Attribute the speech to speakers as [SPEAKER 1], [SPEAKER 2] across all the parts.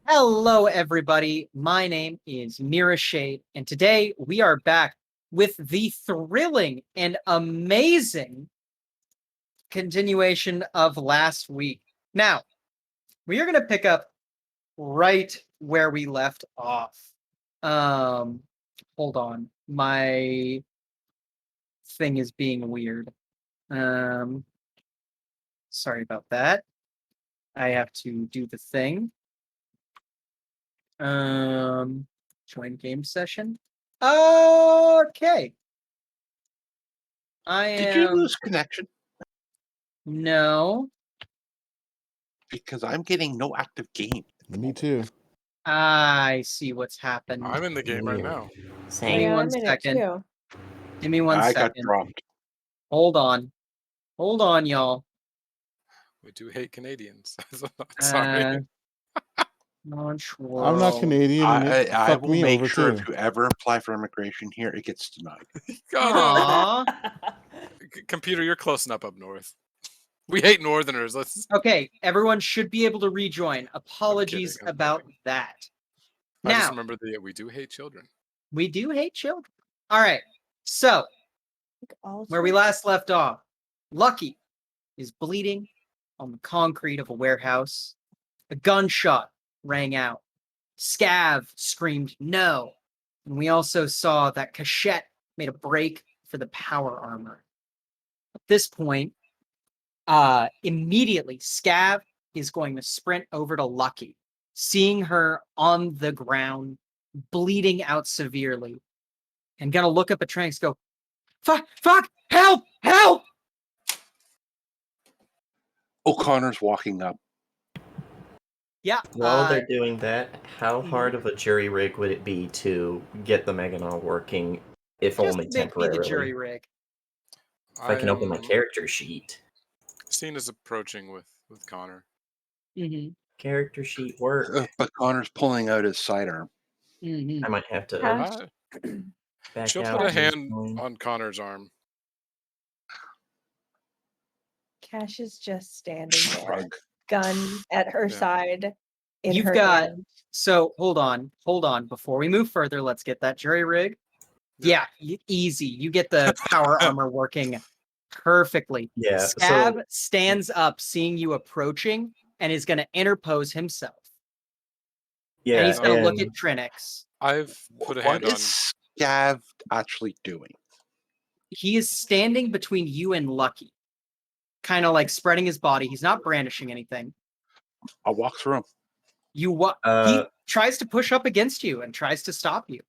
[SPEAKER 1] Hello, everybody. My name is Mira Shade, and today we are back with the thrilling and amazing continuation of last week. Now, we are going to pick up right where we left off. Hold on. My thing is being weird. Sorry about that. I have to do the thing. Join game session. Okay.
[SPEAKER 2] Did you lose connection?
[SPEAKER 1] No.
[SPEAKER 2] Because I'm getting no active game.
[SPEAKER 3] Me too.
[SPEAKER 1] I see what's happened.
[SPEAKER 4] I'm in the game right now.
[SPEAKER 1] Give me
[SPEAKER 5] Yeah,
[SPEAKER 1] one
[SPEAKER 5] I'm in it
[SPEAKER 1] second.
[SPEAKER 5] too.
[SPEAKER 1] Give me one
[SPEAKER 2] I got
[SPEAKER 1] second.
[SPEAKER 2] dropped.
[SPEAKER 1] Hold on. Hold on, y'all.
[SPEAKER 4] We do hate Canadians. Sorry.
[SPEAKER 1] Montreal.
[SPEAKER 3] I'm not Canadian, and it
[SPEAKER 2] I
[SPEAKER 3] fucked
[SPEAKER 2] will
[SPEAKER 3] me
[SPEAKER 2] make
[SPEAKER 3] over
[SPEAKER 2] sure
[SPEAKER 3] too.
[SPEAKER 2] if you ever apply for immigration here, it gets denied.
[SPEAKER 1] Aw.
[SPEAKER 4] Computer, you're close enough up north. We hate Northerners. Let's.
[SPEAKER 1] Okay, everyone should be able to rejoin. Apologies
[SPEAKER 4] I'm
[SPEAKER 1] about
[SPEAKER 4] kidding.
[SPEAKER 1] that.
[SPEAKER 4] I just
[SPEAKER 1] Now,
[SPEAKER 4] remember that we do hate children.
[SPEAKER 1] we do hate children. All right. So,
[SPEAKER 5] All
[SPEAKER 1] where we
[SPEAKER 5] true.
[SPEAKER 1] last left off, Lucky is bleeding on the concrete of a warehouse. A gunshot rang out. Scav screamed no. And we also saw that Cachette made a break for the power armor. At this point, immediately, Scav is going to sprint over to Lucky, seeing her on the ground, bleeding out severely, and gonna look up at Tranks, go, fuck, help, help!
[SPEAKER 2] O'Connor's walking up.
[SPEAKER 1] Yeah.
[SPEAKER 6] While they're doing that, how hard of a jury rig would it be to get the Meganol working, if
[SPEAKER 1] just
[SPEAKER 6] only
[SPEAKER 1] make me
[SPEAKER 6] temporarily?
[SPEAKER 1] the jury rig.
[SPEAKER 6] If I can open my character sheet.
[SPEAKER 4] Scene is approaching with Connor.
[SPEAKER 1] Mm-hmm.
[SPEAKER 6] Character sheet work.
[SPEAKER 2] But Connor's pulling out his sidearm.
[SPEAKER 1] Mm-hmm.
[SPEAKER 6] I might have to
[SPEAKER 5] Cash.
[SPEAKER 6] back
[SPEAKER 4] She'll
[SPEAKER 6] out.
[SPEAKER 4] put a
[SPEAKER 6] and
[SPEAKER 4] hand
[SPEAKER 6] join.
[SPEAKER 4] on Connor's arm.
[SPEAKER 5] Cash is just standing there,
[SPEAKER 2] Shrug.
[SPEAKER 5] gun at her
[SPEAKER 4] Yeah.
[SPEAKER 5] side. In
[SPEAKER 1] You've
[SPEAKER 5] her
[SPEAKER 1] got-
[SPEAKER 5] hand.
[SPEAKER 1] So hold on. Before we move further, let's get that jury rig. Yeah, easy. You get the power armor working perfectly.
[SPEAKER 6] Yeah,
[SPEAKER 1] Scab stands up, seeing you approaching, and is going to interpose himself.
[SPEAKER 6] Yeah,
[SPEAKER 1] And he's going to look
[SPEAKER 6] and
[SPEAKER 1] at Trinix.
[SPEAKER 4] I've put a
[SPEAKER 2] What
[SPEAKER 4] hand on.
[SPEAKER 2] is Scav actually doing?
[SPEAKER 1] He is standing between you and Lucky, kind of like spreading his body. He's not brandishing anything.
[SPEAKER 2] I'll walk through him.
[SPEAKER 1] He tries to push up against you and tries to stop you.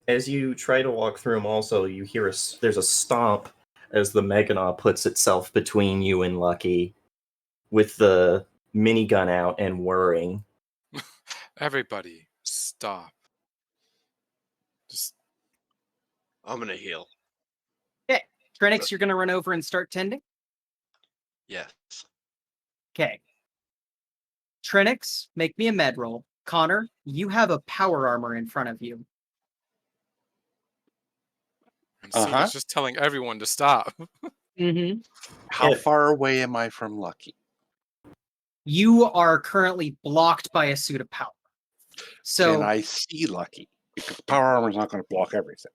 [SPEAKER 6] as you try to walk through them also, you hear there's a stomp as the Meganol puts itself between you and Lucky, with the minigun out and whirring.
[SPEAKER 4] Everybody, stop. Just
[SPEAKER 7] I'm gonna heal.
[SPEAKER 1] Okay, Trinix, you're going to run over and start tending?
[SPEAKER 7] Yes.
[SPEAKER 1] Okay. Trinix, make me a med roll. Connor, you have a power armor in front of you.
[SPEAKER 4] and Scene is just telling everyone to stop.
[SPEAKER 1] Mm-hmm.
[SPEAKER 2] How far away am I from Lucky?
[SPEAKER 1] You are currently blocked by a suit of power. So,
[SPEAKER 2] Can I see Lucky? Because power armor's not going to block everything.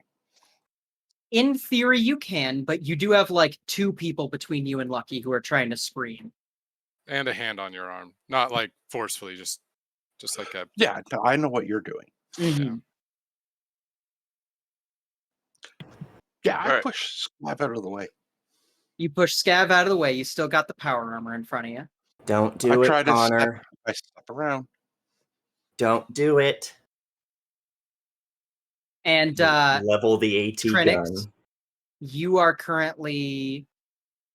[SPEAKER 1] in theory, you can, but you do have like two people between you and Lucky who are trying to scream.
[SPEAKER 4] And a hand on your arm. Not like forcefully, just like a.
[SPEAKER 2] Yeah, no, I know what you're doing.
[SPEAKER 1] Mm-hmm.
[SPEAKER 2] Yeah, I
[SPEAKER 7] Alright.
[SPEAKER 2] push Scav out of the way.
[SPEAKER 1] You push Scav out of the way. You still got the power armor in front of you.
[SPEAKER 6] Don't do
[SPEAKER 2] I try
[SPEAKER 6] it,
[SPEAKER 2] to
[SPEAKER 6] Connor.
[SPEAKER 2] I step around.
[SPEAKER 6] Don't do it.
[SPEAKER 1] And
[SPEAKER 6] Level the AT
[SPEAKER 1] Trinix,
[SPEAKER 6] gun.
[SPEAKER 1] you are currently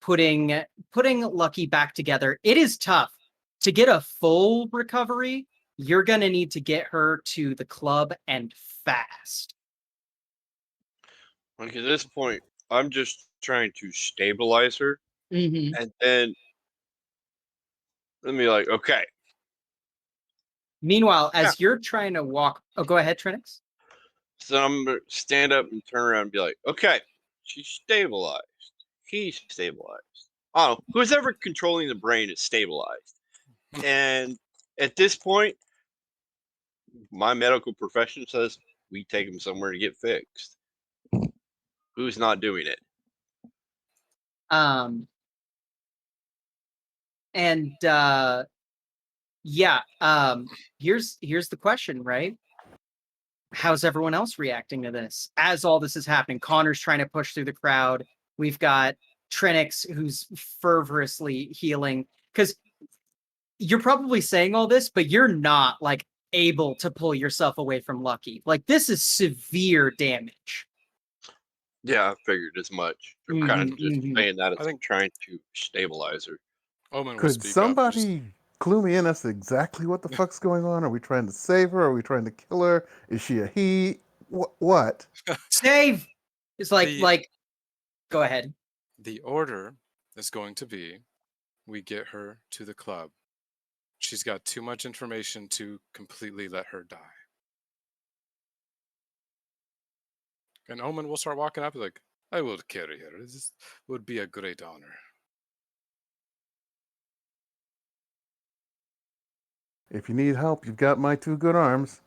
[SPEAKER 1] putting Lucky back together. It is tough. To get a full recovery, you're going to need to get her to the club and fast.
[SPEAKER 7] Like at this point, I'm just trying to stabilize her,
[SPEAKER 1] Mm-hmm.
[SPEAKER 7] and then let me like, okay.
[SPEAKER 1] Meanwhile, as you're trying to walk... Oh, go ahead, Trinix.
[SPEAKER 7] So I'm gonna stand up and turn around and be like, okay, she's stabilized. He's stabilized. I don't know. Who's ever controlling the brain is stabilized. And at this point, My medical profession says we take him somewhere to get fixed. Who's not doing it?
[SPEAKER 1] And yeah, here's the question, right? How's everyone else reacting to this? As all this is happening, Connor's trying to push through the crowd. We've got Trinix, who's fervorously healing. Because you're probably saying all this, but you're not like able to pull yourself away from Lucky. Like, this is severe damage.
[SPEAKER 7] Yeah, I figured as much. I'm kind of just saying that as
[SPEAKER 4] I think-
[SPEAKER 7] trying to stabilize her.
[SPEAKER 4] Omen will
[SPEAKER 3] Could
[SPEAKER 4] speak up. Just-
[SPEAKER 3] somebody clue me in as to exactly what the fuck's going on? Are we trying to save her? Are we trying to kill her? Is she a he? What?
[SPEAKER 1] Save! It's like,
[SPEAKER 4] The-
[SPEAKER 1] go ahead.
[SPEAKER 4] The order is going to be we get her to the club. She's got too much information to completely let her die. And Omen will start walking up like, I will carry her. This would be a great honor.
[SPEAKER 3] If you need help, you've got my 2 good arms.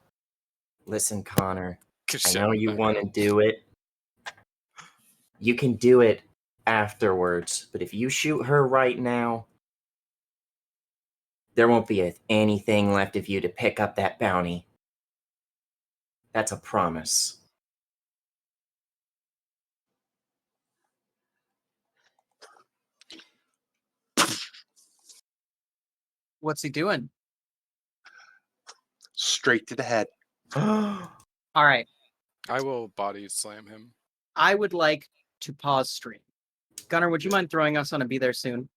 [SPEAKER 6] Listen, Connor, I
[SPEAKER 4] Shut
[SPEAKER 6] know
[SPEAKER 4] up,
[SPEAKER 6] you
[SPEAKER 4] back
[SPEAKER 6] want to
[SPEAKER 4] up.
[SPEAKER 6] do it. You can do it afterwards, but if you shoot her right now, there won't be anything left of you to pick up that bounty. That's a promise.
[SPEAKER 1] What's he doing?
[SPEAKER 2] Straight to the head.
[SPEAKER 1] All right.
[SPEAKER 4] I will body slam him.
[SPEAKER 1] I would like to pause stream. Gunnar, would you mind throwing us on a Be There Soon?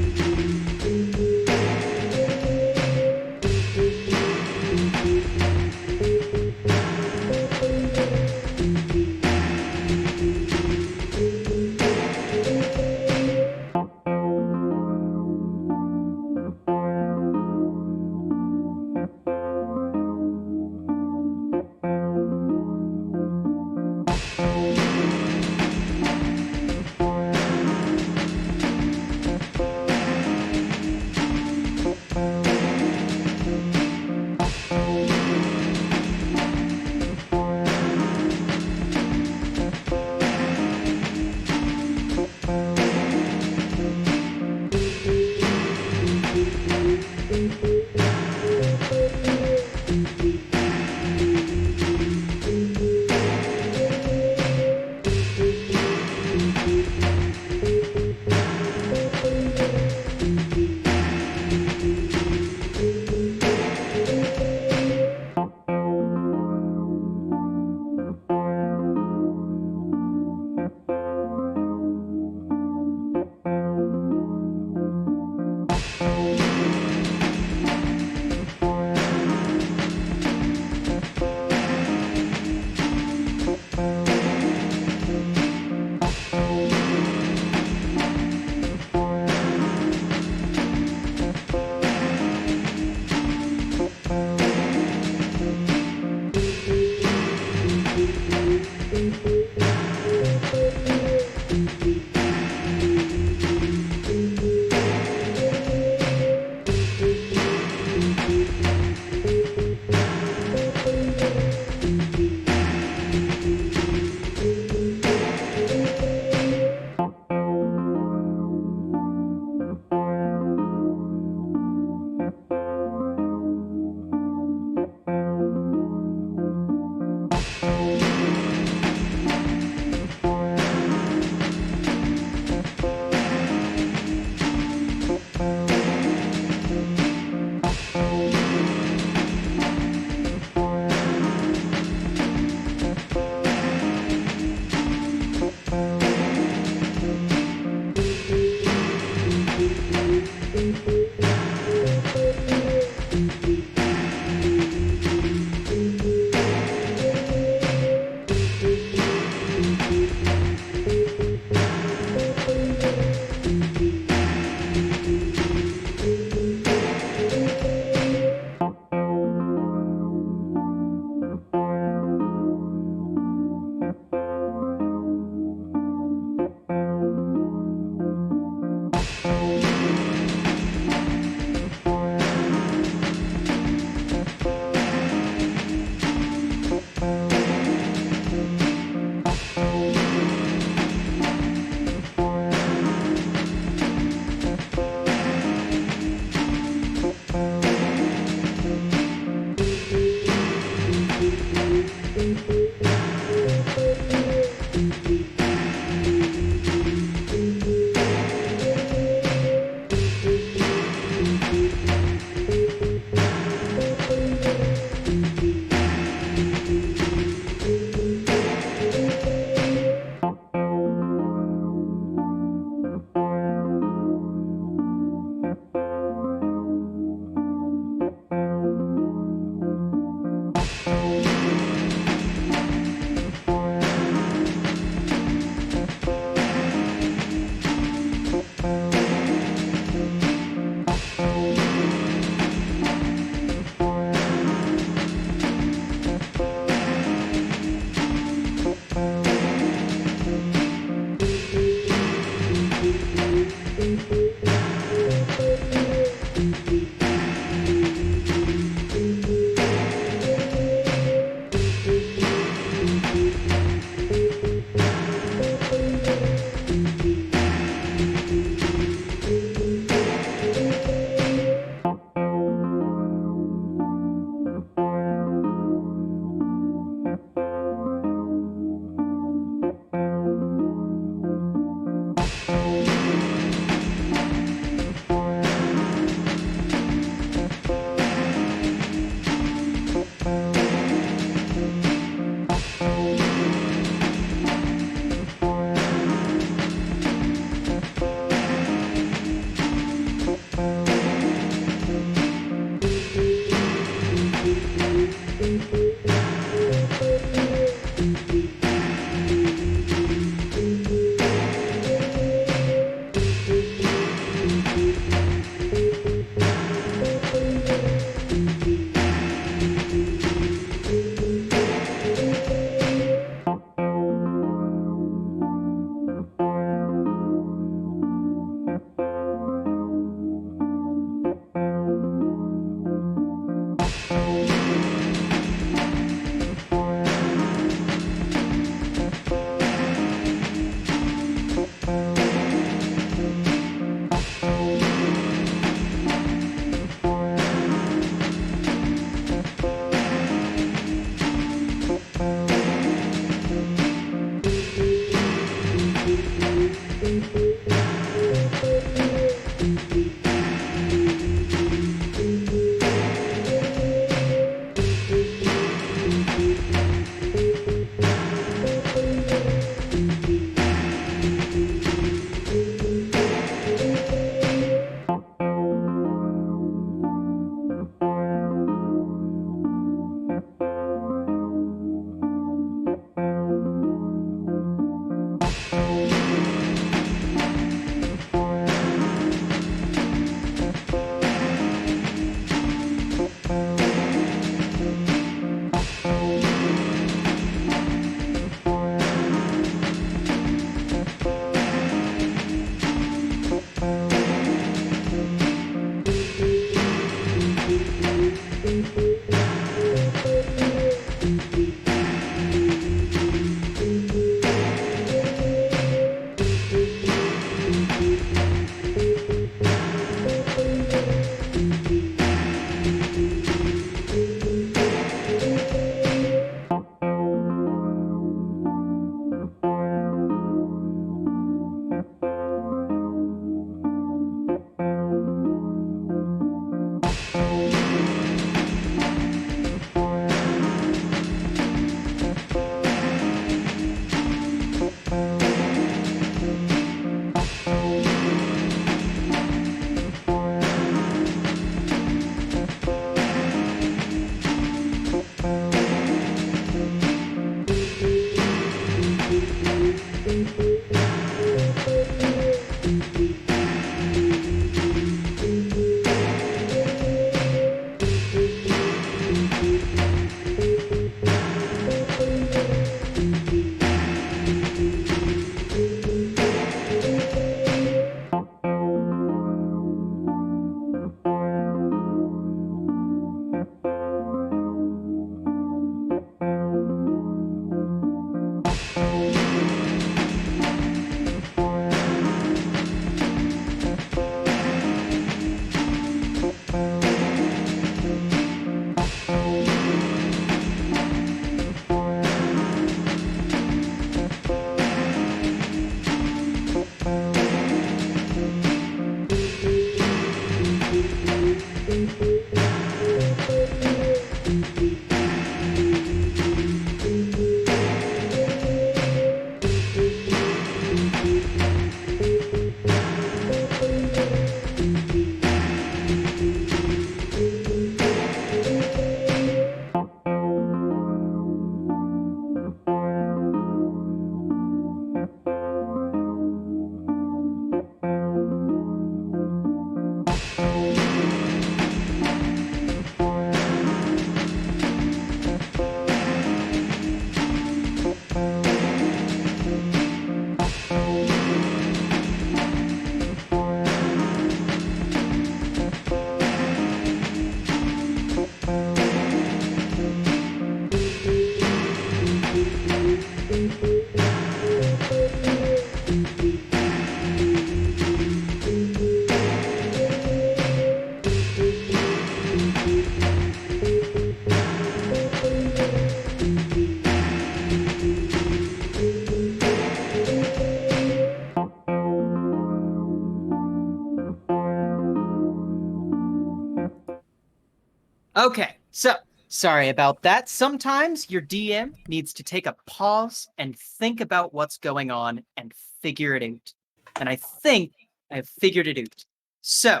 [SPEAKER 1] Okay, so sorry about that. Sometimes your DM needs to take a pause and think about what's going on and figure it out. And I think I've figured it out. So,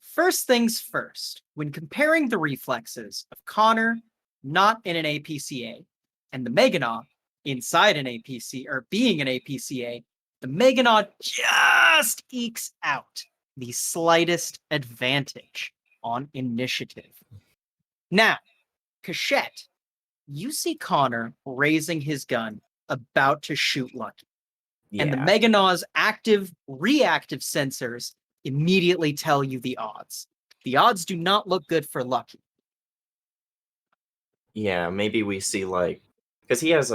[SPEAKER 1] first things first, when comparing the reflexes of Connor not in an APCA and the Meganaw inside an APC or being an APCA, the Meganaw just ekes out the slightest advantage on initiative. Now, Cachette, you see Connor raising his gun, about to shoot Lucky. And the
[SPEAKER 6] Yeah.
[SPEAKER 1] Meganaw's active reactive sensors immediately tell you the odds. The odds do not look good for Lucky.
[SPEAKER 6] Yeah, maybe we see like because he has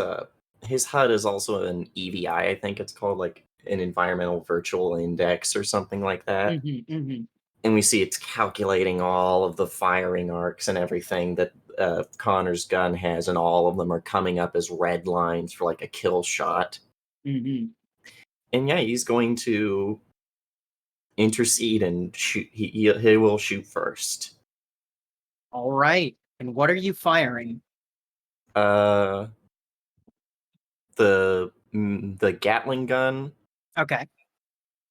[SPEAKER 6] his HUD is also an EVI, I think it's called, like an environmental virtual index or something like that. And we see it's calculating all of the firing arcs and everything that Connor's gun has, and all of them are coming up as red lines for like a kill shot. And yeah, he's going to intercede and shoot. He will shoot first.
[SPEAKER 1] All right. And what are you firing?
[SPEAKER 6] The Gatling gun,
[SPEAKER 1] Okay.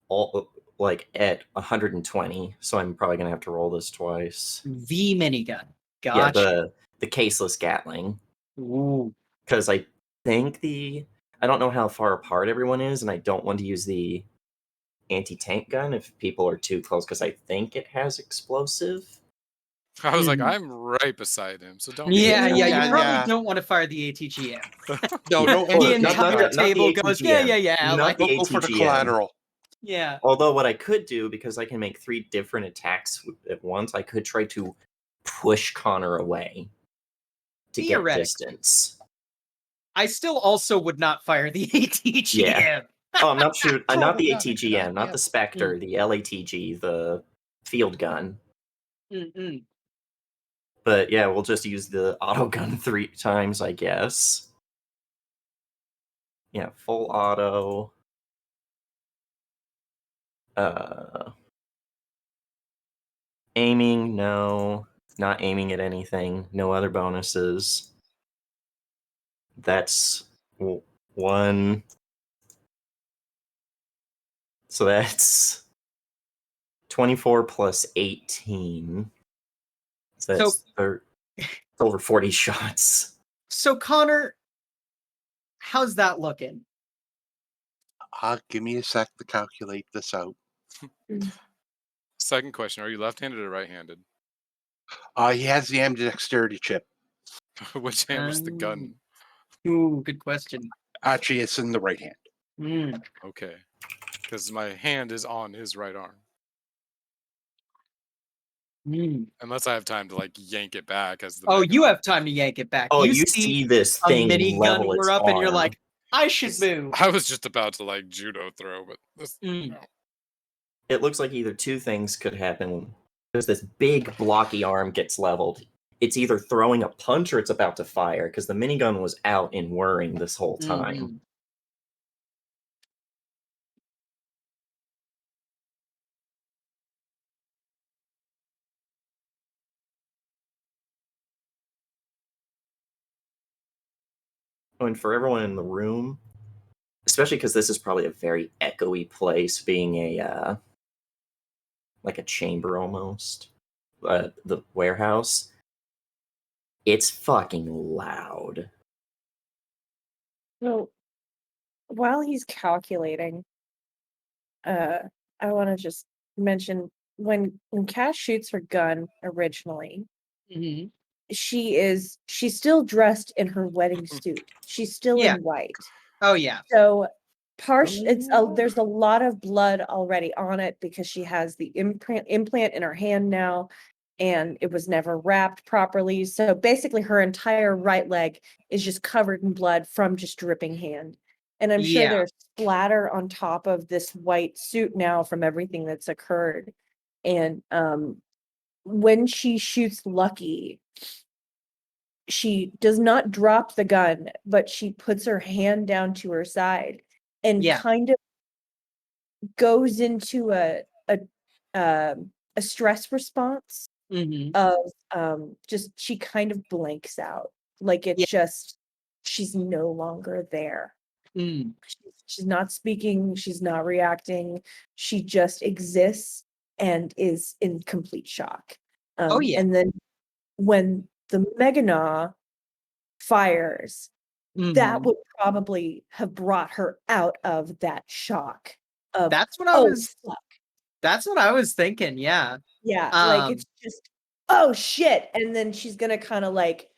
[SPEAKER 6] all like at 120. So I'm probably gonna have to roll this twice.
[SPEAKER 1] V minigun.
[SPEAKER 6] Yeah,
[SPEAKER 1] Gotcha.
[SPEAKER 6] the caseless Gatling,
[SPEAKER 1] Ooh.
[SPEAKER 6] because I think I don't know how far apart everyone is, and I don't want to use the anti-tank gun if people are too close, because I think it has explosive.
[SPEAKER 4] I was like,
[SPEAKER 1] Mhm.
[SPEAKER 4] I'm right beside him, so don't.
[SPEAKER 1] Yeah,
[SPEAKER 4] hit
[SPEAKER 1] yeah,
[SPEAKER 4] me.
[SPEAKER 1] you
[SPEAKER 2] Yeah,
[SPEAKER 1] probably
[SPEAKER 2] yeah.
[SPEAKER 1] don't want to fire the ATGM.
[SPEAKER 2] No,
[SPEAKER 6] Yeah.
[SPEAKER 2] don't
[SPEAKER 1] And
[SPEAKER 2] go
[SPEAKER 1] the
[SPEAKER 2] for
[SPEAKER 6] Not
[SPEAKER 1] entire
[SPEAKER 6] the
[SPEAKER 1] table goes, yeah,
[SPEAKER 6] ATGM.
[SPEAKER 1] yeah, yeah.
[SPEAKER 6] Not
[SPEAKER 1] Like,
[SPEAKER 6] the
[SPEAKER 2] Don't go for the
[SPEAKER 6] ATGM.
[SPEAKER 2] collateral.
[SPEAKER 1] yeah.
[SPEAKER 6] Although what I could do, because I can make 3 different attacks at once, I could try to push Connor away to get
[SPEAKER 1] Theoretically.
[SPEAKER 6] distance.
[SPEAKER 1] I still also would not fire the ATGM.
[SPEAKER 6] Oh, I'm not shooting. Not the
[SPEAKER 1] Totally not a good
[SPEAKER 6] ATGM, not
[SPEAKER 1] idea.
[SPEAKER 6] the Spectre, the LATG, the field gun.
[SPEAKER 1] Mm-mm.
[SPEAKER 6] But yeah, we'll just use the auto gun 3 times, I guess. Yeah, full auto. Aiming, no. Not aiming at anything. No other bonuses. That's 1. So that's 24 plus 18. So that's it's over 40 shots.
[SPEAKER 1] So, Connor, how's that looking?
[SPEAKER 2] Give me a sec to calculate this out.
[SPEAKER 4] Second question: are you left-handed or right-handed?
[SPEAKER 2] He has the ambidexterity chip.
[SPEAKER 4] Which hand was the gun?
[SPEAKER 1] Ooh, good question.
[SPEAKER 2] Actually, it's in the right hand.
[SPEAKER 1] Mm.
[SPEAKER 4] Okay, because my hand is on his right arm.
[SPEAKER 1] Mm.
[SPEAKER 4] Unless I have time to like yank it back as the.
[SPEAKER 1] Oh, you
[SPEAKER 4] Meganon.
[SPEAKER 1] have time to yank it back.
[SPEAKER 6] Oh,
[SPEAKER 1] you
[SPEAKER 6] you
[SPEAKER 1] see
[SPEAKER 6] see this
[SPEAKER 1] a
[SPEAKER 6] thing
[SPEAKER 1] minigun
[SPEAKER 6] level its
[SPEAKER 1] we're up, and you're
[SPEAKER 6] arm.
[SPEAKER 1] like, I should move.
[SPEAKER 4] I was just about to like judo throw, but this,
[SPEAKER 1] Mm.
[SPEAKER 6] It looks like either 2 things could happen. There's this big blocky arm gets leveled. It's either throwing a punch or it's about to fire, because the minigun was out and whirring this whole time.
[SPEAKER 1] Mhm.
[SPEAKER 6] Oh, and for everyone in the room, especially because this is probably a very echoey place, being a like a chamber almost, the warehouse. It's fucking loud.
[SPEAKER 5] So while he's calculating, I want to just mention when Cass shoots her gun originally,
[SPEAKER 1] Mhm.
[SPEAKER 5] she's still dressed in her wedding suit. She's still
[SPEAKER 1] Yeah.
[SPEAKER 5] in white.
[SPEAKER 1] Oh, yeah.
[SPEAKER 5] So there's a lot of blood already on it because she has the implant in her hand now, and it was never wrapped properly. So basically her entire right leg is just covered in blood from just dripping hand. And I'm sure
[SPEAKER 1] Yeah.
[SPEAKER 5] there's splatter on top of this white suit now from everything that's occurred. And when she shoots Lucky, she does not drop the gun, but she puts her hand down to her side and
[SPEAKER 1] Yeah.
[SPEAKER 5] kind of goes into a stress response.
[SPEAKER 1] Mm-hmm.
[SPEAKER 5] of just she kind of blanks out. Like it
[SPEAKER 1] Yeah.
[SPEAKER 5] just she's no longer there.
[SPEAKER 1] Mm.
[SPEAKER 5] She's not speaking, she's not reacting, she just exists and is in complete shock.
[SPEAKER 1] Oh, yeah.
[SPEAKER 5] And then when the Meganon fires, that
[SPEAKER 1] Mhm.
[SPEAKER 5] would probably have brought her out of that shock of
[SPEAKER 1] That's what I
[SPEAKER 5] oh
[SPEAKER 1] was.
[SPEAKER 5] fuck.
[SPEAKER 1] That's what I was thinking. Yeah.
[SPEAKER 5] Yeah, like
[SPEAKER 1] Um.
[SPEAKER 5] it's just oh shit. And then she's gonna kind of like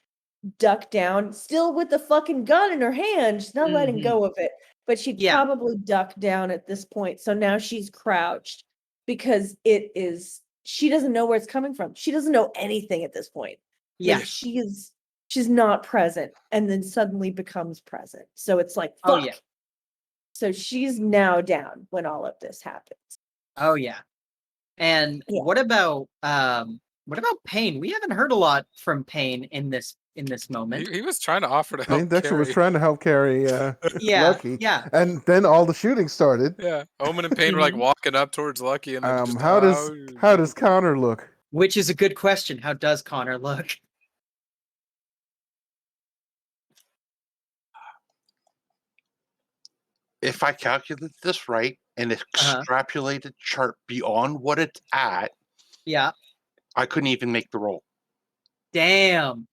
[SPEAKER 5] duck down, still with the fucking gun in her hand. She's not letting
[SPEAKER 1] Mhm.
[SPEAKER 5] go of it, but she'd
[SPEAKER 1] Yeah.
[SPEAKER 5] probably duck down at this point. So now she's crouched because she doesn't know where it's coming from. She doesn't know anything at this point.
[SPEAKER 1] Yeah.
[SPEAKER 5] Like she's not present and then suddenly becomes present. So it's like,
[SPEAKER 1] Oh,
[SPEAKER 5] fuck.
[SPEAKER 1] yeah.
[SPEAKER 5] So she's now down when all of this happens.
[SPEAKER 1] Oh yeah. And
[SPEAKER 5] Yeah.
[SPEAKER 1] what about Payne? We haven't heard a lot from Payne in this moment.
[SPEAKER 4] He was trying to offer to help
[SPEAKER 3] Payne Dexter was
[SPEAKER 4] Carrie.
[SPEAKER 3] trying to help carry
[SPEAKER 1] Yeah.
[SPEAKER 3] Lucky.
[SPEAKER 1] Yeah.
[SPEAKER 3] And then all the shooting started.
[SPEAKER 4] Yeah, Omen and Payne were like
[SPEAKER 1] Mhm.
[SPEAKER 4] walking up towards Lucky, and then just
[SPEAKER 3] How does Connor look?
[SPEAKER 1] Which is a good question. How does Connor look?
[SPEAKER 2] If I calculate this right and extrapolated chart beyond what it's at,
[SPEAKER 1] Yeah.
[SPEAKER 2] I couldn't even make the roll.
[SPEAKER 1] Damn.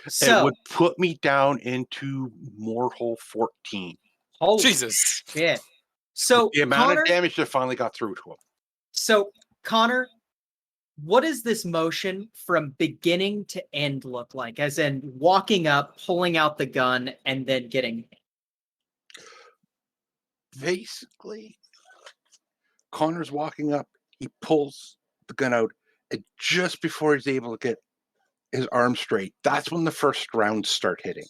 [SPEAKER 2] It
[SPEAKER 1] So
[SPEAKER 2] would put me down into Mortal 14.
[SPEAKER 1] holy
[SPEAKER 4] Jesus.
[SPEAKER 1] shit. So
[SPEAKER 2] The amount
[SPEAKER 1] Connor,
[SPEAKER 2] of damage that finally got through to him.
[SPEAKER 1] so Connor, what does this motion from beginning to end look like? As in walking up, pulling out the gun, and then getting hit?
[SPEAKER 2] Basically, Connor's walking up. He pulls the gun out, and just before he's able to get his arm straight, that's when the first rounds start hitting.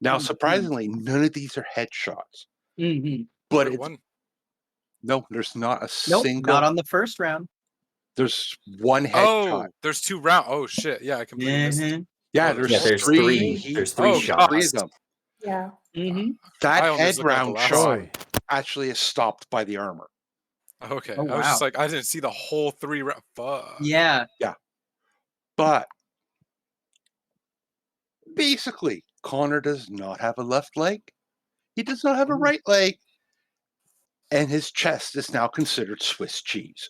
[SPEAKER 2] Now, surprisingly, none of these are headshots.
[SPEAKER 1] Mm-hmm.
[SPEAKER 2] But
[SPEAKER 4] Wait,
[SPEAKER 2] it's
[SPEAKER 4] one.
[SPEAKER 2] no, there's not a
[SPEAKER 1] Nope,
[SPEAKER 2] single.
[SPEAKER 1] not on the first round.
[SPEAKER 2] There's one
[SPEAKER 4] Oh,
[SPEAKER 2] headshot.
[SPEAKER 4] there's 2 rounds. Oh shit! Yeah, I completely missed.
[SPEAKER 1] Mhm.
[SPEAKER 2] Yeah,
[SPEAKER 4] Oh,
[SPEAKER 2] there's,
[SPEAKER 6] Yeah, there's
[SPEAKER 2] three.
[SPEAKER 6] three. There's three
[SPEAKER 4] Oh,
[SPEAKER 6] shots.
[SPEAKER 2] Three of them.
[SPEAKER 5] Yeah.
[SPEAKER 1] Mm-hmm.
[SPEAKER 2] That
[SPEAKER 4] I only
[SPEAKER 2] head
[SPEAKER 4] just looked at the
[SPEAKER 2] round
[SPEAKER 4] last
[SPEAKER 2] shot
[SPEAKER 3] Boy.
[SPEAKER 2] actually is stopped by the armor.
[SPEAKER 4] Okay,
[SPEAKER 1] Oh,
[SPEAKER 4] I was just
[SPEAKER 1] wow.
[SPEAKER 4] like, I didn't see the whole 3 round. Fuck.
[SPEAKER 1] Yeah.
[SPEAKER 2] But basically, Connor does not have a left leg. He does not have a right leg. And his chest is now considered Swiss cheese.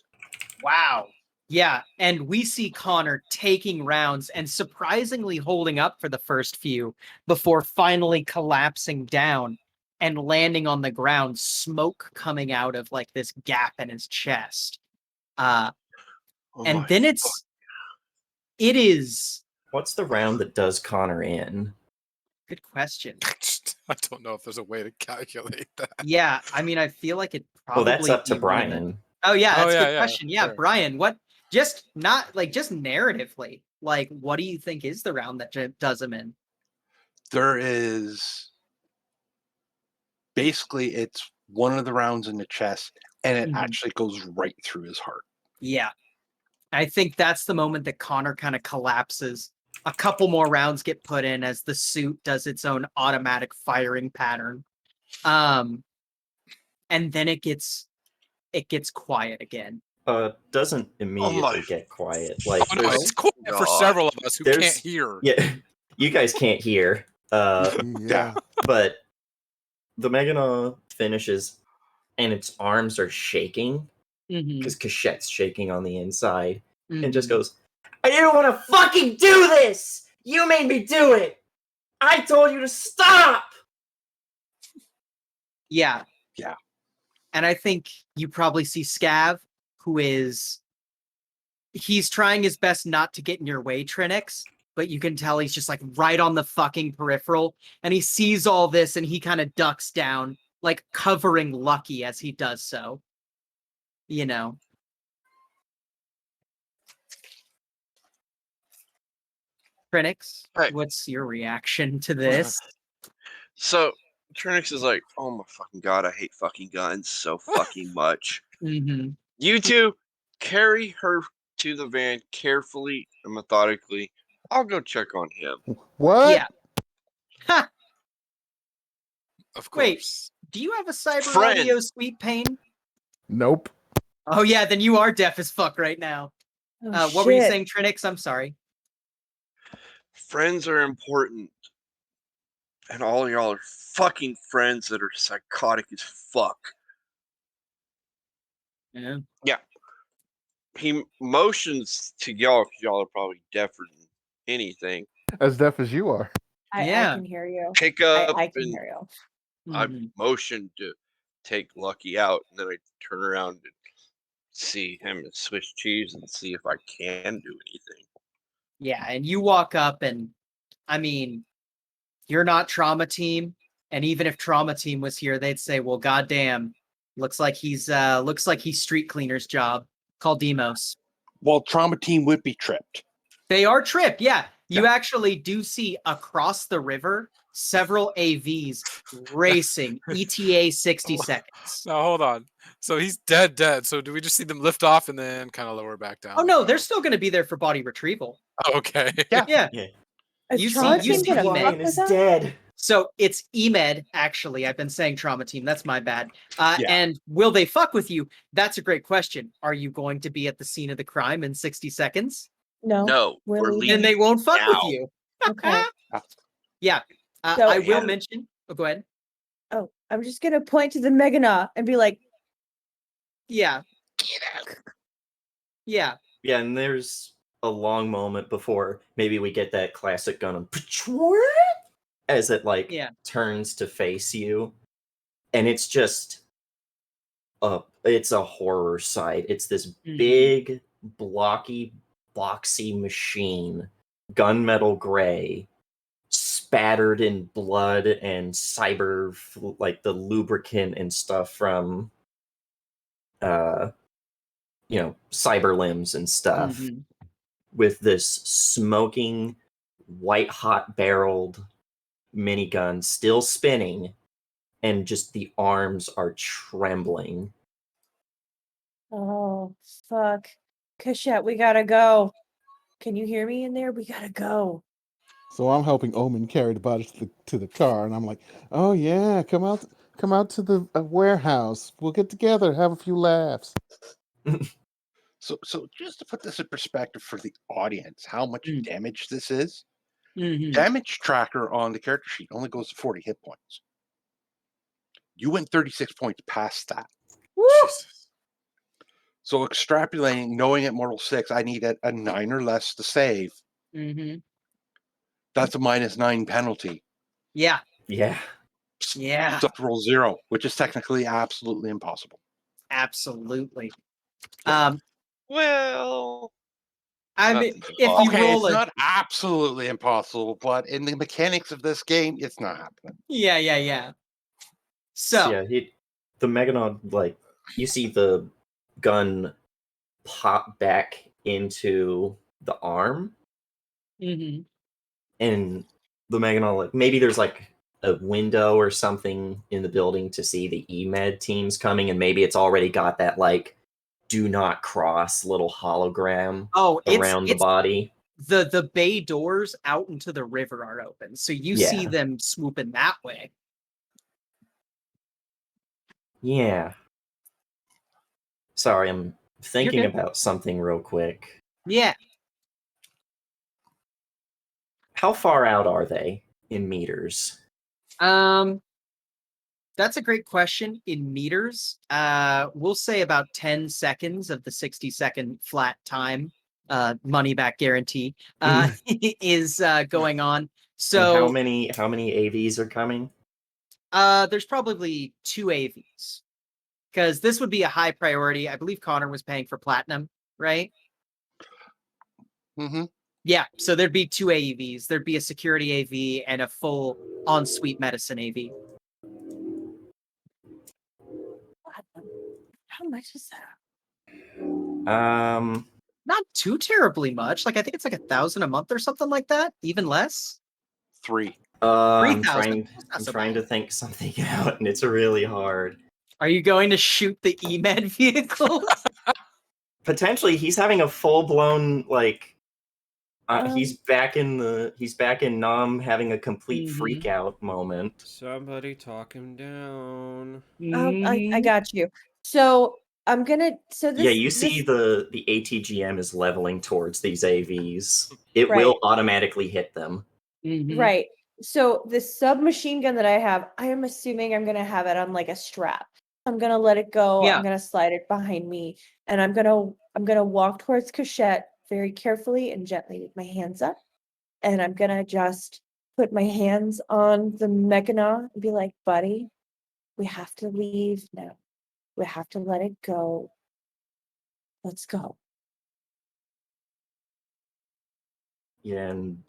[SPEAKER 1] Wow. Yeah, and we see Connor taking rounds and surprisingly holding up for the first few before finally collapsing down and landing on the ground, smoke coming out of like this gap in his chest.
[SPEAKER 2] Oh
[SPEAKER 1] And
[SPEAKER 2] my
[SPEAKER 1] then it is
[SPEAKER 6] What's the round that does Connor in?
[SPEAKER 1] good question.
[SPEAKER 4] I don't know if there's a way to calculate that.
[SPEAKER 1] Yeah, I mean, I feel like it probably
[SPEAKER 6] Well, that's up to
[SPEAKER 1] be one of the-
[SPEAKER 6] Brian.
[SPEAKER 1] Oh yeah,
[SPEAKER 4] Oh,
[SPEAKER 1] that's a
[SPEAKER 4] yeah,
[SPEAKER 1] good
[SPEAKER 4] yeah,
[SPEAKER 1] question. Yeah,
[SPEAKER 4] sure.
[SPEAKER 1] Brian, what just narratively, like what do you think is the round that does him in?
[SPEAKER 2] There is basically it's one of the rounds in the chest, and it
[SPEAKER 1] Mhm.
[SPEAKER 2] actually goes right through his heart.
[SPEAKER 1] Yeah. I think that's the moment that Connor kind of collapses. A couple more rounds get put in as the suit does its own automatic firing pattern. And then it gets quiet again.
[SPEAKER 6] Doesn't immediately get quiet. Like
[SPEAKER 4] Oh, no,
[SPEAKER 6] there's,
[SPEAKER 4] it's quiet for
[SPEAKER 7] God.
[SPEAKER 4] several of us who
[SPEAKER 6] There's-
[SPEAKER 4] can't hear.
[SPEAKER 6] yeah, you guys can't hear.
[SPEAKER 3] Yeah.
[SPEAKER 6] But the Meganon finishes, and its arms are shaking
[SPEAKER 1] Mhm.
[SPEAKER 6] because Cachette's shaking on the inside, and just
[SPEAKER 1] Mhm.
[SPEAKER 6] goes, "I didn't want to fucking do this. You made me do it. I told you to stop."
[SPEAKER 1] Yeah.
[SPEAKER 2] Yeah.
[SPEAKER 1] And I think you probably see Scav, he's trying his best not to get in your way, Trinix, but you can tell he's just like right on the fucking peripheral, and he sees all this and he kind of ducks down, like covering Lucky as he does so. You know. Trinix,
[SPEAKER 7] Hey.
[SPEAKER 1] what's your reaction to this?
[SPEAKER 7] So Trinix is like, oh my fucking god, I hate fucking guns so fucking much.
[SPEAKER 1] Mm-hmm.
[SPEAKER 7] You two carry her to the van carefully and methodically. I'll go check on him.
[SPEAKER 3] What?
[SPEAKER 1] Yeah. Ha!
[SPEAKER 4] Of
[SPEAKER 1] Wait.
[SPEAKER 4] course.
[SPEAKER 1] Do you have a cyber
[SPEAKER 7] Friend.
[SPEAKER 1] audio sweet pain?
[SPEAKER 3] Nope.
[SPEAKER 1] Oh yeah, then you are deaf as fuck right now.
[SPEAKER 5] Oh,
[SPEAKER 1] What were you
[SPEAKER 5] shit.
[SPEAKER 1] saying, Trinix? I'm sorry.
[SPEAKER 7] Friends are important. And all of y'all are fucking friends that are psychotic as fuck.
[SPEAKER 1] Yeah.
[SPEAKER 7] Yeah. He motions to y'all because y'all are probably deafer than anything.
[SPEAKER 3] As deaf as you are.
[SPEAKER 5] I
[SPEAKER 1] Yeah.
[SPEAKER 5] can hear you.
[SPEAKER 7] Pick up
[SPEAKER 5] I can
[SPEAKER 7] and
[SPEAKER 5] hear you.
[SPEAKER 7] I
[SPEAKER 1] Mhm.
[SPEAKER 7] motioned to take Lucky out, and then I turn around and see him and Swiss cheese and see if I can do anything.
[SPEAKER 1] Yeah, and you walk up and, I mean, you're not Trauma Team, and even if Trauma Team was here, they'd say, well, goddamn, looks like he's street cleaner's job. Call Demos.
[SPEAKER 2] Well, Trauma Team would be tripped.
[SPEAKER 1] They are tripped, yeah. You actually do see across the river several AVs racing ETA 60 seconds.
[SPEAKER 4] Now hold on. So he's dead. So do we just see them lift off and then kind of lower back down?
[SPEAKER 1] Oh no, they're still going to be there for body retrieval.
[SPEAKER 4] Oh, okay.
[SPEAKER 1] Yeah.
[SPEAKER 6] Yeah.
[SPEAKER 5] Is
[SPEAKER 1] You
[SPEAKER 5] Trauma
[SPEAKER 1] see
[SPEAKER 5] Team gonna
[SPEAKER 1] He-Man.
[SPEAKER 5] fuck
[SPEAKER 6] Ryan
[SPEAKER 5] with
[SPEAKER 6] is
[SPEAKER 5] them?
[SPEAKER 6] dead.
[SPEAKER 1] So it's EMED, actually. I've been saying Trauma Team. That's my bad.
[SPEAKER 2] Yeah.
[SPEAKER 1] And will they fuck with you? That's a great question. Are you going to be at the scene of the crime in 60 seconds?
[SPEAKER 7] No,
[SPEAKER 5] we're
[SPEAKER 7] we're
[SPEAKER 5] leaving.
[SPEAKER 1] Then they
[SPEAKER 7] leaving
[SPEAKER 1] won't fuck with
[SPEAKER 7] now.
[SPEAKER 1] you.
[SPEAKER 5] Okay.
[SPEAKER 1] Yeah.
[SPEAKER 5] So-
[SPEAKER 1] I will mention. Oh, go ahead.
[SPEAKER 5] Oh, I'm just gonna point to the Meganaw and be like,
[SPEAKER 1] Yeah. Yeah.
[SPEAKER 6] Yeah, and there's a long moment before maybe we get that classic gun of as it like
[SPEAKER 1] Yeah.
[SPEAKER 6] turns to face you, and it's just it's a horror sight. It's this
[SPEAKER 1] Mhm.
[SPEAKER 6] big, blocky, boxy machine, gunmetal gray, spattered in blood and like the lubricant and stuff from cyber limbs and stuff,
[SPEAKER 1] Mhm.
[SPEAKER 6] with this smoking, white hot barreled minigun still spinning, and just the arms are trembling.
[SPEAKER 5] oh fuck, Kashette, we gotta go. Can you hear me in there? We gotta go.
[SPEAKER 3] So I'm helping Omen carry the body to the car, and I'm like, "Oh yeah, come out to the warehouse. We'll get together, have a few laughs."
[SPEAKER 2] So just to put this in perspective for the audience, how much
[SPEAKER 1] Mm.
[SPEAKER 2] damage this is.
[SPEAKER 1] Mhm.
[SPEAKER 2] Damage tracker on the character sheet only goes to 40 hit points. You went 36 points past that.
[SPEAKER 4] Jesus.
[SPEAKER 2] So extrapolating, knowing at Mortal 6, I need a 9 or less to save.
[SPEAKER 1] Mhm.
[SPEAKER 2] That's a -9 penalty.
[SPEAKER 1] Yeah.
[SPEAKER 6] Yeah.
[SPEAKER 1] Yeah.
[SPEAKER 2] So I have to roll 0, which is technically absolutely impossible.
[SPEAKER 1] Absolutely.
[SPEAKER 2] Yeah.
[SPEAKER 7] Well,
[SPEAKER 1] I mean,
[SPEAKER 7] nothing's
[SPEAKER 1] if you
[SPEAKER 7] impossible.
[SPEAKER 2] Okay,
[SPEAKER 1] roll
[SPEAKER 2] it's
[SPEAKER 1] a
[SPEAKER 2] not absolutely impossible, but in the mechanics of this game, it's not happening.
[SPEAKER 1] yeah. So
[SPEAKER 6] yeah, the Meganod, like, you see the gun pop back into the arm,
[SPEAKER 1] mhm.
[SPEAKER 6] and the Meganod, like, maybe there's like a window or something in the building to see the EMED teams coming, and maybe it's already got that like do not cross little hologram
[SPEAKER 1] Oh,
[SPEAKER 6] around the
[SPEAKER 1] it's
[SPEAKER 6] body.
[SPEAKER 1] the bay doors out into the river are open, so you see
[SPEAKER 6] Yeah.
[SPEAKER 1] them swooping that way.
[SPEAKER 6] Yeah. Sorry, I'm thinking
[SPEAKER 1] good.
[SPEAKER 6] about something real quick.
[SPEAKER 1] Yeah.
[SPEAKER 6] How far out are they in meters?
[SPEAKER 1] That's a great question in meters. We'll say about 10 seconds of the 60-second flat time, money back guarantee, is going on. So
[SPEAKER 6] And how many AVs are coming?
[SPEAKER 1] there's probably 2 AVs because this would be a high priority. I believe Connor was paying for platinum, right?
[SPEAKER 2] Mm-hmm.
[SPEAKER 1] Yeah, so there'd be 2 AEVs. There'd be a security AV and a full en-suite medicine AV.
[SPEAKER 5] How much is that?
[SPEAKER 1] Not too terribly much. Like I think it's like 1,000 a month or something like that. Even less.
[SPEAKER 2] 3.
[SPEAKER 6] I'm
[SPEAKER 1] 3,000.
[SPEAKER 6] trying to think something out, and it's really hard.
[SPEAKER 1] Are you going to shoot the EMED vehicles?
[SPEAKER 6] Potentially, he's having a full blown like. He's back in Nam having a complete freak out moment.
[SPEAKER 8] Somebody talk him down.
[SPEAKER 5] I got you. So I'm gonna. So this.
[SPEAKER 6] Yeah, you see
[SPEAKER 5] this,
[SPEAKER 6] the ATGM is leveling towards these AVs. It
[SPEAKER 5] Right.
[SPEAKER 6] will automatically hit them.
[SPEAKER 1] Mhm.
[SPEAKER 5] Right. So this submachine gun that I have, I am assuming I'm gonna have it on like a strap. I'm gonna let it go.
[SPEAKER 1] Yeah.
[SPEAKER 5] I'm gonna slide it behind me, and I'm gonna walk towards Cachette very carefully and gently with my hands up, and I'm gonna just put my hands on the Mechana and be like, "Buddy, we have to leave now. We have to let it go. Let's go."
[SPEAKER 6] Yeah, and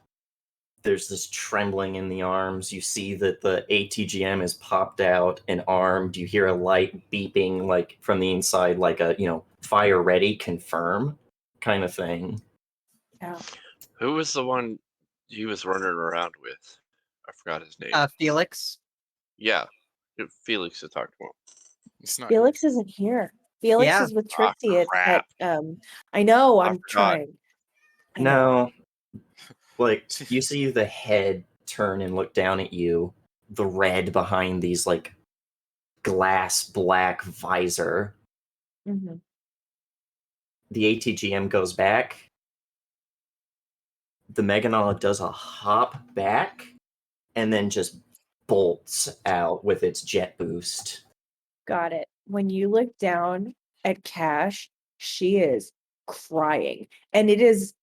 [SPEAKER 6] there's this trembling in the arms. You see that the ATGM is popped out and armed. You hear a light beeping like from the inside, like a fire ready, confirm kind of thing.
[SPEAKER 5] Yeah.
[SPEAKER 7] Who was the one he was running around with? I forgot his name.
[SPEAKER 1] Felix.
[SPEAKER 7] Yeah, Felix had talked to him.
[SPEAKER 4] It's not
[SPEAKER 5] Felix isn't here. Felix
[SPEAKER 1] Yeah.
[SPEAKER 5] is with
[SPEAKER 7] Ah,
[SPEAKER 5] Trixie at
[SPEAKER 7] crap.
[SPEAKER 5] I know,
[SPEAKER 7] I
[SPEAKER 5] I'm
[SPEAKER 7] forgot.
[SPEAKER 5] trying. I know.
[SPEAKER 6] No, like you see the head turn and look down at you, the red behind these like glass black visor.
[SPEAKER 5] Mhm.
[SPEAKER 6] The ATGM goes back. The Meganala does a hop back and then just bolts out with its jet boost.
[SPEAKER 5] Got it. When you look down at Cash, she is crying. And it is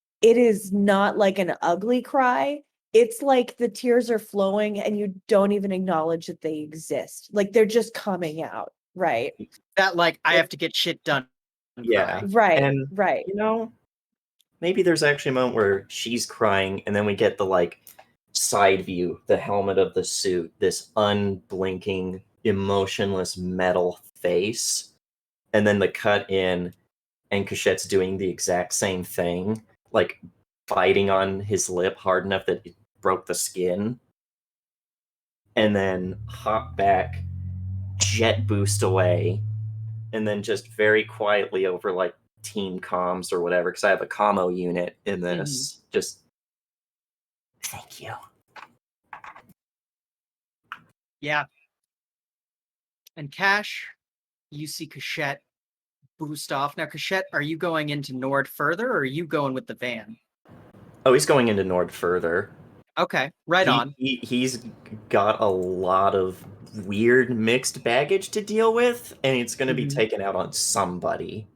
[SPEAKER 5] not like an ugly cry. It's like the tears are flowing and you don't even acknowledge that they exist. Like they're just coming out, right?
[SPEAKER 1] That like I have to get shit done.
[SPEAKER 6] Yeah.
[SPEAKER 1] Cry.
[SPEAKER 5] Right.
[SPEAKER 6] And
[SPEAKER 5] right.
[SPEAKER 6] maybe there's actually a moment where she's crying and then we get the like side view, the helmet of the suit, this unblinking, emotionless metal face, and then the cut in and Cachette's doing the exact same thing, like biting on his lip hard enough that it broke the skin, and then hop back, jet boost away, and then just very quietly over like team comms or whatever, because I have a commo unit in this, just thank you.
[SPEAKER 1] Yeah. And Cash, you see Cachette boost off. Now, Cachette, are you going into Nord further or are you going with the van?
[SPEAKER 6] Oh, he's going into Nord further.
[SPEAKER 1] Okay, right on.
[SPEAKER 6] He's got a lot of weird mixed baggage to deal with, and it's going to be
[SPEAKER 1] Mhm.
[SPEAKER 6] taken out on somebody.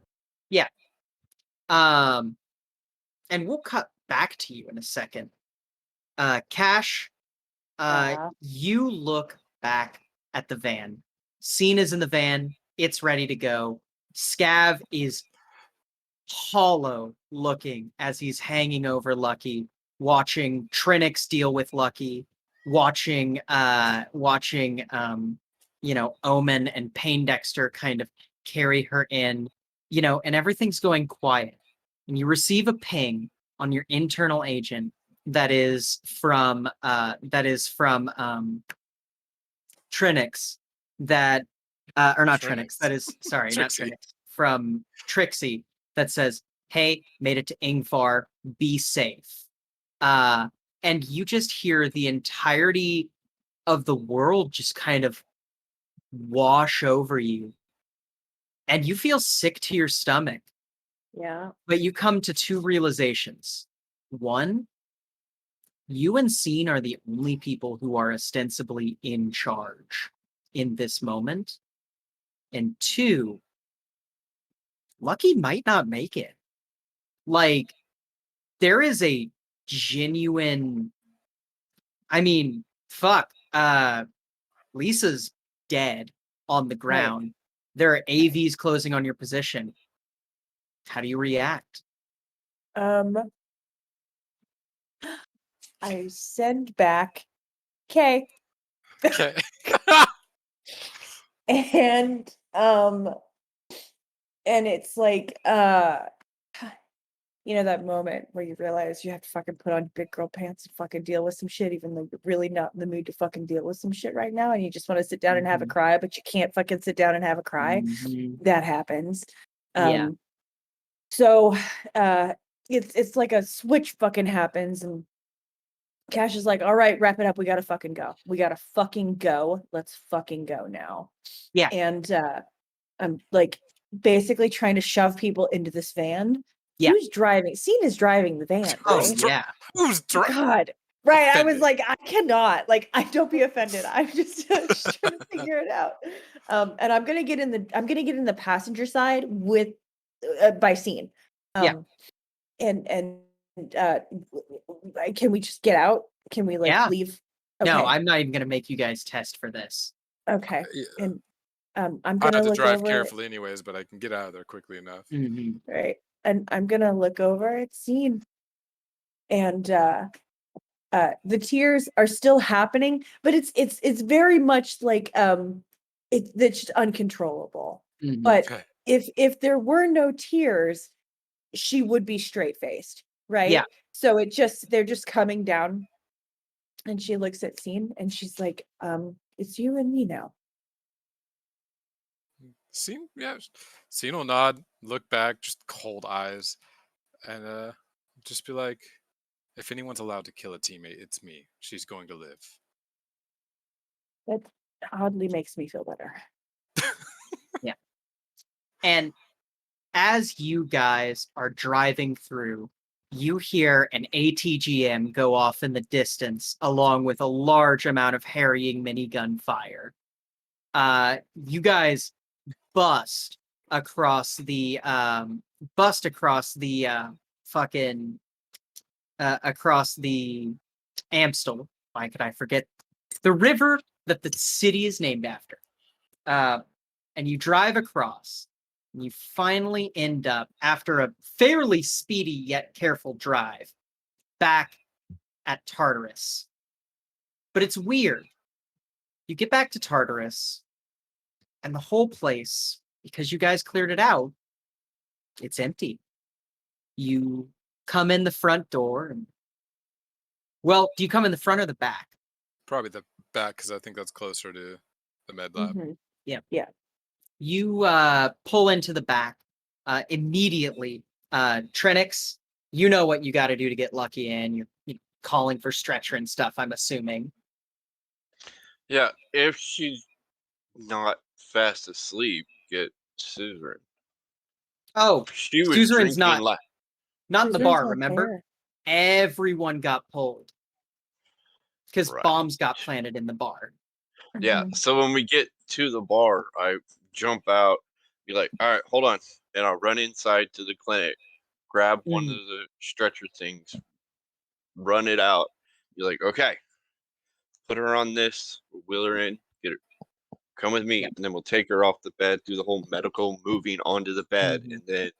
[SPEAKER 1] And we'll cut back to you in a second. Cash,
[SPEAKER 5] Yeah.
[SPEAKER 1] you look back at the van. Scene is in the van. It's ready to go. Scav is hollow looking as he's hanging over Lucky, watching Trinix deal with Lucky, watching Omen and Paindexter kind of carry her in, and everything's going quiet. And you receive a ping on your internal agent that is from Trinix, that or not Trinix, that is sorry, not
[SPEAKER 4] Trixie.
[SPEAKER 1] Trinix, from Trixie, that says, "Hey, made it to Ingvar, be safe." And you just hear the entirety of the world just kind of wash over you, and you feel sick to your stomach.
[SPEAKER 5] Yeah.
[SPEAKER 1] But you come to two realizations. One, you and Scene are the only people who are ostensibly in charge in this moment. And two, Lucky might not make it. Like, there is a genuine, I mean, fuck, Lisa's dead on the ground. There are AVs closing on your position. How do you react?
[SPEAKER 5] I send back, okay.
[SPEAKER 4] Okay.
[SPEAKER 5] And it's like that moment where you realize you have to fucking put on big girl pants and fucking deal with some shit, even though you're really not in the mood to fucking deal with some shit right now, and you just want to sit down and have a
[SPEAKER 1] Mhm.
[SPEAKER 5] cry, but you can't fucking sit down and have a cry.
[SPEAKER 1] Mhm.
[SPEAKER 5] That happens.
[SPEAKER 1] Yeah.
[SPEAKER 5] So it's like a switch fucking happens, and Cash is like, all right, wrap it up. We gotta fucking go. We gotta fucking go. Let's fucking go now.
[SPEAKER 1] Yeah.
[SPEAKER 5] And I'm like, basically trying to shove people into this van.
[SPEAKER 1] Yeah.
[SPEAKER 5] Who's driving? Scene is driving the van,
[SPEAKER 1] Oh
[SPEAKER 5] right?
[SPEAKER 1] yeah.
[SPEAKER 4] Who's
[SPEAKER 5] God. Right. I was
[SPEAKER 4] Offended.
[SPEAKER 5] like, I cannot. Like, I don't be offended. I'm just trying to figure it out. And I'm gonna get in the passenger side with by Scene.
[SPEAKER 1] Yeah.
[SPEAKER 5] And can we just get out? Can we like
[SPEAKER 1] Yeah.
[SPEAKER 5] leave?
[SPEAKER 1] No,
[SPEAKER 5] Okay.
[SPEAKER 1] I'm not even gonna make you guys test for this.
[SPEAKER 5] Okay.
[SPEAKER 4] Yeah.
[SPEAKER 5] And I'm
[SPEAKER 4] I
[SPEAKER 5] gonna
[SPEAKER 4] have to
[SPEAKER 5] look
[SPEAKER 4] drive
[SPEAKER 5] over.
[SPEAKER 4] carefully anyways, but I can get out of there quickly enough.
[SPEAKER 1] Mhm.
[SPEAKER 5] Right. And I'm gonna look over at Scene. And the tears are still happening, but it's very much like it's just uncontrollable.
[SPEAKER 1] Mhm.
[SPEAKER 5] But
[SPEAKER 4] Okay.
[SPEAKER 5] if there were no tears, she would be straight faced, right?
[SPEAKER 1] Yeah.
[SPEAKER 5] So they're just coming down, and she looks at Scene and she's like, it's you and me now.
[SPEAKER 4] Scene, yeah. Scene will nod, look back, just cold eyes, and just be like, if anyone's allowed to kill a teammate, it's me. She's going to live.
[SPEAKER 5] That oddly makes me feel better.
[SPEAKER 1] And as you guys are driving through, you hear an ATGM go off in the distance, along with a large amount of harrying minigun fire. You guys bust across the fucking across the Amstel. Why could I forget the river that the city is named after? And you drive across, and you finally end up, after a fairly speedy yet careful drive, back at Tartarus. But it's weird. You get back to Tartarus, and the whole place, because you guys cleared it out, it's empty. You come in the front door, and well, do you come in the front or the back?
[SPEAKER 4] Probably the back, because I think that's closer to the med lab.
[SPEAKER 5] Mhm.
[SPEAKER 1] Yeah.
[SPEAKER 5] Yeah.
[SPEAKER 1] You pull into the back immediately. Trinix, you know what you got to do to get Lucky in. You're calling for stretcher and stuff, I'm assuming.
[SPEAKER 7] Yeah, if she's not fast asleep, get Suzerain.
[SPEAKER 1] Oh,
[SPEAKER 7] She was
[SPEAKER 1] Suzerain's
[SPEAKER 7] drinking
[SPEAKER 1] not
[SPEAKER 7] like
[SPEAKER 1] in the
[SPEAKER 5] Suzerain's
[SPEAKER 1] bar,
[SPEAKER 5] not
[SPEAKER 1] remember?
[SPEAKER 5] there.
[SPEAKER 1] Everyone got pulled because
[SPEAKER 7] Right.
[SPEAKER 1] bombs got planted in the bar.
[SPEAKER 7] Yeah.
[SPEAKER 5] Mhm.
[SPEAKER 7] So when we get to the bar, I jump out, be like, all right, hold on. And I'll run inside to the clinic, grab one of the stretcher things, run it out. Be like, okay, put her on this, wheel her in, get her, come with me.
[SPEAKER 1] Yep.
[SPEAKER 7] And then we'll take her off the bed, do the whole medical moving onto the bed.
[SPEAKER 1] Mhm.
[SPEAKER 7] And then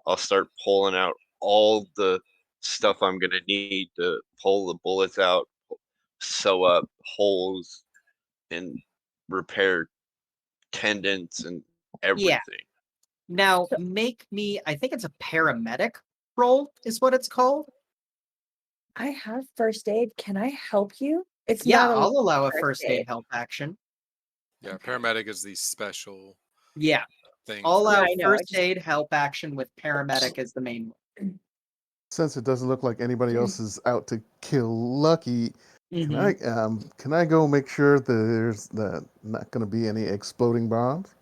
[SPEAKER 7] I'll start pulling out all the stuff I'm going to need to pull the bullets out, sew up holes, and repair tendons and
[SPEAKER 1] Yeah.
[SPEAKER 7] everything.
[SPEAKER 1] Now,
[SPEAKER 5] So-
[SPEAKER 1] make me, I think it's a paramedic roll, is what it's called.
[SPEAKER 5] I have first aid. Can I help you? It's
[SPEAKER 1] Yeah,
[SPEAKER 5] not
[SPEAKER 1] I'll allow a
[SPEAKER 5] first
[SPEAKER 1] first aid
[SPEAKER 5] aid.
[SPEAKER 1] help action.
[SPEAKER 4] Yeah,
[SPEAKER 5] Okay.
[SPEAKER 4] paramedic is the special
[SPEAKER 1] Yeah,
[SPEAKER 4] thing.
[SPEAKER 1] I'll
[SPEAKER 4] for-
[SPEAKER 1] allow
[SPEAKER 5] I know, I
[SPEAKER 1] first
[SPEAKER 5] just-
[SPEAKER 1] aid help action with paramedic as the main one.
[SPEAKER 3] Since it doesn't look like anybody else is out to kill Lucky,
[SPEAKER 1] Mhm.
[SPEAKER 3] can I go make sure there's not going to be any exploding bombs?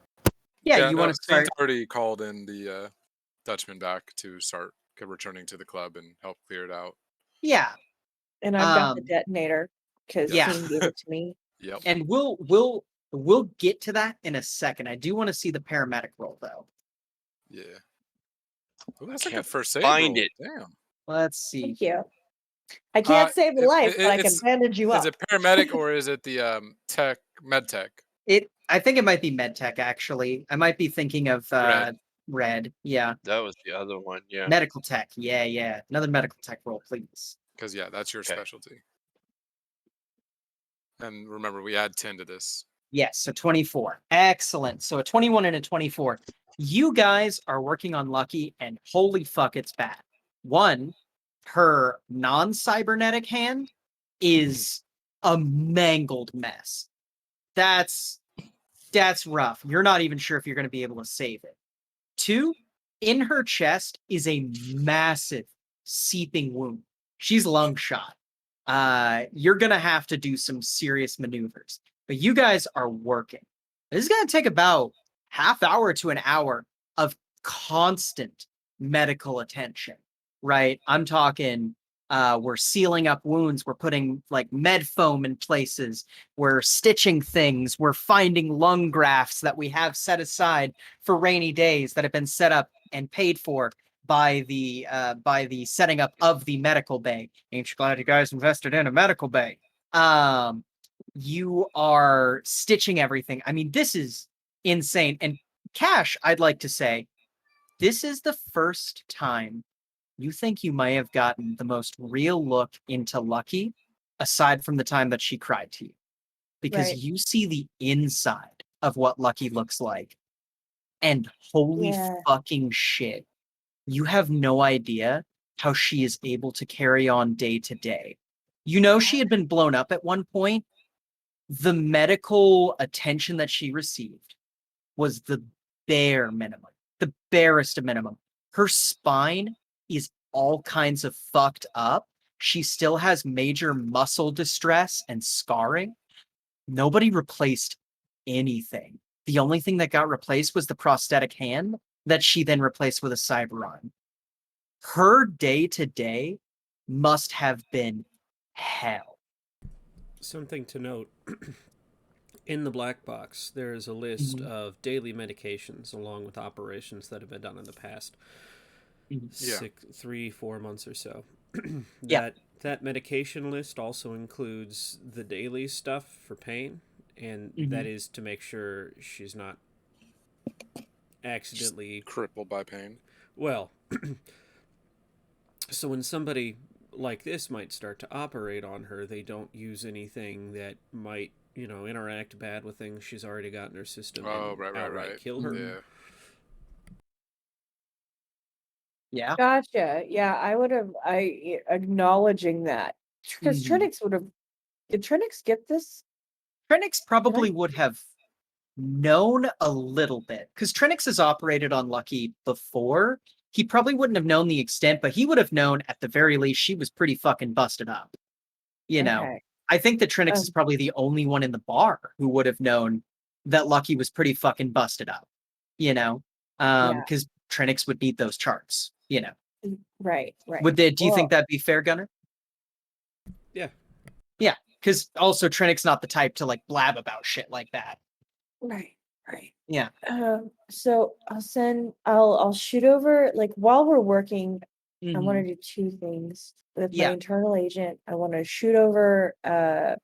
[SPEAKER 1] Yeah, you
[SPEAKER 4] no,
[SPEAKER 1] want to
[SPEAKER 4] Scene's
[SPEAKER 1] start?
[SPEAKER 4] already called in the Dutchman back to start returning to the club and help clear it out.
[SPEAKER 1] Yeah,
[SPEAKER 5] And I've got the
[SPEAKER 1] Um,
[SPEAKER 5] detonator because
[SPEAKER 1] yeah.
[SPEAKER 5] Scene gave it to me.
[SPEAKER 4] Yep.
[SPEAKER 1] and we'll get to that in a second. I do want to see the paramedic roll though.
[SPEAKER 4] Yeah. Oh, that's a
[SPEAKER 7] Can't
[SPEAKER 4] good first aid
[SPEAKER 7] find
[SPEAKER 4] roll.
[SPEAKER 7] it.
[SPEAKER 4] Damn.
[SPEAKER 1] Let's see.
[SPEAKER 5] Thank you. I can't save a life, but I can bandage you up.
[SPEAKER 4] Is it paramedic or is it the med tech?
[SPEAKER 1] I think it might be medtech actually. I might be thinking of red. Yeah,
[SPEAKER 7] That was the other one. Yeah.
[SPEAKER 1] medical tech. Yeah. Another medical tech roll, please.
[SPEAKER 4] Because yeah, that's your
[SPEAKER 7] Okay.
[SPEAKER 4] specialty. And remember, we add 10 to this.
[SPEAKER 1] Yes, so 24. Excellent. So a 21 and a 24. You guys are working on Lucky, and holy fuck, it's bad. One, her non-cybernetic hand is a mangled mess. That's rough. You're not even sure if you're going to be able to save it. Two, in her chest is a massive seeping wound. She's lung shot. You're going to have to do some serious maneuvers. But you guys are working. This is going to take about half hour to an hour of constant medical attention, right? I'm talking we're sealing up wounds, we're putting like med foam in places, we're stitching things, we're finding lung grafts that we have set aside for rainy days that have been set up and paid for by the setting up of the medical bay. Ain't you glad you guys invested in a medical bay? You are stitching everything. I mean, this is insane. And Cash, I'd like to say, this is the first time you think you may have gotten the most real look into Lucky, aside from the time that she cried to you. Because
[SPEAKER 5] Right.
[SPEAKER 1] you see the inside of what Lucky looks like. And holy
[SPEAKER 5] Yeah.
[SPEAKER 1] fucking shit. You have no idea how she is able to carry on day to day. You know, she had been blown up at one point. The medical attention that she received was the bare minimum, the barest of minimum. Her spine is all kinds of fucked up. She still has major muscle distress and scarring. Nobody replaced anything. The only thing that got replaced was the prosthetic hand that she then replaced with a cyber arm. Her day to day must have been hell.
[SPEAKER 8] Something to note. In the black box, there is a list of daily medications along with operations that have been done in the past 3-4 months or so. That medication list also includes the daily stuff for pain, and that is to make sure she's not accidentally
[SPEAKER 4] crippled by pain.
[SPEAKER 8] Well, so when somebody like this might start to operate on her, they don't use anything that might, interact bad with things she's already got in her system.
[SPEAKER 4] Oh,
[SPEAKER 8] and outright kill her.
[SPEAKER 4] Yeah.
[SPEAKER 1] Yeah.
[SPEAKER 5] Gotcha. Yeah, acknowledging that. Because Trinix would have, did Trinix get this?
[SPEAKER 1] Trinix probably would have known a little bit, because Trinix has operated on Lucky before. He probably wouldn't have known the extent, but he would have known at the very least she was pretty fucking busted up.
[SPEAKER 5] Okay.
[SPEAKER 1] I think that Trinix is probably the only one in the bar who would have known that Lucky was pretty fucking busted up, because Trinix would need those charts,
[SPEAKER 5] Right.
[SPEAKER 1] Do you think that'd be fair, Gunner?
[SPEAKER 8] Yeah.
[SPEAKER 1] Yeah, because also Trinix not the type to like blab about shit like that.
[SPEAKER 5] Right.
[SPEAKER 1] Yeah.
[SPEAKER 5] So I'll shoot over, like, while we're working, I want to do two things with my internal agent. I want to shoot over a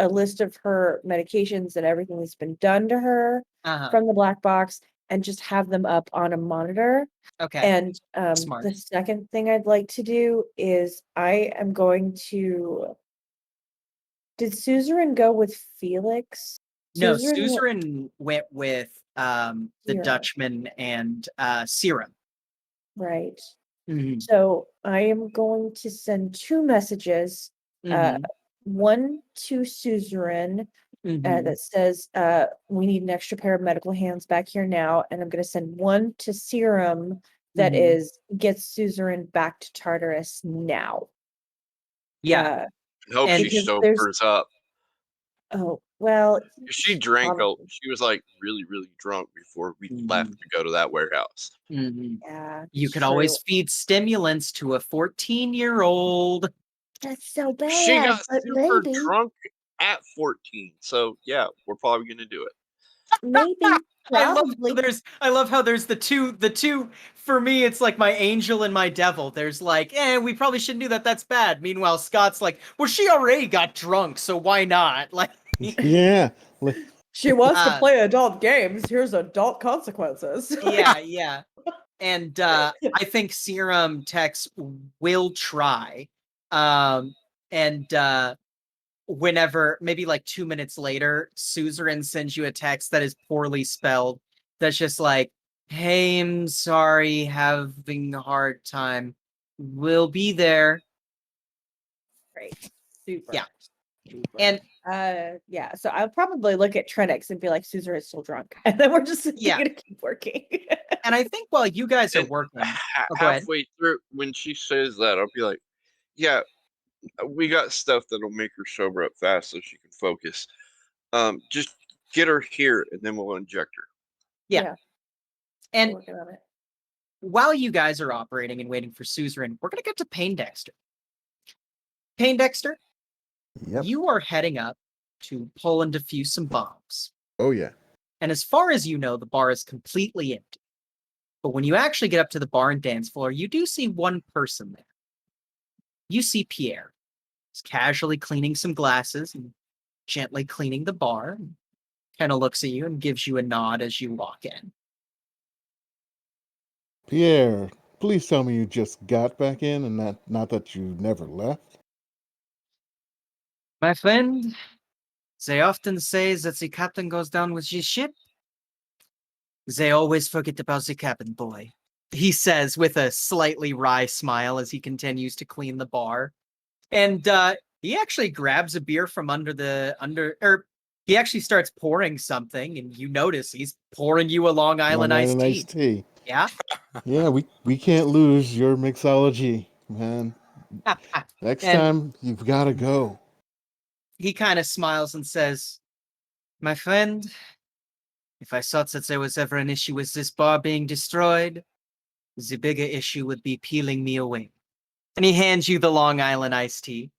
[SPEAKER 5] list of her medications and everything that's been done to her from the black box, and just have them up on a monitor.
[SPEAKER 1] Okay.
[SPEAKER 5] And
[SPEAKER 1] Smart.
[SPEAKER 5] the second thing I'd like to do is I am going to. Did Suzerain go with Felix?
[SPEAKER 1] No,
[SPEAKER 5] Suzerain
[SPEAKER 1] Suzerain went with the
[SPEAKER 5] Serum.
[SPEAKER 1] Dutchman and Serum.
[SPEAKER 5] Right. So I am going to send two messages. One to Suzerain that says, we need an extra pair of medical hands back here now. And I'm going to send one to Serum that is, get Suzerain back to Tartarus now.
[SPEAKER 1] Yeah.
[SPEAKER 7] I hope she sobers up.
[SPEAKER 5] Oh, well.
[SPEAKER 7] She drank, she was like really, really drunk before we left to go to that warehouse.
[SPEAKER 5] Yeah.
[SPEAKER 1] You could always feed stimulants to a 14-year-old.
[SPEAKER 5] That's so bad.
[SPEAKER 7] She got
[SPEAKER 5] but
[SPEAKER 7] super
[SPEAKER 5] maybe,
[SPEAKER 7] drunk at 14. So yeah, we're probably gonna do it.
[SPEAKER 5] maybe.
[SPEAKER 1] I love how there's the two for me, it's like my angel and my devil. There's like, we probably shouldn't do that, that's bad. Meanwhile, Scott's like, well, she already got drunk, so why not? Like,
[SPEAKER 3] yeah.
[SPEAKER 5] She wants to play adult games. Here's adult consequences.
[SPEAKER 1] Yeah. And I think Serum Tex will try. Whenever, maybe like 2 minutes later, Suzerain sends you a text that is poorly spelled. That's just like, hey, I'm sorry, having a hard time. We'll be there.
[SPEAKER 5] Great. Super.
[SPEAKER 1] Yeah.
[SPEAKER 5] Super.
[SPEAKER 1] And
[SPEAKER 5] so I'll probably look at Trinix and be like, Suzerain is still drunk. And then we're just gonna keep working.
[SPEAKER 1] And I think while you guys are working,
[SPEAKER 7] halfway through, when she says that, I'll be like, yeah, we got stuff that'll make her sober up fast so she can focus. Just get her here and then we'll inject her.
[SPEAKER 1] Yeah. And
[SPEAKER 5] Working on it.
[SPEAKER 1] while you guys are operating and waiting for Suzerain, we're going to get to Payne Dexter. Payne Dexter,
[SPEAKER 3] Yep.
[SPEAKER 1] you are heading up to pull and defuse some bombs.
[SPEAKER 3] Oh yeah.
[SPEAKER 1] And as far as you know, the bar is completely empty. But when you actually get up to the bar and dance floor, you do see one person there. You see Pierre. He's casually cleaning some glasses and gently cleaning the bar. Kind of looks at you and gives you a nod as you walk in.
[SPEAKER 3] Pierre, please tell me you just got back in and not that you never left.
[SPEAKER 1] My friend, they often say that the captain goes down with his ship. They always forget about the cabin boy, he says with a slightly wry smile as he continues to clean the bar. And he actually grabs a beer from he actually starts pouring something, and you notice he's pouring you a Long Island iced tea. Yeah?
[SPEAKER 3] Yeah, we can't lose your mixology, man. Next
[SPEAKER 1] And
[SPEAKER 3] time you've got to go.
[SPEAKER 1] he kind of smiles and says, my friend, if I thought that there was ever an issue with this bar being destroyed, the bigger issue would be peeling me away. And he hands you the Long Island iced tea.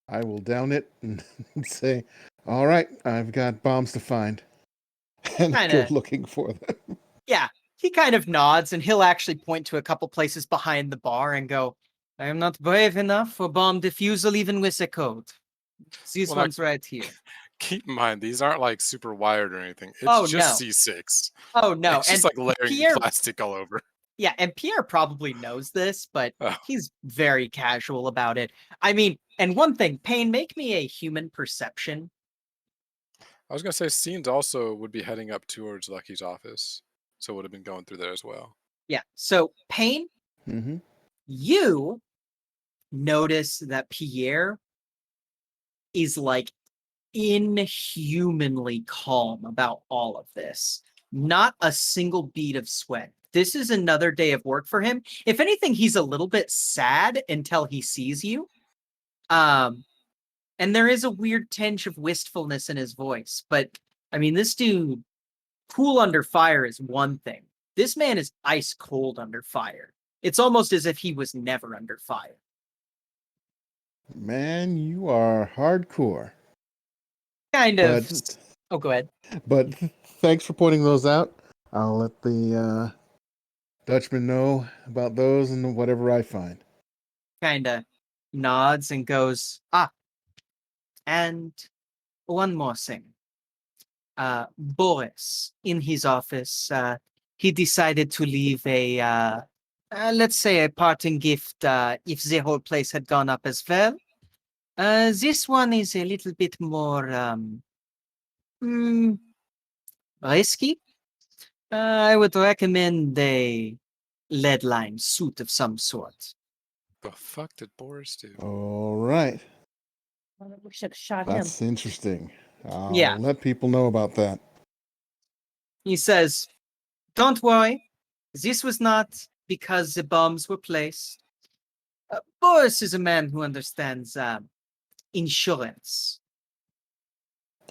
[SPEAKER 3] I will down it and say, all right, I've got bombs to find. And go
[SPEAKER 1] Kinda.
[SPEAKER 3] looking for them.
[SPEAKER 1] Yeah, he kind of nods, and he'll actually point to a couple places behind the bar and go, I am not brave enough for bomb defusal even with a code. These
[SPEAKER 4] Well, now,
[SPEAKER 1] ones right here.
[SPEAKER 4] keep in mind, these aren't like super wired or anything. It's
[SPEAKER 1] Oh,
[SPEAKER 4] just
[SPEAKER 1] no.
[SPEAKER 4] C6.
[SPEAKER 1] Oh, no.
[SPEAKER 4] It's
[SPEAKER 1] And
[SPEAKER 4] just like layering
[SPEAKER 1] Pierre,
[SPEAKER 4] plastic all over.
[SPEAKER 1] yeah, and Pierre probably knows this, but
[SPEAKER 4] Oh.
[SPEAKER 1] he's very casual about it. I mean, and one thing, Payne, make me a human perception.
[SPEAKER 4] I was gonna say Scenes also would be heading up towards Lucky's office, so would have been going through there as well.
[SPEAKER 1] Yeah, so Payne,
[SPEAKER 3] Mm-hmm.
[SPEAKER 1] you notice that Pierre is like inhumanly calm about all of this. Not a single bead of sweat. This is another day of work for him. If anything, he's a little bit sad until he sees you. And there is a weird tinge of wistfulness in his voice. But I mean, this dude, cool under fire is one thing. This man is ice cold under fire. It's almost as if he was never under fire.
[SPEAKER 3] Man, you are hardcore.
[SPEAKER 1] Kind of.
[SPEAKER 3] But
[SPEAKER 1] Oh, go ahead.
[SPEAKER 3] but thanks for pointing those out. I'll let the Dutchman know about those and whatever I find.
[SPEAKER 1] Kind of nods and goes, and one more thing. Boris, in his office, he decided to leave let's say a parting gift if the whole place had gone up as well. This one is a little bit more risky. I would recommend a lead line suit of some sort.
[SPEAKER 4] The fuck did Boris do?
[SPEAKER 3] All right.
[SPEAKER 5] We should have shot him.
[SPEAKER 3] That's interesting. I'll
[SPEAKER 1] Yeah.
[SPEAKER 3] let people know about that.
[SPEAKER 1] He says, don't worry, this was not because the bombs were placed. Boris is a man who understands insurance.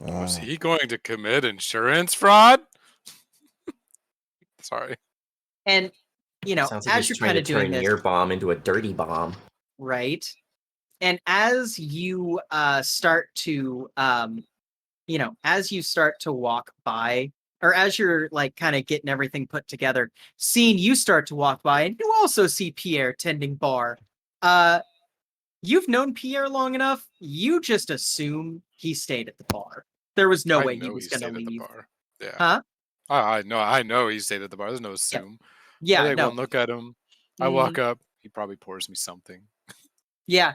[SPEAKER 4] Was
[SPEAKER 3] Ah,
[SPEAKER 4] he going to commit insurance fraud? Sorry.
[SPEAKER 1] And, you know,
[SPEAKER 6] Sounds like
[SPEAKER 1] as
[SPEAKER 6] he's
[SPEAKER 1] you're
[SPEAKER 6] trying
[SPEAKER 1] kind
[SPEAKER 6] to
[SPEAKER 1] of
[SPEAKER 6] turn
[SPEAKER 1] doing
[SPEAKER 6] your
[SPEAKER 1] this,
[SPEAKER 6] bomb into a dirty bomb.
[SPEAKER 1] right? And as you start to, as you start to walk by, or as you're like kind of getting everything put together, seeing you start to walk by, and you also see Pierre tending bar. You've known Pierre long enough. You just assume he stayed at the bar. There was no
[SPEAKER 4] I
[SPEAKER 1] way he
[SPEAKER 4] know
[SPEAKER 1] was
[SPEAKER 4] he
[SPEAKER 1] going to
[SPEAKER 4] stayed at the
[SPEAKER 1] leave.
[SPEAKER 4] bar. Yeah.
[SPEAKER 1] Huh?
[SPEAKER 4] I know he stayed at the bar. There's no assume. I
[SPEAKER 1] Yeah,
[SPEAKER 4] take
[SPEAKER 1] no.
[SPEAKER 4] one look at him. I walk up. He probably pours me something.
[SPEAKER 1] Yeah.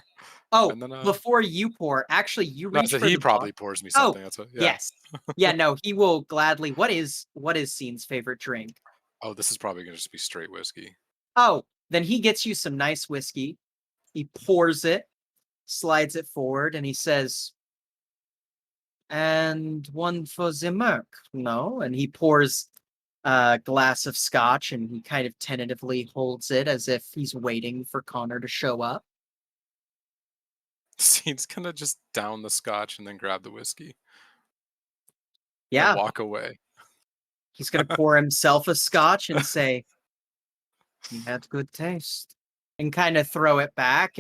[SPEAKER 1] Oh,
[SPEAKER 4] And then
[SPEAKER 1] before you pour, actually, you
[SPEAKER 4] no,
[SPEAKER 1] reach
[SPEAKER 4] so
[SPEAKER 1] for
[SPEAKER 4] he
[SPEAKER 1] the
[SPEAKER 4] probably
[SPEAKER 1] bar.
[SPEAKER 4] pours me
[SPEAKER 1] Oh,
[SPEAKER 4] something. That's what. Yeah.
[SPEAKER 1] yes. Yeah, no, he will gladly. What is Scene's favorite drink?
[SPEAKER 4] Oh, this is probably gonna just be straight whiskey.
[SPEAKER 1] Oh, then he gets you some nice whiskey. He pours it, slides it forward, and he says, and one for the Merc, no? And he pours a glass of scotch, and he kind of tentatively holds it as if he's waiting for Connor to show up.
[SPEAKER 4] Scene's gonna just down the scotch and then grab the whiskey.
[SPEAKER 1] Yeah.
[SPEAKER 4] And walk away.
[SPEAKER 1] He's going to pour himself a scotch and say, "You had good taste," and kind of throw it back,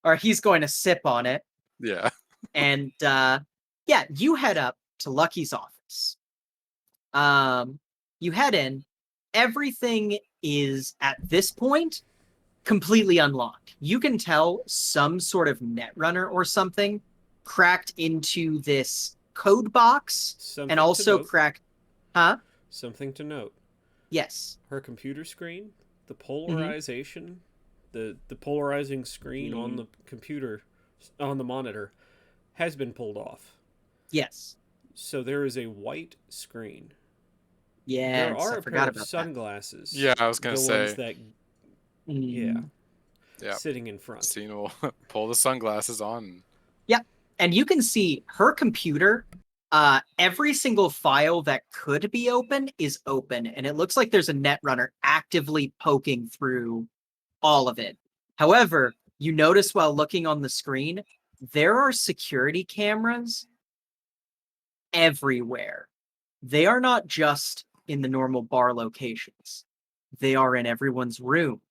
[SPEAKER 1] or he's going to sip on it.
[SPEAKER 4] Yeah.
[SPEAKER 1] And yeah, you head up to Lucky's office. You head in. Everything is at this point completely unlocked. You can tell some sort of netrunner or something cracked into this code box
[SPEAKER 8] Something
[SPEAKER 1] and
[SPEAKER 8] to
[SPEAKER 1] also
[SPEAKER 8] note.
[SPEAKER 1] cracked. Huh?
[SPEAKER 8] Something to note.
[SPEAKER 1] Yes.
[SPEAKER 8] Her computer screen, the polarization, the polarizing screen on the computer, on the monitor, has been pulled off.
[SPEAKER 1] Yes.
[SPEAKER 8] So there is a white screen.
[SPEAKER 1] Yes,
[SPEAKER 8] There are
[SPEAKER 1] I
[SPEAKER 8] a
[SPEAKER 1] forgot
[SPEAKER 8] pair of
[SPEAKER 1] about
[SPEAKER 8] sunglasses.
[SPEAKER 4] Yeah, I was gonna
[SPEAKER 8] the
[SPEAKER 4] say.
[SPEAKER 8] ones that,
[SPEAKER 1] that.
[SPEAKER 4] Yeah.
[SPEAKER 8] sitting in front.
[SPEAKER 4] Cena will pull the sunglasses on.
[SPEAKER 1] Yeah, and you can see her computer. Every single file that could be open is open, and it looks like there's a netrunner actively poking through all of it. However, you notice while looking on the screen, there are security cameras everywhere. They are not just in the normal bar locations. They are in everyone's room.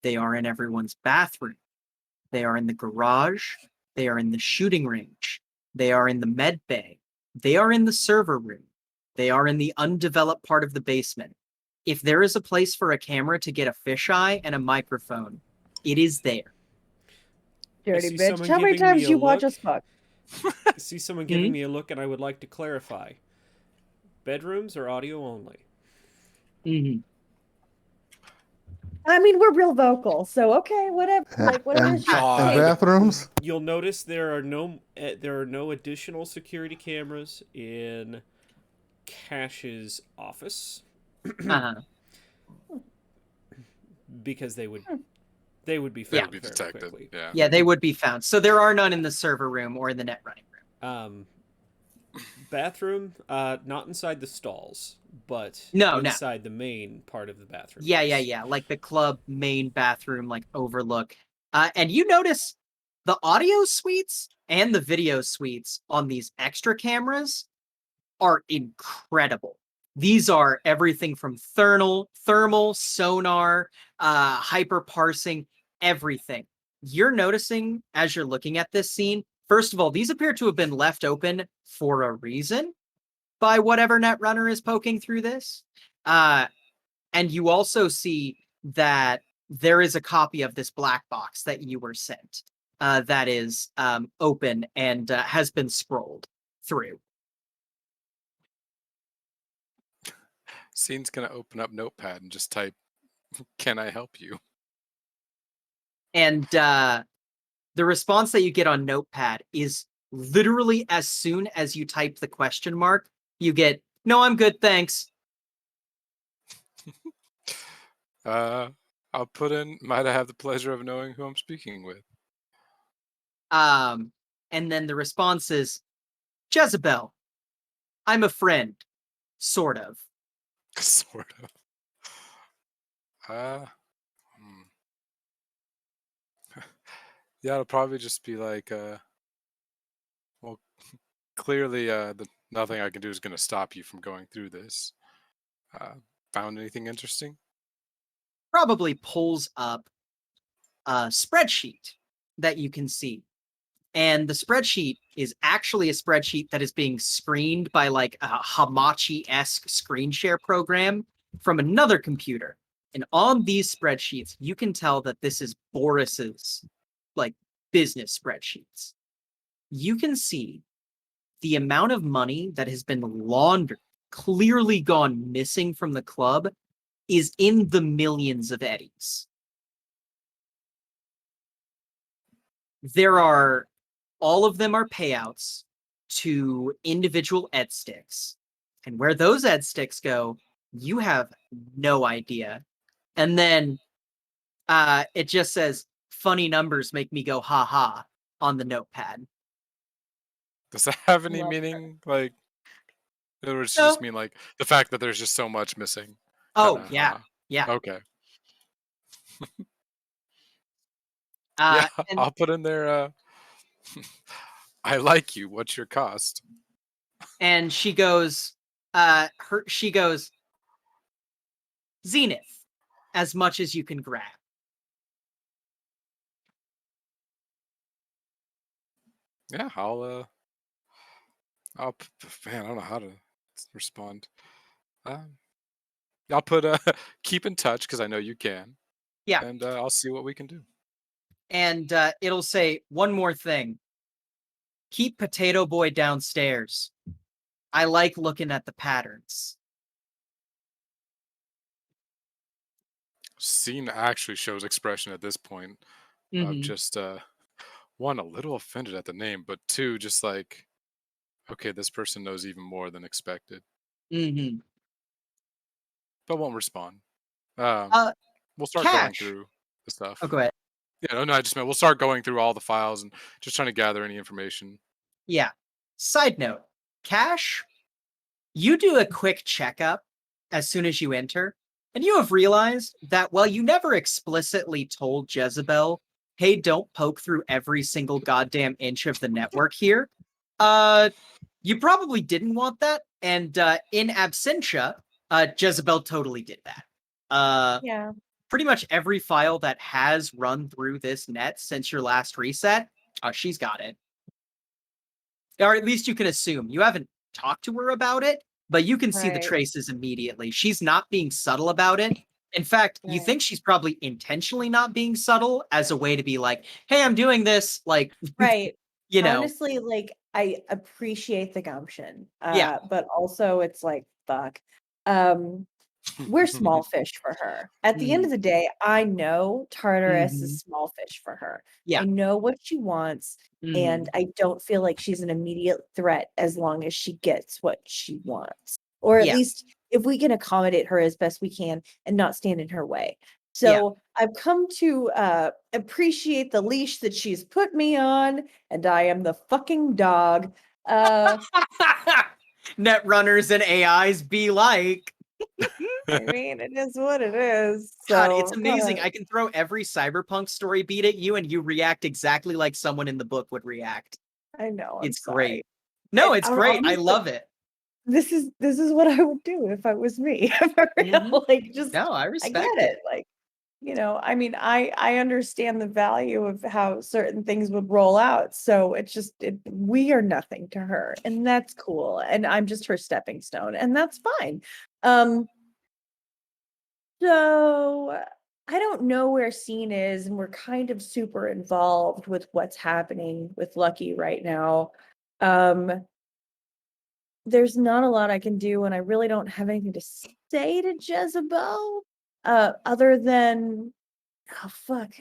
[SPEAKER 1] They are in everyone's bathroom. They are in the garage. They are in the shooting range. They are in the med bay. They are in the server room. They are in the undeveloped part of the basement. If there is a place for a camera to get a fisheye and a microphone, it is there.
[SPEAKER 5] Dirty
[SPEAKER 8] see
[SPEAKER 5] bitch.
[SPEAKER 8] someone
[SPEAKER 5] How many
[SPEAKER 8] giving me
[SPEAKER 5] times
[SPEAKER 8] a
[SPEAKER 5] you watch
[SPEAKER 8] look.
[SPEAKER 5] us fuck?
[SPEAKER 8] See someone giving me a look, and I would like to clarify. Bedrooms are audio only.
[SPEAKER 1] Mm-hmm.
[SPEAKER 5] I mean, we're real vocal, so okay, whatever. Like, whatever.
[SPEAKER 3] And,
[SPEAKER 4] God.
[SPEAKER 3] and bathrooms?
[SPEAKER 8] You'll notice there are no additional security cameras in Cash's office
[SPEAKER 1] Uh-huh.
[SPEAKER 8] because they would be
[SPEAKER 4] They would
[SPEAKER 8] found
[SPEAKER 4] be
[SPEAKER 8] very
[SPEAKER 4] detected.
[SPEAKER 8] quickly.
[SPEAKER 4] Yeah.
[SPEAKER 1] Yeah, they would be found. So there are none in the server room or in the net running room.
[SPEAKER 8] Bathroom, not inside the stalls, but
[SPEAKER 1] No.
[SPEAKER 8] inside the main part of the bathroom.
[SPEAKER 1] Yeah. Like the club main bathroom, like overlook. And you notice the audio suites and the video suites on these extra cameras are incredible. These are everything from thermal, sonar, hyper parsing, everything. You're noticing as you're looking at this scene, first of all, these appear to have been left open for a reason by whatever netrunner is poking through this. And you also see that there is a copy of this black box that you were sent that is open and has been scrolled through.
[SPEAKER 4] Scene's gonna open up Notepad and just type, "Can I help you?"
[SPEAKER 1] And the response that you get on Notepad is literally as soon as you type the question mark, you get, "No, I'm good, thanks."
[SPEAKER 4] I'll put in, might I have the pleasure of knowing who I'm speaking with?
[SPEAKER 1] And then the response is, "Jezebel, I'm a friend, sort of."
[SPEAKER 4] Sort of. Yeah, it'll probably just be like, well, clearly, nothing I can do is going to stop you from going through this. Found anything interesting?
[SPEAKER 1] Probably pulls up a spreadsheet that you can see. And the spreadsheet is actually a spreadsheet that is being screened by like a Hamachi-esque screen share program from another computer. And on these spreadsheets, you can tell that this is Boris's like business spreadsheets. You can see the amount of money that has been laundered, clearly gone missing from the club, is in the millions of eddies. All of them are payouts to individual ed sticks. And where those ed sticks go, you have no idea. And then it just says, "Funny numbers make me go ha ha" on the notepad.
[SPEAKER 4] Does that have any
[SPEAKER 5] Love
[SPEAKER 4] meaning? Like, in other words, does it
[SPEAKER 1] No.
[SPEAKER 4] just mean like the fact that there's just so much missing?
[SPEAKER 1] Oh,
[SPEAKER 4] Kinda,
[SPEAKER 1] yeah.
[SPEAKER 4] Okay.
[SPEAKER 1] And
[SPEAKER 4] I'll put in there, I like you. What's your cost?
[SPEAKER 1] and she goes, she goes, Zenith, as much as you can grab.
[SPEAKER 4] Yeah, man, I don't know how to respond. I'll put keep in touch because I know you can.
[SPEAKER 1] Yeah.
[SPEAKER 4] And I'll see what we can do.
[SPEAKER 1] And it'll say one more thing. Keep Potato Boy downstairs. I like looking at the patterns.
[SPEAKER 4] Scene actually shows expression at this point of just one, a little offended at the name, but two, just like, okay, this person knows even more than expected,
[SPEAKER 1] Mm-hmm.
[SPEAKER 4] but won't respond. We'll start going
[SPEAKER 1] Cash.
[SPEAKER 4] through the stuff.
[SPEAKER 1] Oh, go ahead.
[SPEAKER 4] Yeah, no, I just meant we'll start going through all the files and just trying to gather any information.
[SPEAKER 1] Yeah. Side note, Cash, you do a quick checkup as soon as you enter, and you have realized that while you never explicitly told Jezebel, hey, don't poke through every single goddamn inch of the network here, you probably didn't want that, and in absentia, Jezebel totally did that.
[SPEAKER 5] Yeah.
[SPEAKER 1] Pretty much every file that has run through this net since your last reset, she's got it. Or at least you can assume. You haven't talked to her about it, but you can see the
[SPEAKER 5] Right.
[SPEAKER 1] traces immediately. She's not being subtle about it. In fact, you
[SPEAKER 5] Right.
[SPEAKER 1] think she's probably intentionally not being subtle as a way to be like, hey, I'm doing this. Like,
[SPEAKER 5] Right.
[SPEAKER 1] you know.
[SPEAKER 5] Honestly, like, I appreciate the gumption.
[SPEAKER 1] Yeah.
[SPEAKER 5] But also it's like, fuck. We're small fish for her. At the end of the day, I know Tartarus is small fish for her.
[SPEAKER 1] Yeah.
[SPEAKER 5] I know what she wants, and I don't feel like she's an immediate threat as long as she gets what she wants. Or at
[SPEAKER 1] Yeah.
[SPEAKER 5] least if we can accommodate her as best we can and not stand in her way. So I've come to appreciate the leash that she's put me on, and I am the fucking dog.
[SPEAKER 1] Net runners and AIs be like.
[SPEAKER 5] I mean, it is what it is.
[SPEAKER 1] God,
[SPEAKER 5] So
[SPEAKER 1] it's amazing. I can throw every cyberpunk story beat at you and you react exactly like someone in the book would react.
[SPEAKER 5] I know.
[SPEAKER 1] It's great. No,
[SPEAKER 5] And
[SPEAKER 1] it's great. I
[SPEAKER 5] honestly,
[SPEAKER 1] love it.
[SPEAKER 5] This is what I would do if I was me. For real. Like, just
[SPEAKER 1] No, I
[SPEAKER 5] I
[SPEAKER 1] respect
[SPEAKER 5] get
[SPEAKER 1] it.
[SPEAKER 5] it. Like, I mean, I understand the value of how certain things would roll out. So it's just we are nothing to her, and that's cool. And I'm just her stepping stone, and that's fine. So I don't know where Scene is, and we're kind of super involved with what's happening with Lucky right now. There's not a lot I can do, and I really don't have anything to say to Jezebel, other than, oh fuck.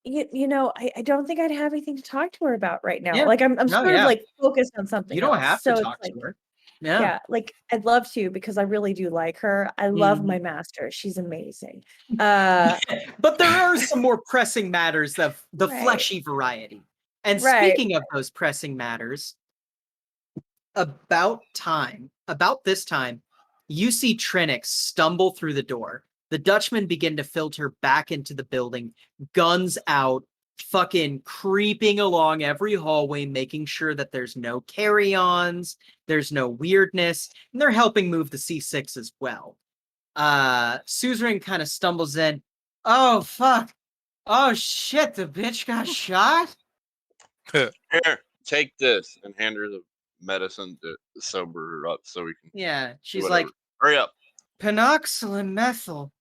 [SPEAKER 5] I don't think I'd have anything to talk to her about right now.
[SPEAKER 1] Yeah.
[SPEAKER 5] Like I'm
[SPEAKER 1] No,
[SPEAKER 5] sort of
[SPEAKER 1] yeah.
[SPEAKER 5] like focused on something
[SPEAKER 1] You don't
[SPEAKER 5] else.
[SPEAKER 1] have
[SPEAKER 5] So
[SPEAKER 1] to
[SPEAKER 5] it's
[SPEAKER 1] talk
[SPEAKER 5] like,
[SPEAKER 1] to her. Yeah.
[SPEAKER 5] yeah, like I'd love to because I really do like her. I love my master. She's amazing.
[SPEAKER 1] But there are some more pressing matters of the
[SPEAKER 5] Right.
[SPEAKER 1] fleshy variety. And
[SPEAKER 5] Right.
[SPEAKER 1] speaking of those pressing matters, about this time, you see Trinix stumble through the door. The Dutchmen begin to filter back into the building, guns out, fucking creeping along every hallway, making sure that there's no carry-ons, there's no weirdness, and they're helping move the C6 as well. Suzerain kind of stumbles in. Oh, fuck. Oh, shit, the bitch got shot?
[SPEAKER 7] Here, take this, and hand her the medicine to sober her up so we can.
[SPEAKER 1] Yeah, she's
[SPEAKER 7] whatever.
[SPEAKER 1] like,
[SPEAKER 7] hurry up.
[SPEAKER 1] Penoxyl methyl.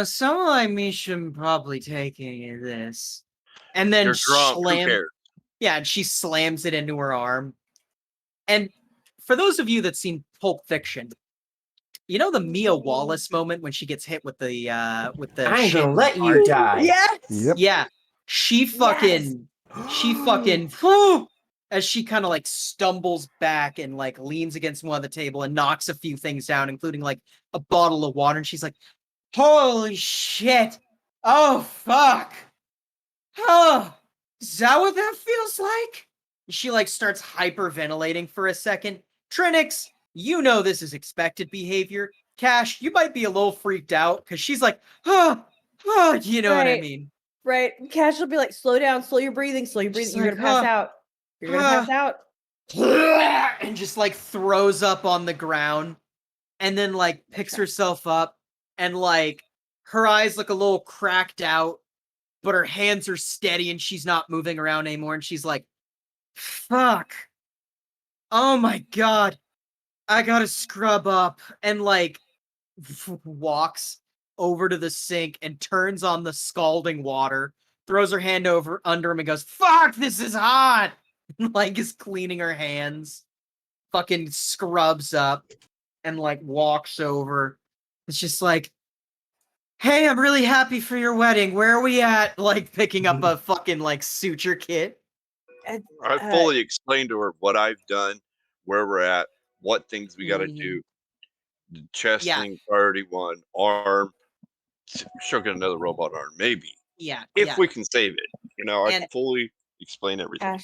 [SPEAKER 1] Someone like me shouldn't probably take any of this. And then
[SPEAKER 7] You're drunk. Who cares?
[SPEAKER 1] Yeah, and she slams it into her arm. And for those of you that seen Pulp Fiction, you know the Mia Wallace moment when she gets hit with the
[SPEAKER 6] I ain't
[SPEAKER 1] shit
[SPEAKER 6] gonna
[SPEAKER 1] in
[SPEAKER 6] let
[SPEAKER 1] the
[SPEAKER 6] you
[SPEAKER 1] heart?
[SPEAKER 6] die.
[SPEAKER 5] Yes.
[SPEAKER 3] Yep.
[SPEAKER 1] Yeah. She fucking whew, as she kind of like stumbles back and like leans against one of the table and knocks a few things down, including like a bottle of water. And she's like, holy shit. Oh, fuck. Oh, is that what that feels like? She like starts hyperventilating for a second. Trinix, you know this is expected behavior. Cash, you might be a little freaked out because she's like, you know what I
[SPEAKER 5] Right.
[SPEAKER 1] mean?
[SPEAKER 5] Right. Cash will be like, slow down, slow your breathing.
[SPEAKER 1] She's
[SPEAKER 5] You're
[SPEAKER 1] like,
[SPEAKER 5] gonna pass out. You're gonna pass out.
[SPEAKER 1] and just like throws up on the ground and then like picks herself up and like her eyes look a little cracked out, but her hands are steady and she's not moving around anymore. And she's like, fuck. Oh my God. I gotta scrub up. And like walks over to the sink and turns on the scalding water, throws her hand over under him and goes, fuck, this is hot. Like is cleaning her hands, fucking scrubs up and like walks over. It's just like, hey, I'm really happy for your wedding. Where are we at? Like picking up a fucking like suture kit.
[SPEAKER 7] I fully explained to her what I've done, where we're at, what things we got to do. The chest
[SPEAKER 1] Yeah.
[SPEAKER 7] thing, priority 1, arm. She'll get another robot arm, maybe.
[SPEAKER 1] Yeah.
[SPEAKER 7] If we can save it. You know, I
[SPEAKER 1] And-
[SPEAKER 7] fully explain everything.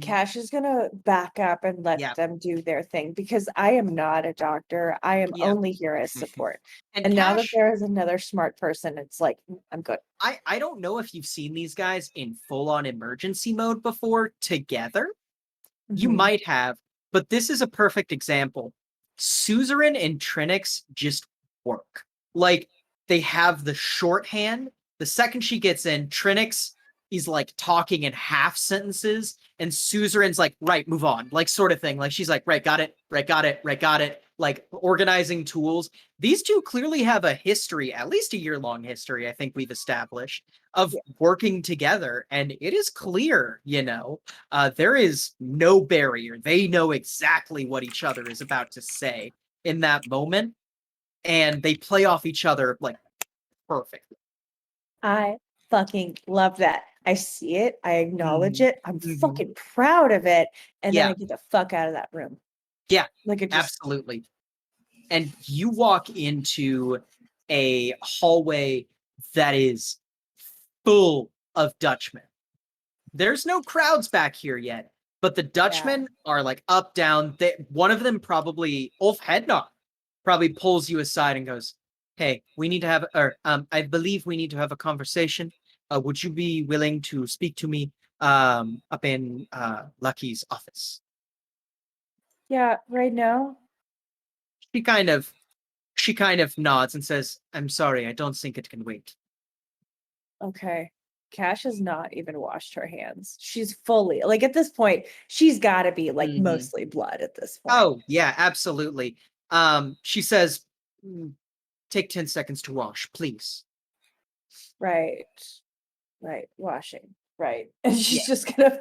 [SPEAKER 5] Cash is gonna back up and let
[SPEAKER 1] Yeah.
[SPEAKER 5] them do their thing because I am not a doctor. I am
[SPEAKER 1] Yeah.
[SPEAKER 5] only here as support.
[SPEAKER 1] And
[SPEAKER 5] And now that
[SPEAKER 1] Cash,
[SPEAKER 5] there is another smart person, it's like, I'm good.
[SPEAKER 1] I don't know if you've seen these guys in full-on emergency mode before together. You
[SPEAKER 5] Mhm.
[SPEAKER 1] might have, but this is a perfect example. Suzerain and Trinix just work. Like, they have the shorthand. The second she gets in, Trinix is like talking in half sentences, and Suzerain's like, right, move on, like sort of thing. Like she's like, right, got it, right, got it, right, got it. Like organizing tools. These two clearly have a history, at least a year-long history, I think we've established, of working together. And it is clear, there is no barrier. They know exactly what each other is about to say in that moment. And they play off each other like perfectly.
[SPEAKER 5] I fucking love that. I see it. I acknowledge it. I'm
[SPEAKER 1] Mhm.
[SPEAKER 5] fucking proud of it. And then
[SPEAKER 1] Yeah.
[SPEAKER 5] I get the fuck out of that room.
[SPEAKER 1] Yeah,
[SPEAKER 5] Like it just
[SPEAKER 1] absolutely. And you walk into a hallway that is full of Dutchmen. There's no crowds back here yet, but the Dutchmen are like up, down. One of them probably, Ulf Hednar, probably pulls you aside and goes, hey, we need to have, I believe we need to have a conversation. Would you be willing to speak to me up in Lucky's office?
[SPEAKER 5] Yeah, right now.
[SPEAKER 1] She kind of nods and says, I'm sorry, I don't think it can wait.
[SPEAKER 5] Okay. Cash has not even washed her hands. She's fully like at this point, she's gotta be like mostly blood at this point.
[SPEAKER 1] Oh, yeah, absolutely. She says, take 10 seconds to wash, please.
[SPEAKER 5] Right. Washing. Right. And she's just gonna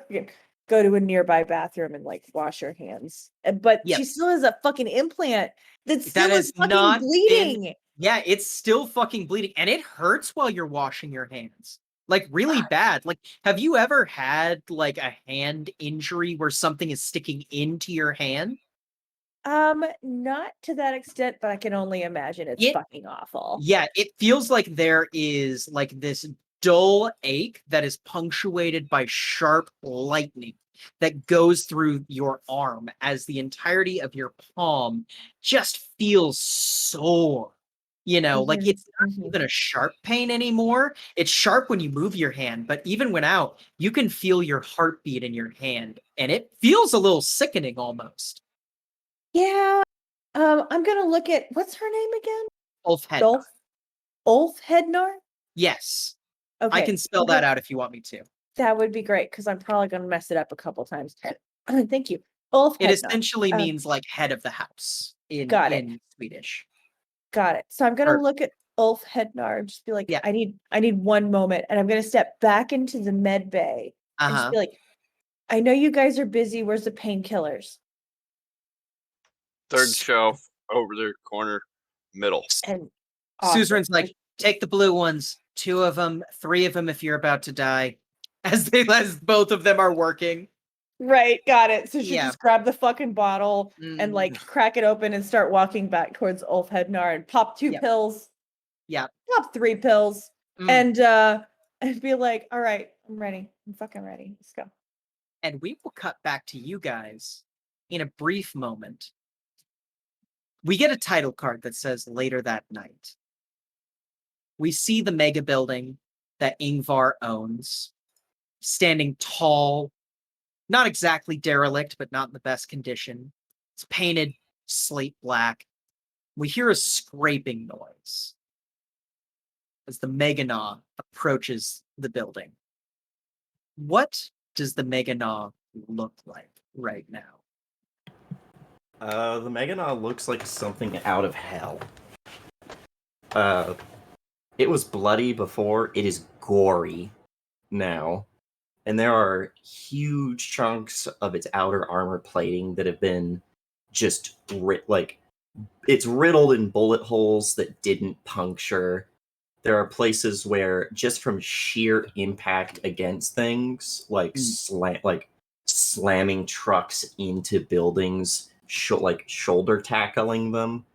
[SPEAKER 5] go to a nearby bathroom and like wash her hands. But she still has a fucking implant that still is fucking bleeding.
[SPEAKER 1] Yeah, it's still fucking bleeding. And it hurts while you're washing your hands. Like really bad. Like, have you ever had like a hand injury where something is sticking into your hand?
[SPEAKER 5] Not to that extent, but I can only imagine it's fucking awful.
[SPEAKER 1] Yeah, it feels like there is like this dull ache that is punctuated by sharp lightning that goes through your arm as the entirety of your palm just feels sore. Like it's not even a sharp pain anymore. It's sharp when you move your hand, but even when out, you can feel your heartbeat in your hand, and it feels a little sickening almost.
[SPEAKER 5] Yeah. I'm gonna look at what's her name again?
[SPEAKER 1] Ulf Hednar.
[SPEAKER 5] Ulf Hednar?
[SPEAKER 1] Yes.
[SPEAKER 5] Okay.
[SPEAKER 1] I can spell that out if you want me to.
[SPEAKER 5] That would be great because I'm probably gonna mess it up a couple times. Thank you. Ulf
[SPEAKER 1] It
[SPEAKER 5] Hednar.
[SPEAKER 1] essentially means like head of the house in Swedish.
[SPEAKER 5] Got it. So I'm gonna look at Ulf Hednar and just be like,
[SPEAKER 1] Yeah.
[SPEAKER 5] I need one moment, and I'm gonna step back into the med bay and just be like, I know you guys are busy. Where's the painkillers?
[SPEAKER 7] Third shelf over there, corner, middle.
[SPEAKER 5] And
[SPEAKER 1] Suzerain's like, take the blue ones, 2 of them, 3 of them if you're about to die, as both of them are working.
[SPEAKER 5] Right, got it. So she
[SPEAKER 1] Yeah.
[SPEAKER 5] just grabbed the fucking bottle and like crack it open and start walking back towards Ulf Hednar and pop 2 pills.
[SPEAKER 1] Yeah.
[SPEAKER 5] Pop 3 pills. And be like, all right, I'm ready. I'm fucking ready. Let's go.
[SPEAKER 1] And we will cut back to you guys in a brief moment. We get a title card that says later that night. We see the mega building that Ingvar owns, standing tall, not exactly derelict, but not in the best condition. It's painted slate black. We hear a scraping noise as the Meganaw approaches the building. What does the Meganaw look like right now?
[SPEAKER 6] The Meganaw looks like something out of hell. It was bloody before, it is gory now. And there are huge chunks of its outer armor plating that have been just it's riddled in bullet holes that didn't puncture. There are places where just from sheer impact against things, like slamming trucks into buildings, like shoulder tackling them,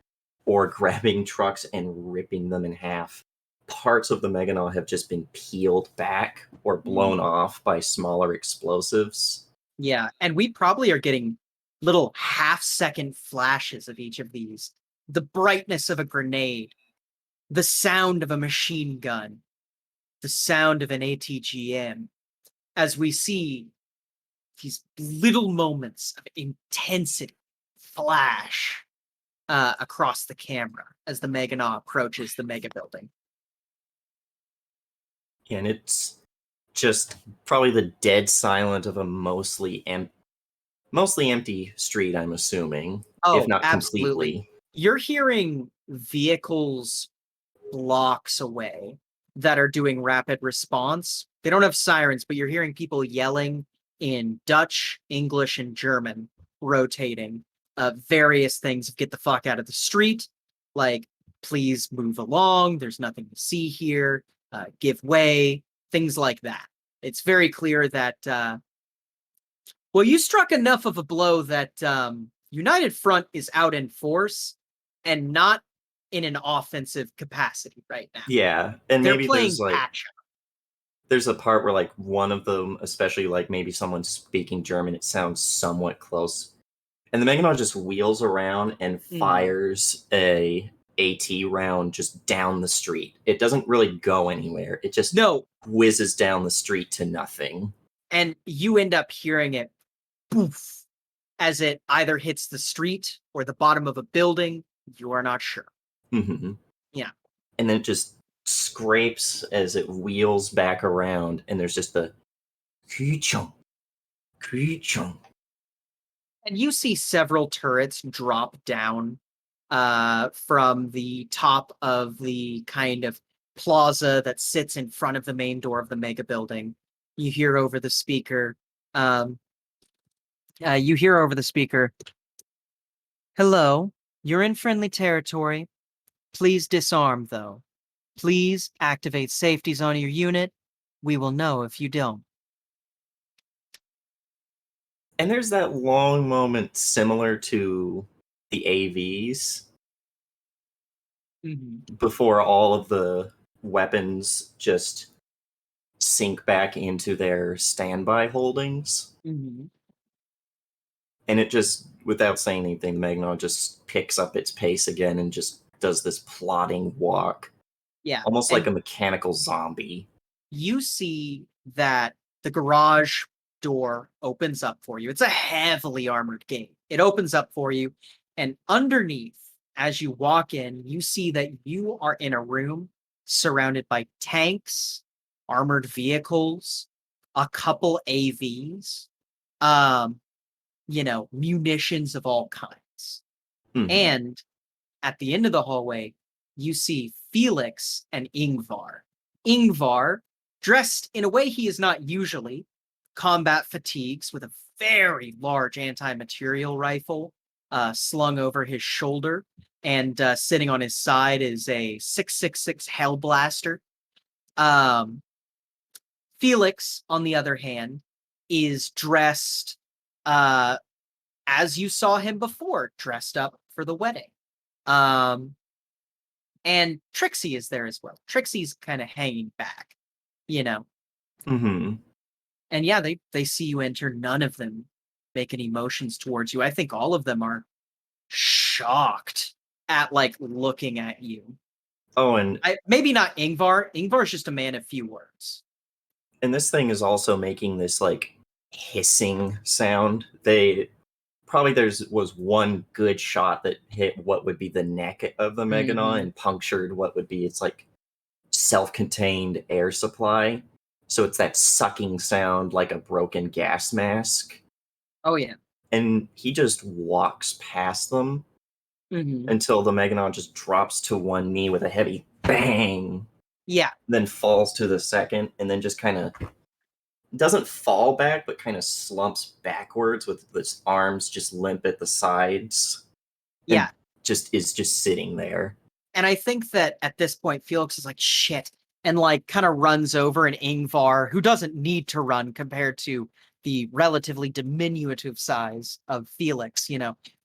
[SPEAKER 6] or grabbing trucks and ripping them in half. Parts of the Meganaw have just been peeled back or blown off by smaller explosives.
[SPEAKER 1] Yeah, and we probably are getting little half-second flashes of each of these. The brightness of a grenade, the sound of a machine gun, the sound of an ATGM, as we see these little moments of intensity flash across the camera as the Meganaw approaches the mega building.
[SPEAKER 6] And it's just probably the dead silent of a mostly empty street, I'm assuming,
[SPEAKER 1] Oh,
[SPEAKER 6] if not
[SPEAKER 1] absolutely.
[SPEAKER 6] completely.
[SPEAKER 1] You're hearing vehicles blocks away that are doing rapid response. They don't have sirens, but you're hearing people yelling in Dutch, English, and German, rotating various things of get the fuck out of the street, like please move along, there's nothing to see here, give way, things like that. It's very clear that, well, you struck enough of a blow that United Front is out in force and not in an offensive capacity right now.
[SPEAKER 6] Yeah, and
[SPEAKER 1] They're
[SPEAKER 6] maybe
[SPEAKER 1] playing patch-up.
[SPEAKER 6] there's a part where like one of them, especially like maybe someone speaking German, it sounds somewhat close. And the Meganaw just wheels around and fires a AT round just down the street. It doesn't really go anywhere. It just whizzes down the street to nothing.
[SPEAKER 1] And you end up hearing it poof as it either hits the street or the bottom of a building. You are not sure.
[SPEAKER 6] Mm-hmm.
[SPEAKER 1] Yeah.
[SPEAKER 6] And then it just scrapes as it wheels back around, and there's just the creechung.
[SPEAKER 1] And you see several turrets drop down from the top of the kind of plaza that sits in front of the main door of the mega building. You hear over the speaker, hello, you're in friendly territory. Please disarm, though. Please activate safeties on your unit. We will know if you don't.
[SPEAKER 6] And there's that long moment similar to the AVs before all of the weapons just sink back into their standby holdings. And it just, without saying anything, the Meganaw just picks up its pace again and just does this plodding walk.
[SPEAKER 1] Yeah.
[SPEAKER 6] Almost like a mechanical zombie.
[SPEAKER 1] You see that the garage door opens up for you. It's a heavily armored gate. It opens up for you, and underneath, as you walk in, you see that you are in a room surrounded by tanks, armored vehicles, a couple AVs, munitions of all kinds. And at the end of the hallway, you see Felix and Ingvar. Ingvar, dressed in a way he is not usually, combat fatigues with a very large anti-material rifle slung over his shoulder, and sitting on his side is a 6.66 Hellblaster. Felix, on the other hand, is dressed as you saw him before, dressed up for the wedding. And Trixie is there as well. Trixie's kind of hanging back, And yeah, they see you enter. None of them make any motions towards you. I think all of them are shocked at looking at you.
[SPEAKER 6] Oh, and
[SPEAKER 1] maybe not Ingvar. Ingvar's just a man of few words.
[SPEAKER 6] And this thing is also making this hissing sound. They probably was one good shot that hit what would be the neck of the Meganon and punctured what would be its like self-contained air supply. So it's that sucking sound like a broken gas mask.
[SPEAKER 1] Oh yeah.
[SPEAKER 6] And he just walks past them until the Meganon just drops to one knee with a heavy bang.
[SPEAKER 1] Yeah.
[SPEAKER 6] Then falls to the second, and then just kind of doesn't fall back, but kind of slumps backwards with its arms just limp at the sides.
[SPEAKER 1] Yeah.
[SPEAKER 6] Just is just sitting there.
[SPEAKER 1] And I think that at this point, Felix is like, shit, and like kind of runs over, and Ingvar, who doesn't need to run compared to the relatively diminutive size of Felix,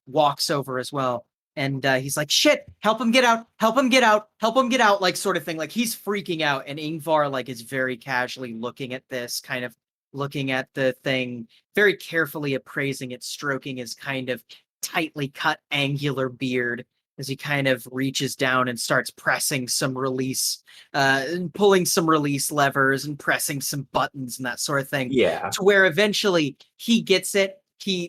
[SPEAKER 1] walks over as well. And he's like, shit, help him get out, help him get out, help him get out, like sort of thing. Like he's freaking out. And Ingvar like is very casually looking at this, kind of looking at the thing, very carefully appraising it, stroking his kind of tightly cut angular beard as he kind of reaches down and starts pressing some release, pulling some release levers and pressing some buttons and that sort of thing.
[SPEAKER 6] Yeah.
[SPEAKER 1] To where eventually he gets it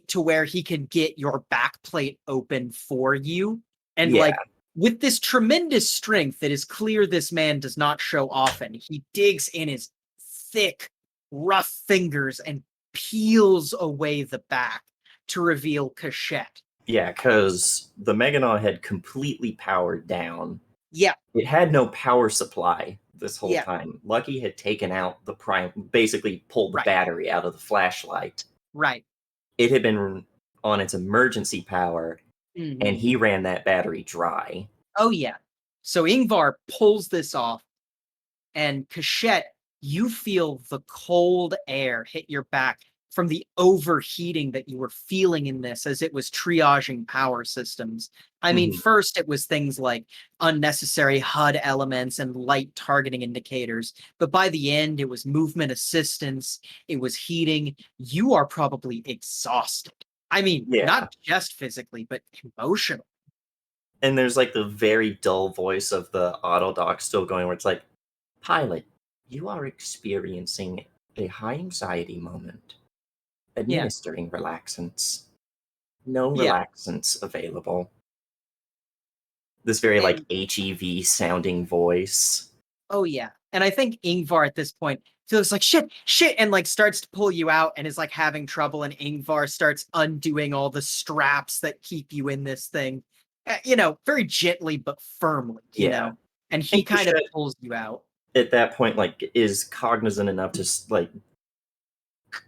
[SPEAKER 1] to where he can get your back plate open for you. And like with this tremendous strength that is clear this man does not show often, he digs in his thick, rough fingers and peels away the back to reveal Cachette.
[SPEAKER 6] Yeah, because the Meganon had completely powered down.
[SPEAKER 1] Yeah.
[SPEAKER 6] It had no power supply this whole time. Lucky had taken out the prime, basically pulled the battery out of the flashlight.
[SPEAKER 1] Right.
[SPEAKER 6] It had been on its emergency power, and he ran that battery dry.
[SPEAKER 1] Oh, yeah. So Ingvar pulls this off, and Cachette, you feel the cold air hit your back from the overheating that you were feeling in this as it was triaging power systems. I mean, first it was things like unnecessary HUD elements and light targeting indicators, but by the end it was movement assistance, it was heating. You are probably exhausted. I mean, not just physically, but emotionally.
[SPEAKER 6] And there's like the very dull voice of the autodoc still going where it's like, pilot, you are experiencing a high anxiety moment. Administering relaxants. No relaxants available. This very like HEV sounding voice.
[SPEAKER 1] Oh yeah. And I think Ingvar at this point feels like shit, and like starts to pull you out and is like having trouble, and Ingvar starts undoing all the straps that keep you in this thing. Very gently but firmly, you know. And he kind of pulls you out.
[SPEAKER 6] At that point, like, is cognizant enough to like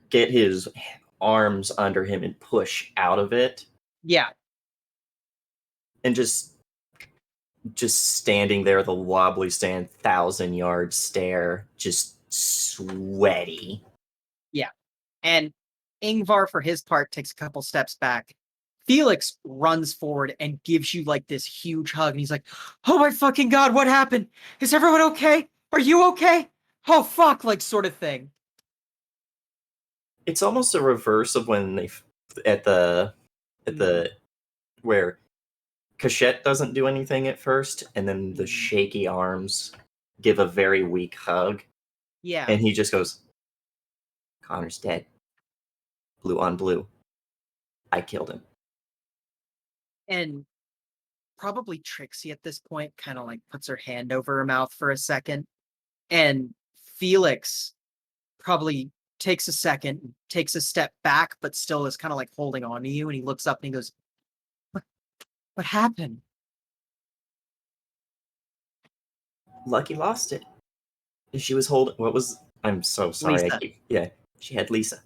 [SPEAKER 6] get his arms under him and push out of it.
[SPEAKER 1] Yeah.
[SPEAKER 6] And just standing there, the wobbly stand, 1,000-yard stare, just sweaty.
[SPEAKER 1] Yeah. And Ingvar, for his part, takes a couple steps back. Felix runs forward and gives you like this huge hug. And he's like, oh my fucking God, what happened? Is everyone okay? Are you okay? Oh fuck, like sort of thing.
[SPEAKER 6] It's almost a reverse of when they at the where Cachette doesn't do anything at first, and then the shaky arms give a very weak hug.
[SPEAKER 1] Yeah.
[SPEAKER 6] And he just goes, Connor's dead. Blue on blue. I killed him.
[SPEAKER 1] And probably Trixie at this point kind of like puts her hand over her mouth for a second. And Felix probably takes a second, takes a step back, but still is kind of like holding on to you. And he looks up and he goes, what happened?
[SPEAKER 6] Lucky lost it. She was holding, I'm so sorry.
[SPEAKER 1] Lisa.
[SPEAKER 6] She had Lisa.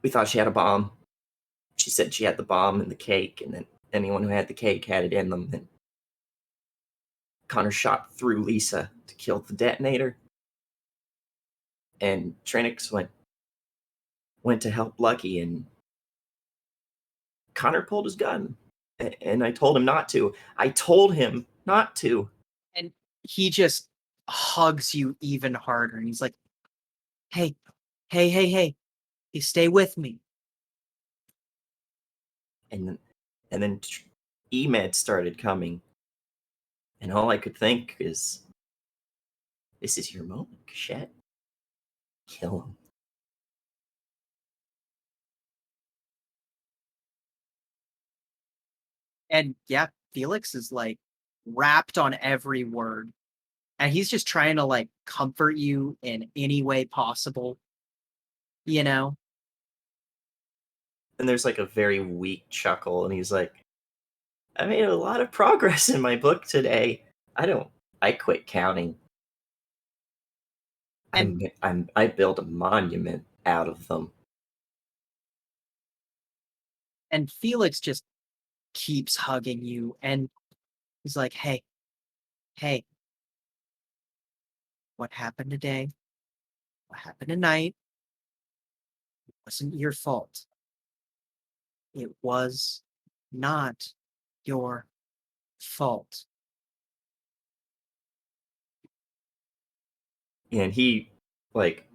[SPEAKER 6] We thought she had a bomb. She said she had the bomb and the cake, and then anyone who had the cake had it in them. And Connor shot through Lisa to kill the detonator. And Trinix went to help Lucky, and Connor pulled his gun. And I told him not to. I told him not to.
[SPEAKER 1] And he just hugs you even harder. And he's like, hey, you stay with me.
[SPEAKER 6] And then E-Med started coming. And all I could think is, this is your moment, Cachette. Kill him.
[SPEAKER 1] And yeah, Felix is like wrapped on every word. And he's just trying to like comfort you in any way possible. You know?
[SPEAKER 6] And there's like a very weak chuckle, and he's like, I made a lot of progress in my book today. I quit counting.
[SPEAKER 1] And
[SPEAKER 6] I built a monument out of them.
[SPEAKER 1] and Felix just keeps hugging you and he's like, hey, what happened today? What happened tonight? It wasn't your fault. It was not your fault.
[SPEAKER 6] And he like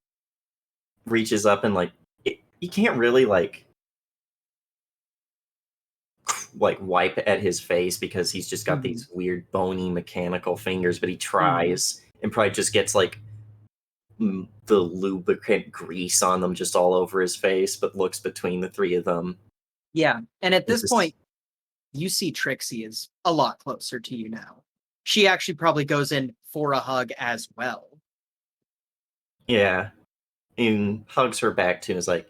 [SPEAKER 6] reaches up and like he can't really like wipe at his face because he's just got these weird bony mechanical fingers, but he tries and probably just gets like the lubricant grease on them just all over his face, but looks between the three of them.
[SPEAKER 1] Yeah. And at this
[SPEAKER 6] This-
[SPEAKER 1] point, you see Trixie is a lot closer to you now. She actually probably goes in for a hug as well.
[SPEAKER 6] Yeah. And hugs her back too and is like,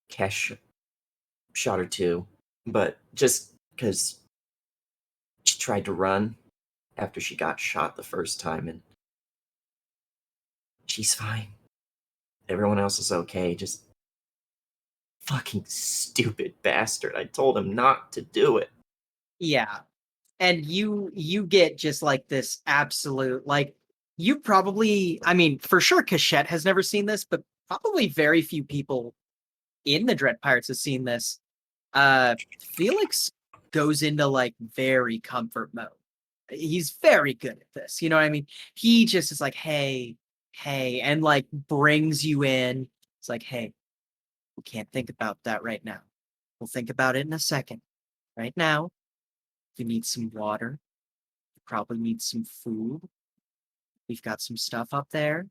[SPEAKER 6] Cash shot her too, but just because she tried to run after she got shot the first time, and she's fine. Everyone else is okay. Just fucking stupid bastard. I told him not to do it.
[SPEAKER 1] Yeah. And you get just like this absolute, like, you probably, I mean, for sure Cachette has never seen this, but probably very few people in the Dread Pirates has seen this. Felix goes into like very comfort mode. He's very good at this. You know what I mean? He just is like, hey, and like brings you in. It's like, hey, we can't think about that right now. We'll think about it in a second. Right now, you need some water. You probably need some food. We've got some stuff up there.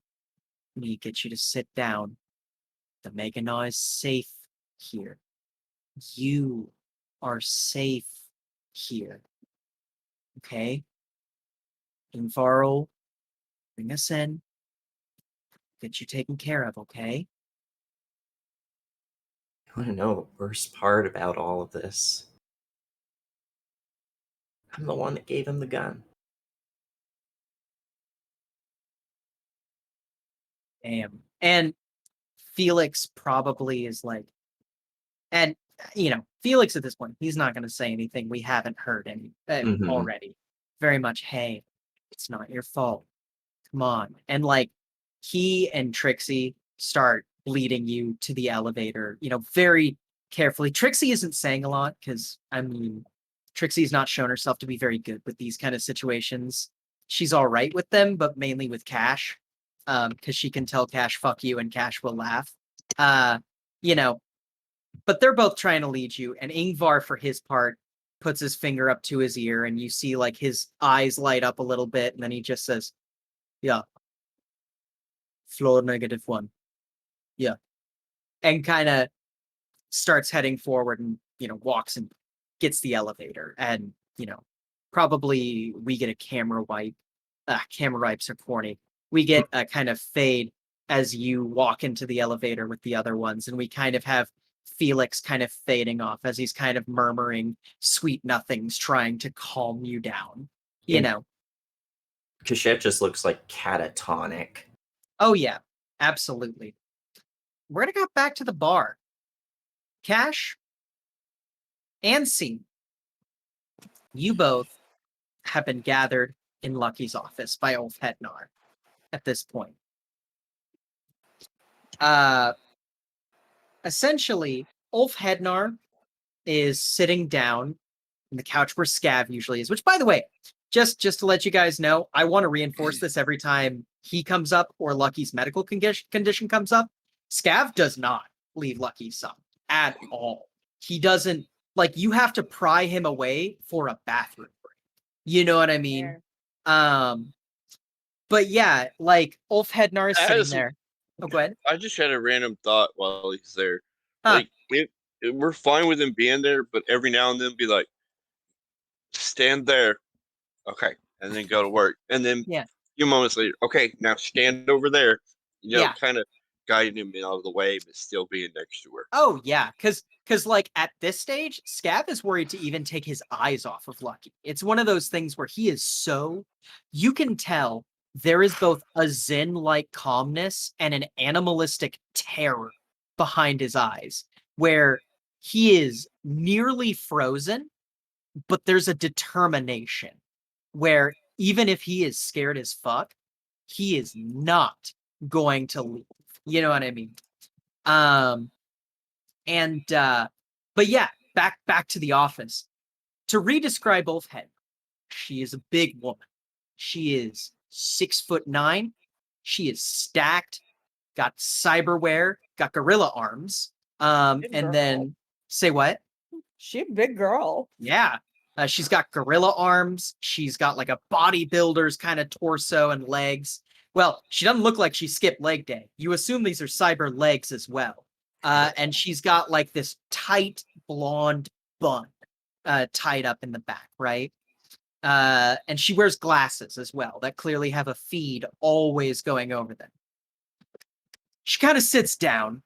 [SPEAKER 1] We need to get you to sit down. The Meganon is safe here. You are safe here. Okay? Invarl, bring us in. Get you taken care of, okay?
[SPEAKER 6] You want to know the worst part about all of this? I'm the one that gave him the gun.
[SPEAKER 1] Damn. And Felix probably is like, and Felix at this point, he's not going to say anything we haven't heard already. Very much, hey, it's not your fault. Come on. And like, he and Trixie start leading you to the elevator, very carefully. Trixie isn't saying a lot because, I mean, Trixie's not shown herself to be very good with these kind of situations. She's all right with them, but mainly with Cash, because she can tell Cash, fuck you, and Cash will laugh. You know, but they're both trying to lead you, and Ingvar, for his part, puts his finger up to his ear, and you see like his eyes light up a little bit, and then he just says, yeah, floor -1. Yeah. And kind of starts heading forward and, walks and gets the elevator. And, probably we get a camera wipe. Camera wipes are corny. We get a kind of fade as you walk into the elevator with the other ones. And we kind of have Felix kind of fading off as he's kind of murmuring sweet nothings, trying to calm you down,
[SPEAKER 6] Cachette just looks like catatonic.
[SPEAKER 1] Oh, yeah, absolutely. We're going to go back to the bar. Cash and Scene, you both have been gathered in Lucky's office by Ulf Hednar at this point. Essentially, Ulf Hednar is sitting down on the couch where Scav usually is, which, by the way, just to let you guys know, I want to reinforce this every time he comes up or Lucky's medical condition comes up. Scav does not leave Lucky's son at all. He doesn't, like, you have to pry him away for a bathroom break. You know what I mean? But yeah, like, Ulf Hednar is sitting there. Oh, go ahead.
[SPEAKER 7] I just had a random thought while he's there.
[SPEAKER 1] Huh.
[SPEAKER 7] Like, we're fine with him being there, but every now and then be like, stand there, okay, and then go to work, and then
[SPEAKER 1] Yeah.
[SPEAKER 7] a few moments later, okay, now stand over there,
[SPEAKER 1] Yeah.
[SPEAKER 7] kind of guiding him out of the way, but still being next to her.
[SPEAKER 1] Oh yeah, because like at this stage, Scav is worried to even take his eyes off of Lucky. It's one of those things where he is so, you can tell there is both a zen-like calmness and an animalistic terror behind his eyes, where he is nearly frozen, but there's a determination where even if he is scared as fuck, he is not going to leave. You know what I mean? But yeah, back to the office. To re-describe Ulfhead, she is a big woman. She is 6'9". She is stacked, got cyberware, got gorilla arms.
[SPEAKER 5] Big
[SPEAKER 1] And
[SPEAKER 5] girl.
[SPEAKER 1] then say what?
[SPEAKER 5] She a big girl.
[SPEAKER 1] Yeah. She's got gorilla arms. She's got like a bodybuilder's kind of torso and legs. Well, she doesn't look like she skipped leg day. You assume these are cyber legs as well. And she's got like this tight blonde bun tied up in the back, right? And she wears glasses as well that clearly have a feed always going over them. She kind of sits down.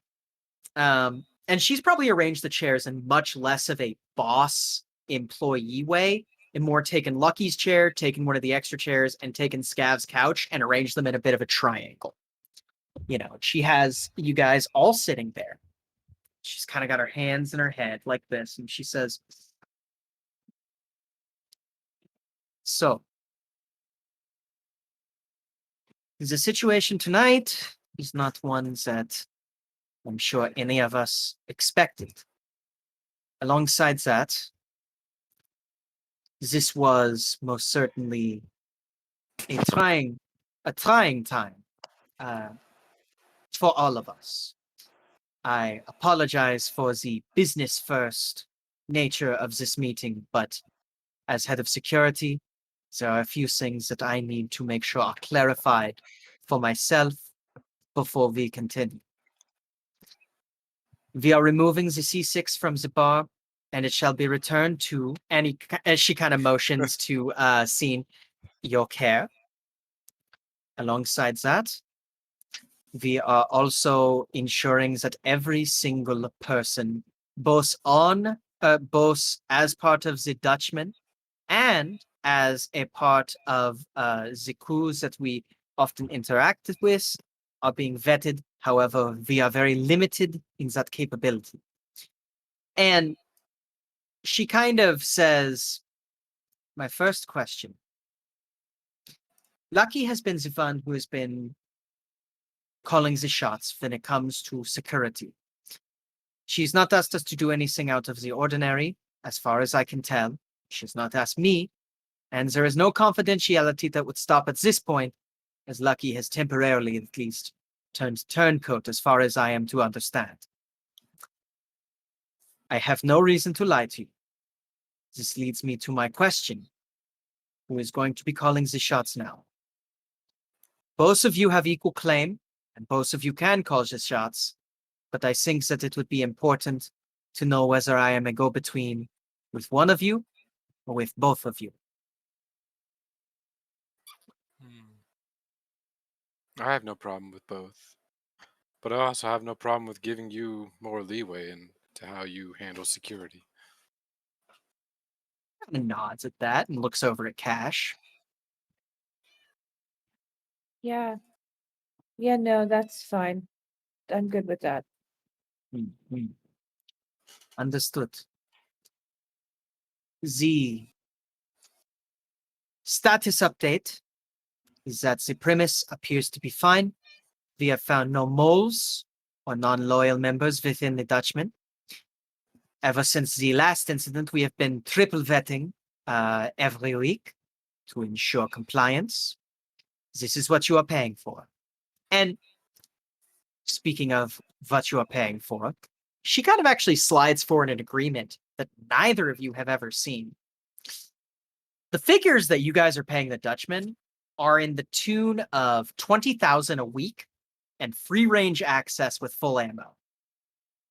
[SPEAKER 1] And she's probably arranged the chairs in much less of a boss employee way, and more taken Lucky's chair, taken one of the extra chairs, and taken Scav's couch and arranged them in a bit of a triangle. You know, she has you guys all sitting there. She's kind of got her hands in her head like this, and she says, so, the situation tonight is not one that I'm sure any of us expected. Alongside that, this was most certainly a trying time for all of us. I apologize for the business first nature of this meeting, but as head of security, there are a few things that I need to make sure are clarified for myself before we continue. We are removing the C6 from the bar, and it shall be returned to any, as she kind of motions to Scene, your care. Alongside that, we are also ensuring that every single person, both as part of the Dutchman and as a part of the crews that we often interact with, are being vetted. However, we are very limited in that capability. And she kind of says, my first question. Lucky has been the one who has been calling the shots when it comes to security. She's not asked us to do anything out of the ordinary, as far as I can tell. She's not asked me, and there is no confidentiality that would stop at this point, as Lucky has temporarily, at least, turned turncoat as far as I am to understand. I have no reason to lie to you. This leads me to my question. Who is going to be calling the shots now? Both of you have equal claim, and both of you can call the shots, but I think that it would be important to know whether I am a go-between with one of you or with both of you.
[SPEAKER 4] I have no problem with both, but I also have no problem with giving you more leeway into how you handle security.
[SPEAKER 1] Kind of nods at that and looks over at Cash.
[SPEAKER 5] Yeah. Yeah, no, that's fine. I'm good with that.
[SPEAKER 1] Understood. The status update is that the premise appears to be fine. We have found no moles or non-loyal members within the Dutchman. Ever since the last incident, we have been triple vetting every week to ensure compliance. This is what you are paying for. And speaking of what you are paying for, she kind of actually slides forward an agreement that neither of you have ever seen. The figures that you guys are paying the Dutchman are in the tune of 20,000 a week and free range access with full ammo,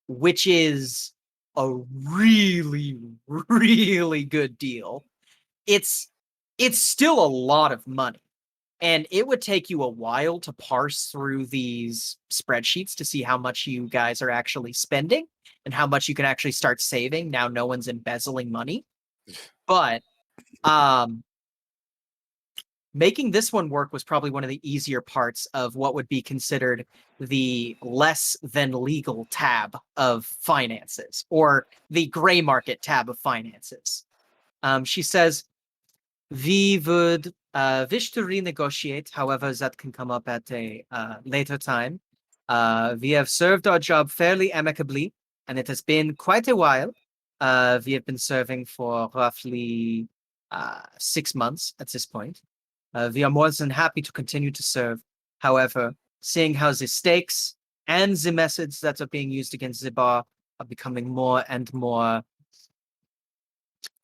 [SPEAKER 1] which is a really, really good deal. It's still a lot of money. And it would take you a while to parse through these spreadsheets to see how much you guys are actually spending and how much you can actually start saving. Now no one's embezzling money. But making this one work was probably one of the easier parts of what would be considered the less than legal tab of finances, or the gray market tab of finances. She says, we would wish to renegotiate, however, that can come up at a later time. We have served our job fairly amicably, and it has been quite a while. We have been serving for roughly 6 months at this point. We are more than happy to continue to serve. However, seeing how the stakes and the methods that are being used against the bar are becoming more and more,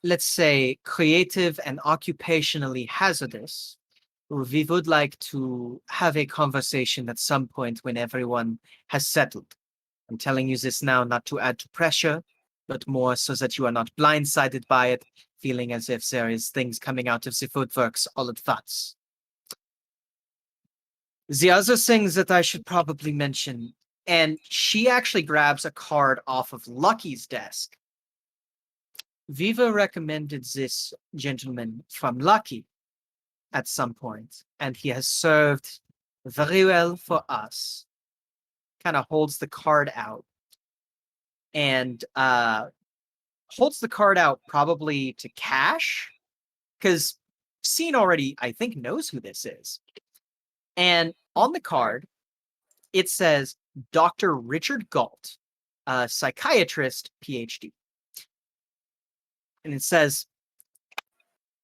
[SPEAKER 1] let's say, creative and occupationally hazardous, we would like to have a conversation at some point when everyone has settled. I'm telling you this now not to add to pressure, but more so that you are not blindsided by it, feeling as if there is things coming out of the woodworks all at once. The other things that I should probably mention, and she actually grabs a card off of Lucky's desk. Viva recommended this gentleman from Lucky at some point, and he has served very well for us. Kind of holds the card out and holds the card out probably to Cash, because Scene already, I think, knows who this is. And on the card, it says Dr. Richard Galt, a psychiatrist, PhD. And it says,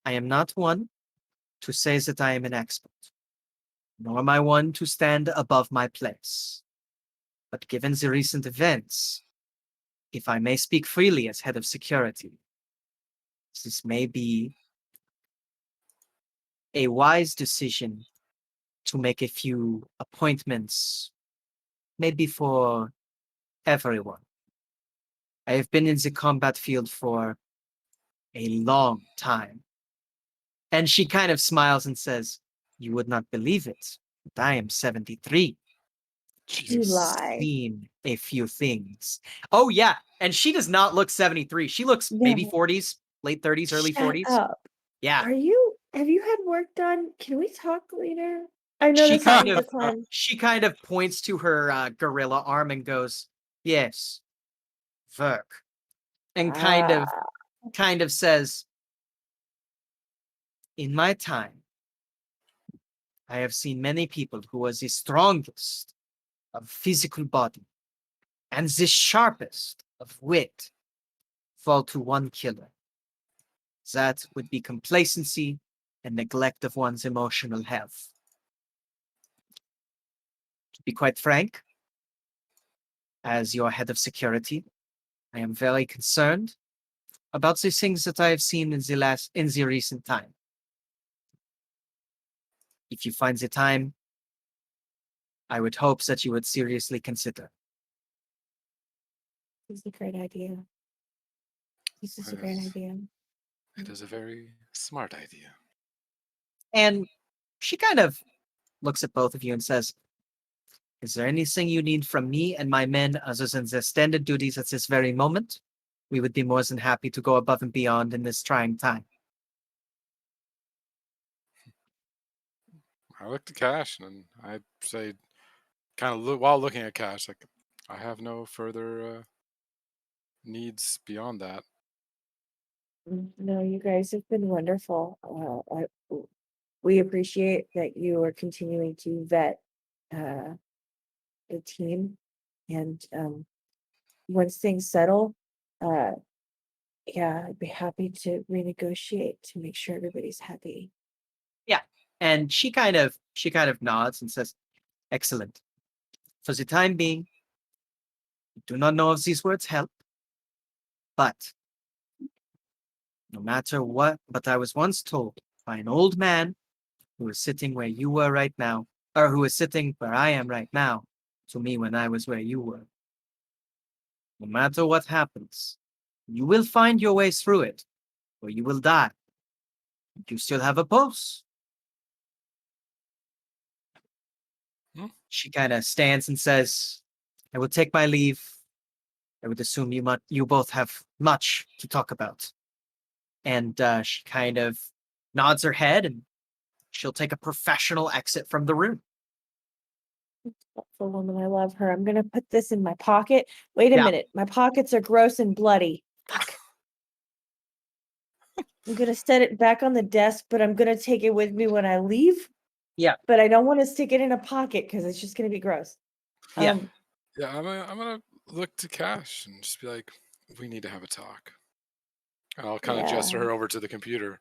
[SPEAKER 1] I am not one to say that I am an expert, nor am I one to stand above my place. But given the recent events, if I may speak freely as head of security, this may be a wise decision to make a few appointments, maybe for everyone. I have been in the combat field for a long time. And she kind of smiles and says, you would not believe it, but I am 73.
[SPEAKER 5] You
[SPEAKER 1] You've
[SPEAKER 5] lie.
[SPEAKER 1] seen a few things. Oh, yeah. And she does not look 73. She looks maybe
[SPEAKER 5] No.
[SPEAKER 1] 40s, late 30s, early
[SPEAKER 5] Shut
[SPEAKER 1] 40s.
[SPEAKER 5] up.
[SPEAKER 1] Yeah.
[SPEAKER 5] Have you had work done? Can we talk later? I know
[SPEAKER 1] She
[SPEAKER 5] this
[SPEAKER 1] kind
[SPEAKER 5] isn't the
[SPEAKER 1] of
[SPEAKER 5] time.
[SPEAKER 1] she kind of points to her gorilla arm and goes, yes, work. And kind of says, in my time, I have seen many people who was the strongest of physical body and the sharpest of wit fall to one killer. That would be complacency and neglect of one's emotional health. To be quite frank, as your head of security, I am very concerned about the things that I have seen in the recent time. If you find the time, I would hope that you would seriously consider.
[SPEAKER 5] This is a great idea. This is a great idea.
[SPEAKER 4] It is a very smart idea.
[SPEAKER 1] And she kind of looks at both of you and says, is there anything you need from me and my men other than their standard duties at this very moment? We would be more than happy to go above and beyond in this trying time.
[SPEAKER 4] I look to Cash and I say, kind of while looking at Cash, like, I have no further needs beyond that.
[SPEAKER 5] No, you guys have been wonderful. We appreciate that you are continuing to vet the team, and once things settle, yeah, I'd be happy to renegotiate to make sure everybody's happy.
[SPEAKER 1] Yeah. And she kind of nods and says, excellent. For the time being, I do not know if these words help, but no matter what, but I was once told by an old man who is sitting where you were right now, or who is sitting where I am right now, to me when I was where you were. No matter what happens, you will find your way through it, or you will die. You still have a pulse.
[SPEAKER 4] Hmm?
[SPEAKER 1] She kind of stands and says, I will take my leave. I would assume you both have much to talk about. And she kind of nods her head and she'll take a professional exit from the room.
[SPEAKER 5] For woman, I love her. I'm gonna put this in my pocket. Wait a
[SPEAKER 1] Yeah.
[SPEAKER 5] minute. My pockets are gross and bloody. Fuck. I'm gonna set it back on the desk, but I'm gonna take it with me when I leave.
[SPEAKER 1] Yeah.
[SPEAKER 5] But I don't want to stick it in a pocket because it's just gonna be gross.
[SPEAKER 1] Yeah.
[SPEAKER 4] Yeah, I'm gonna look to Cash and just be like, we need to have a talk. And I'll kind of gesture
[SPEAKER 5] Yeah.
[SPEAKER 4] her over to the computer.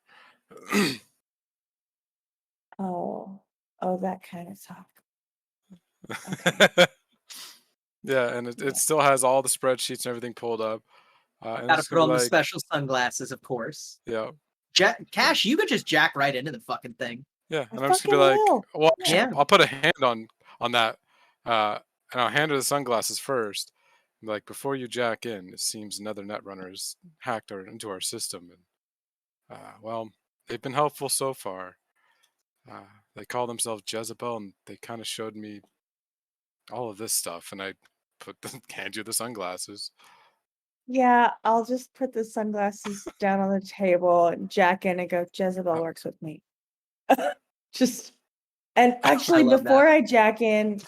[SPEAKER 5] Oh, that kind of talk. Okay.
[SPEAKER 4] Yeah, and it
[SPEAKER 5] Yeah.
[SPEAKER 4] still has all the spreadsheets and everything pulled up. And
[SPEAKER 1] Gotta
[SPEAKER 4] it's
[SPEAKER 1] put
[SPEAKER 4] gonna
[SPEAKER 1] on
[SPEAKER 4] be
[SPEAKER 1] the
[SPEAKER 4] like,
[SPEAKER 1] special sunglasses, of course.
[SPEAKER 4] yeah,
[SPEAKER 1] Cash, you could just jack right into the fucking thing.
[SPEAKER 4] yeah,
[SPEAKER 5] I
[SPEAKER 4] and I'm just gonna
[SPEAKER 5] fucking
[SPEAKER 4] be like,
[SPEAKER 5] will.
[SPEAKER 4] well, actually,
[SPEAKER 1] Yeah.
[SPEAKER 4] I'll put a hand on that, and I'll hand her the sunglasses first. And be like, before you jack in, it seems another netrunner has hacked into our system, and well, they've been helpful so far. They call themselves Jezebel, and they kind of showed me all of this stuff, and I hand you the sunglasses.
[SPEAKER 5] Yeah, I'll just put the sunglasses down on the table and jack in and go, Jezebel works with me. Just and actually
[SPEAKER 1] love that.
[SPEAKER 5] before I jack in,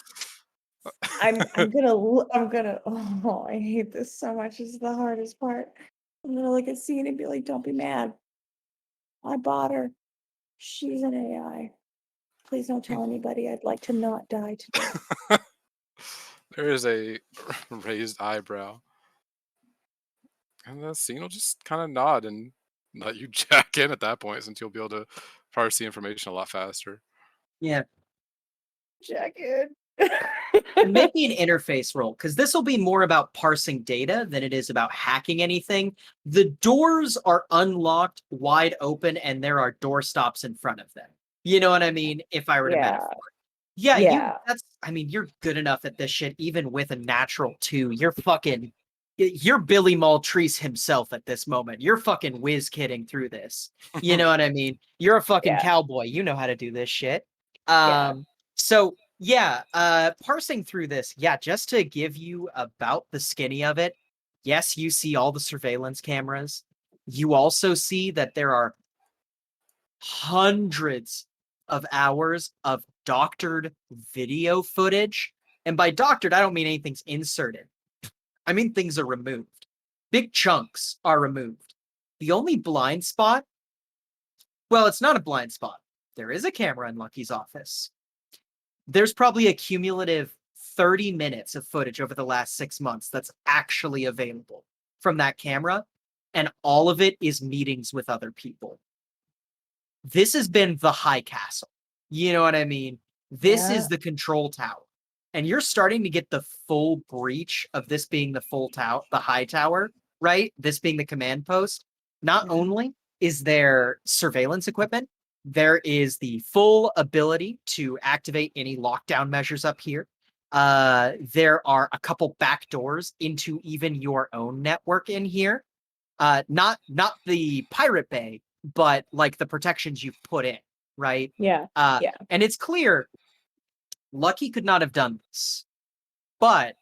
[SPEAKER 5] I'm gonna oh, I hate this so much. This is the hardest part. I'm gonna look at Scene and be like, don't be mad. I bought her. She's an AI. Please don't tell anybody. I'd like to not die today.
[SPEAKER 4] There is a raised eyebrow. And the scene will just kind of nod and let you jack in at that point, since you'll be able to parse the information a lot faster.
[SPEAKER 1] Yeah.
[SPEAKER 5] Jack in.
[SPEAKER 1] And maybe an interface role, because this will be more about parsing data than it is about hacking anything. The doors are unlocked, wide open, and there are door stops in front of them. You know what I mean? If I were to
[SPEAKER 5] Yeah.
[SPEAKER 1] metaphor. Yeah,
[SPEAKER 5] Yeah.
[SPEAKER 1] you're good enough at this shit, even with a natural 2. You're Billy Maltese himself at this moment. You're fucking whiz kidding through this. You know what I mean? You're a fucking
[SPEAKER 5] Yeah.
[SPEAKER 1] cowboy. You know how to do this shit.
[SPEAKER 5] Yeah.
[SPEAKER 1] So yeah, parsing through this, yeah, just to give you about the skinny of it, yes, you see all the surveillance cameras. You also see that there are hundreds of hours of doctored video footage. And by doctored, I don't mean anything's inserted. I mean things are removed. Big chunks are removed. The only blind spot, well, it's not a blind spot. There is a camera in Lucky's office. There's probably a cumulative 30 minutes of footage over the last 6 months that's actually available from that camera, and all of it is meetings with other people. This has been the high castle. You know what I mean? This is the control tower. And you're starting to get the full breach of this being the full tower, the high tower, right? This being the command post. Not only is there surveillance equipment, there is the full ability to activate any lockdown measures up here. There are a couple back doors into even your own network in here. Not the Pirate Bay, but like the protections you've put in, right?
[SPEAKER 5] Yeah.
[SPEAKER 1] And it's clear Lucky could not have done this, but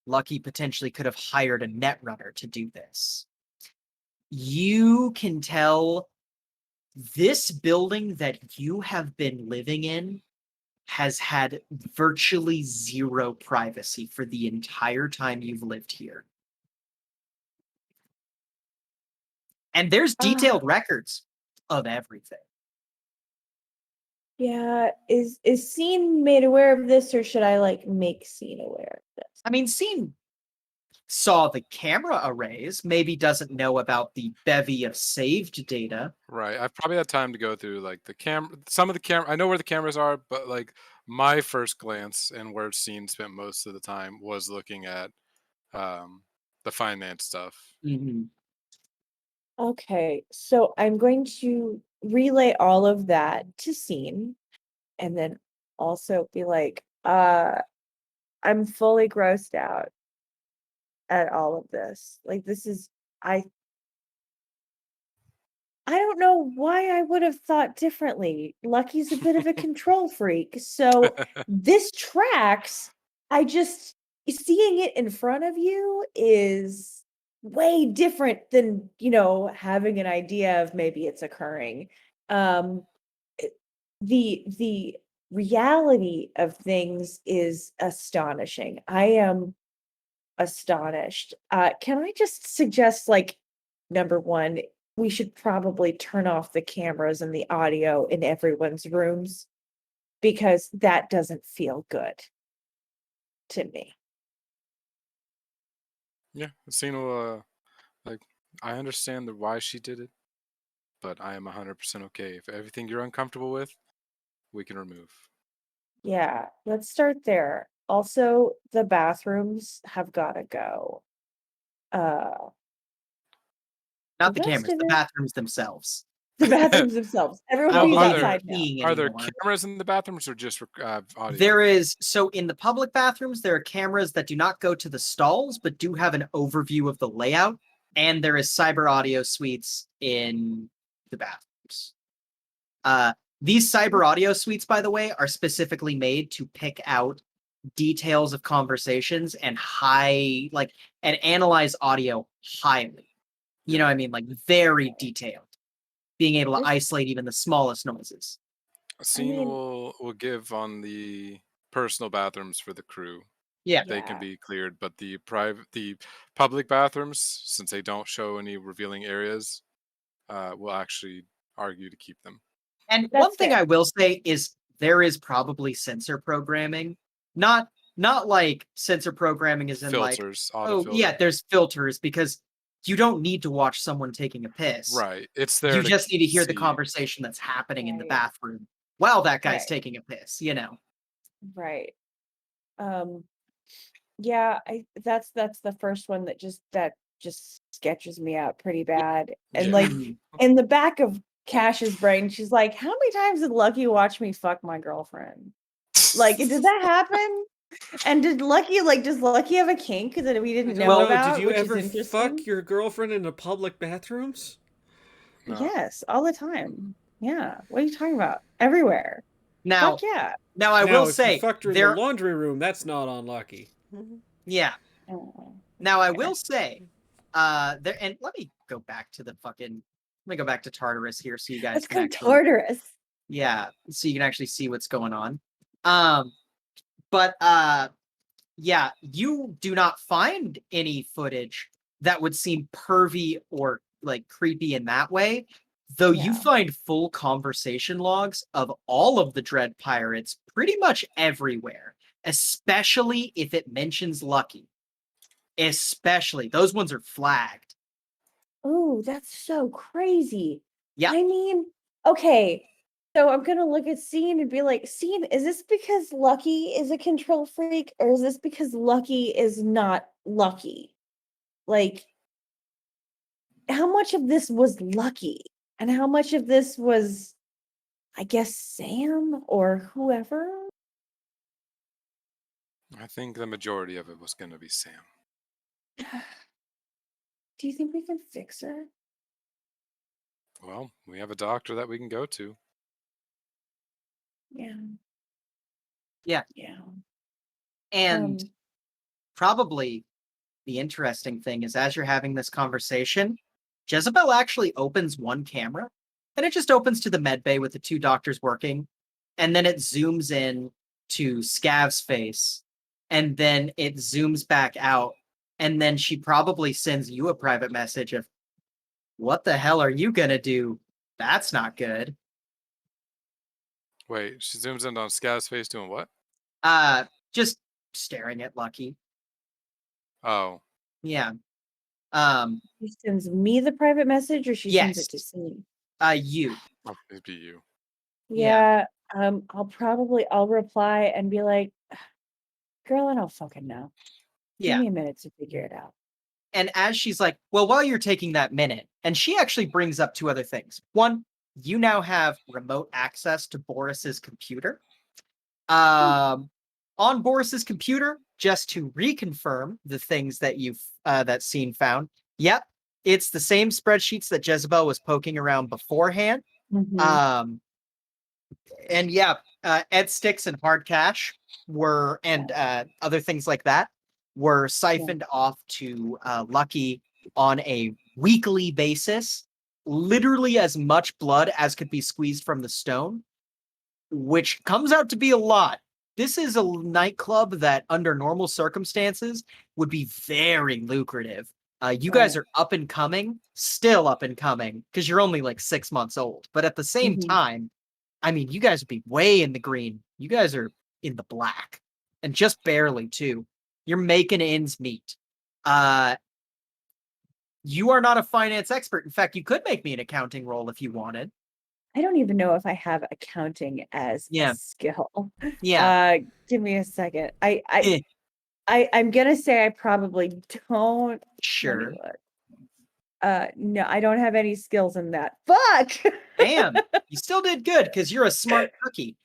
[SPEAKER 1] Lucky potentially could have hired a netrunner to do this. You can tell this building that you have been living in has had virtually zero privacy for the entire time you've lived here. And there's detailed records of everything.
[SPEAKER 5] Yeah. Is Scene made aware of this, or should I like make Scene aware of this?
[SPEAKER 1] I mean, Scene saw the camera arrays, maybe doesn't know about the bevy of saved data.
[SPEAKER 4] Right. I've probably had time to go through like the camera, some of the camera. I know where the cameras are, but like my first glance and where Scene spent most of the time was looking at the finance stuff.
[SPEAKER 1] Mm-hmm.
[SPEAKER 5] Okay, so I'm going to relay all of that to Scene, and then also be like, I'm fully grossed out. at all of this. Like, this is I don't know why I would have thought differently. Lucky's a bit of a control freak. So this tracks. I just seeing it in front of you is way different than, having an idea of maybe it's occurring. The reality of things is astonishing. I am astonished. Can I just suggest, like, number one, we should probably turn off the cameras and the audio in everyone's rooms because that doesn't feel good to me.
[SPEAKER 4] Yeah, the scene will, like, I understand why she did it, but I am 100% okay. If everything you're uncomfortable with, we can remove.
[SPEAKER 5] Yeah, let's start there. Also, the bathrooms have got to go.
[SPEAKER 1] Not
[SPEAKER 5] The
[SPEAKER 1] the
[SPEAKER 5] rest
[SPEAKER 1] cameras,
[SPEAKER 5] of
[SPEAKER 1] the
[SPEAKER 5] it-
[SPEAKER 1] bathrooms themselves.
[SPEAKER 5] The bathrooms themselves. Everyone
[SPEAKER 1] Well,
[SPEAKER 5] leaves
[SPEAKER 1] are
[SPEAKER 5] outside now.
[SPEAKER 1] peeing
[SPEAKER 4] Are there
[SPEAKER 1] anymore.
[SPEAKER 4] cameras in the bathrooms or just audio?
[SPEAKER 1] There is, so in the public bathrooms, there are cameras that do not go to the stalls, but do have an overview of the layout. And there is cyber audio suites in the bathrooms. These cyber audio suites, by the way, are specifically made to pick out details of conversations and and analyze audio highly. You know what I mean? Like, very detailed. Being able to
[SPEAKER 5] There's-
[SPEAKER 1] isolate even the smallest noises.
[SPEAKER 4] A scene
[SPEAKER 5] mean-
[SPEAKER 4] will give on the personal bathrooms for the crew.
[SPEAKER 1] Yeah.
[SPEAKER 4] They can
[SPEAKER 5] Yeah.
[SPEAKER 4] be cleared, but the public bathrooms, since they don't show any revealing areas, will actually argue to keep them.
[SPEAKER 1] And
[SPEAKER 5] That's
[SPEAKER 1] one thing
[SPEAKER 5] fair.
[SPEAKER 1] I will say is there is probably sensor programming. Not like sensor programming is in like,
[SPEAKER 4] Filters,
[SPEAKER 1] oh
[SPEAKER 4] autofilter.
[SPEAKER 1] yeah, there's filters because you don't need to watch someone taking a piss.
[SPEAKER 4] Right. It's there.
[SPEAKER 1] You just need to hear the
[SPEAKER 4] see.
[SPEAKER 1] conversation that's happening in the
[SPEAKER 5] Right.
[SPEAKER 1] bathroom while that guy's
[SPEAKER 5] Right.
[SPEAKER 1] taking a piss, you know.
[SPEAKER 5] Right. Yeah, that's the first one that just sketches me out pretty bad. And
[SPEAKER 4] Yeah.
[SPEAKER 5] like in the back of Cash's brain, she's like, "How many times did Lucky watch me fuck my girlfriend? Like, did that happen? And does Lucky have a kink that we didn't know
[SPEAKER 8] Well,
[SPEAKER 5] about?
[SPEAKER 8] did you
[SPEAKER 5] which
[SPEAKER 8] ever
[SPEAKER 5] is interesting.
[SPEAKER 8] fuck your girlfriend in the public bathrooms?
[SPEAKER 4] No.
[SPEAKER 5] Yes, all the time. Yeah. What are you talking about? Everywhere.
[SPEAKER 1] Now,
[SPEAKER 5] Fuck yeah.
[SPEAKER 1] I
[SPEAKER 8] Now,
[SPEAKER 1] will
[SPEAKER 8] if
[SPEAKER 1] say
[SPEAKER 8] you fucked her in
[SPEAKER 1] there.
[SPEAKER 8] the laundry room, that's not unlucky.
[SPEAKER 1] Yeah.
[SPEAKER 5] Oh.
[SPEAKER 1] Now I will say, there, and let me go back to Tartarus here so you guys
[SPEAKER 5] Let's
[SPEAKER 1] can
[SPEAKER 5] go
[SPEAKER 1] actually,
[SPEAKER 5] Tartarus.
[SPEAKER 1] yeah, so you can actually see what's going on. But yeah, you do not find any footage that would seem pervy or like creepy in that way, though you
[SPEAKER 5] Yeah.
[SPEAKER 1] find full conversation logs of all of the Dread Pirates pretty much everywhere, especially if it mentions Lucky. Especially those ones are flagged.
[SPEAKER 5] Oh, that's so crazy.
[SPEAKER 1] Yeah.
[SPEAKER 5] I mean, okay. So I'm gonna look at Scene and be like, Scene, is this because Lucky is a control freak, or is this because Lucky is not lucky? Like, how much of this was Lucky? And how much of this was, I guess, Sam or whoever?
[SPEAKER 4] I think the majority of it was going to be Sam.
[SPEAKER 5] Do you think we can fix her?
[SPEAKER 4] Well, we have a doctor that we can go to.
[SPEAKER 5] Yeah.
[SPEAKER 1] Yeah.
[SPEAKER 5] Yeah.
[SPEAKER 1] And probably the interesting thing is, as you're having this conversation, Jezebel actually opens one camera, and it just opens to the med bay with the two doctors working, and then it zooms in to Scav's face, and then it zooms back out, and then she probably sends you a private message of, "What the hell are you gonna do? That's not good."
[SPEAKER 4] Wait, she zooms in on Scav's face doing what?
[SPEAKER 1] Just staring at Lucky.
[SPEAKER 4] Oh,
[SPEAKER 1] Yeah.
[SPEAKER 5] She sends me the private message, or she sends it to
[SPEAKER 1] Yes.
[SPEAKER 5] Scene?
[SPEAKER 1] You.
[SPEAKER 4] it'd be you.
[SPEAKER 5] Yeah. I'll reply and be like, girl, I don't fucking know. Give
[SPEAKER 1] Yeah.
[SPEAKER 5] me a minute to figure it out.
[SPEAKER 1] And as she's like, well, while you're taking that minute, and she actually brings up two other things. One, you now have remote access to Boris's computer. On Boris's computer, just to reconfirm the things that that Scene found. Yep, it's the same spreadsheets that Jezebel was poking around beforehand.
[SPEAKER 5] Mhm.
[SPEAKER 1] And yeah, Ed Sticks and Hard Cash and other things like that were siphoned off to Lucky on a weekly basis, literally as much blood as could be squeezed from the stone, which comes out to be a lot. This is a nightclub that, under normal circumstances, would be very lucrative. You guys are up and coming, still up and coming, because you're only like 6 months old. But at the same time, I mean, you guys would be way in the green. You guys are in the black, and just barely too. You're making ends meet. You are not a finance expert. In fact, you could make me an accounting roll if you wanted.
[SPEAKER 5] I don't even know if I have accounting as
[SPEAKER 1] Yeah.
[SPEAKER 5] a skill.
[SPEAKER 1] Yeah.
[SPEAKER 5] Give me a second.
[SPEAKER 1] Eh,
[SPEAKER 5] I'm gonna say I probably don't. Let me
[SPEAKER 1] sure.
[SPEAKER 5] look. No, I don't have any skills in that. Fuck.
[SPEAKER 1] Damn, you still did good because you're a smart cookie.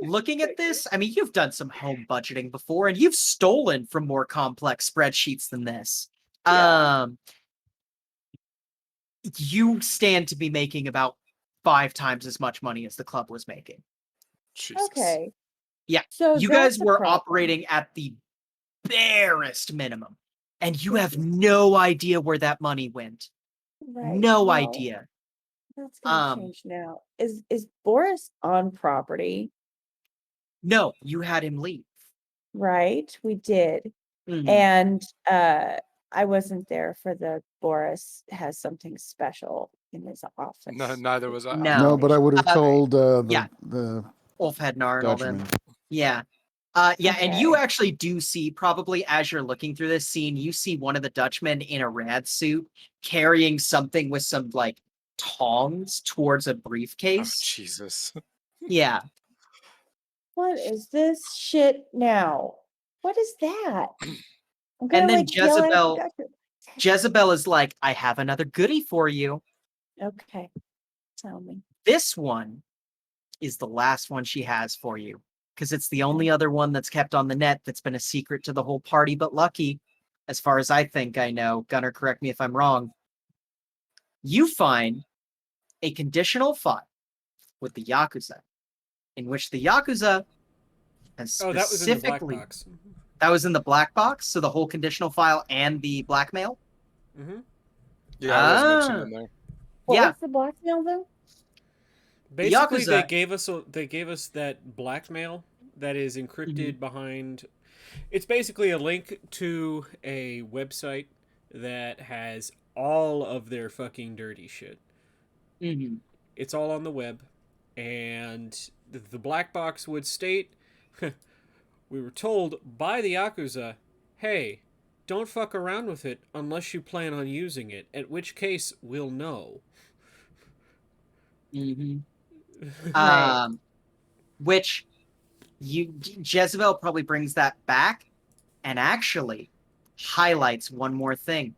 [SPEAKER 1] Looking at this, I mean, you've done some home budgeting before, and you've stolen from more complex spreadsheets than this.
[SPEAKER 5] Yeah.
[SPEAKER 1] You stand to be making about 5 times as much money as the club was making.
[SPEAKER 4] Jesus.
[SPEAKER 5] Okay.
[SPEAKER 1] Yeah,
[SPEAKER 5] So
[SPEAKER 1] you
[SPEAKER 5] that's
[SPEAKER 1] guys
[SPEAKER 5] the
[SPEAKER 1] were
[SPEAKER 5] problem.
[SPEAKER 1] operating at the barest minimum, and you have no idea where that money went.
[SPEAKER 5] Right.
[SPEAKER 1] No
[SPEAKER 5] well,
[SPEAKER 1] idea.
[SPEAKER 5] That's gonna change now. Is Boris on property?
[SPEAKER 1] No, you had him leave.
[SPEAKER 5] Right, we did.
[SPEAKER 1] Mhm.
[SPEAKER 5] And I wasn't there for the Boris has something special in his office.
[SPEAKER 4] No, neither was I.
[SPEAKER 1] No.
[SPEAKER 3] No, but I would have told
[SPEAKER 1] yeah.
[SPEAKER 3] the
[SPEAKER 1] Ulf Hednar and all them.
[SPEAKER 3] Dutchman.
[SPEAKER 1] Yeah. Yeah, and you
[SPEAKER 5] Okay.
[SPEAKER 1] actually do see, probably as you're looking through this scene, you see one of the Dutchmen in a rad suit carrying something with some like tongs towards a
[SPEAKER 4] Oh,
[SPEAKER 1] briefcase.
[SPEAKER 4] Jesus.
[SPEAKER 1] Yeah.
[SPEAKER 5] What is this shit now? What is that? I'm gonna
[SPEAKER 1] And then
[SPEAKER 5] like yell at the
[SPEAKER 1] Jezebel
[SPEAKER 5] doctor.
[SPEAKER 1] Jezebel is like, I have another goodie for you.
[SPEAKER 5] Okay. Tell me.
[SPEAKER 1] This one is the last one she has for you, because it's the only other one that's kept on the net that's been a secret to the whole party but Lucky, as far as I think I know. Gunnar, correct me if I'm wrong. You find a conditional file with the Yakuza, in which the Yakuza has
[SPEAKER 8] Oh, that was in the black
[SPEAKER 1] specifically...
[SPEAKER 8] box.
[SPEAKER 1] That was in the black box, so the whole conditional file and the blackmail?
[SPEAKER 8] Mm-hmm.
[SPEAKER 4] Yeah, it was mentioned in there.
[SPEAKER 5] What
[SPEAKER 1] Yeah.
[SPEAKER 5] was the blackmail though?
[SPEAKER 8] Basically, they
[SPEAKER 1] Yakuza-
[SPEAKER 8] gave us that blackmail that is encrypted
[SPEAKER 1] Mm-hmm.
[SPEAKER 8] behind. It's basically a link to a website that has all of their fucking dirty shit.
[SPEAKER 1] Mm-hmm.
[SPEAKER 8] It's all on the web, and the black box would state, we were told by the Yakuza, hey, don't fuck around with it unless you plan on using it, at which case we'll know.
[SPEAKER 1] Mm-hmm.
[SPEAKER 5] Right.
[SPEAKER 1] Which Jezebel probably brings that back and actually highlights one more thing: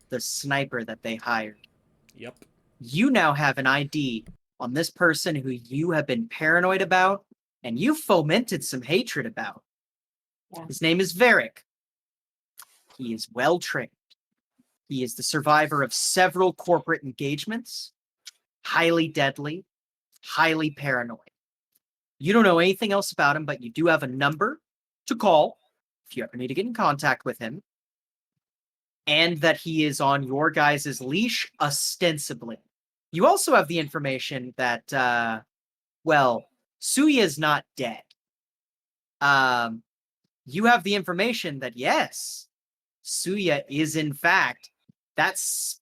[SPEAKER 1] the sniper that they hired.
[SPEAKER 8] Yep.
[SPEAKER 1] You now have an ID on this person who you have been paranoid about and you fomented some hatred about.
[SPEAKER 5] Yeah.
[SPEAKER 1] His name is Varric. He is well trained. He is the survivor of several corporate engagements, highly deadly, highly paranoid. You don't know anything else about him, but you do have a number to call if you ever need to get in contact with him, and that he is on your guys' leash, ostensibly. You also have the information that, well, Suya is not dead. You have the information that, yes, Suya is in fact that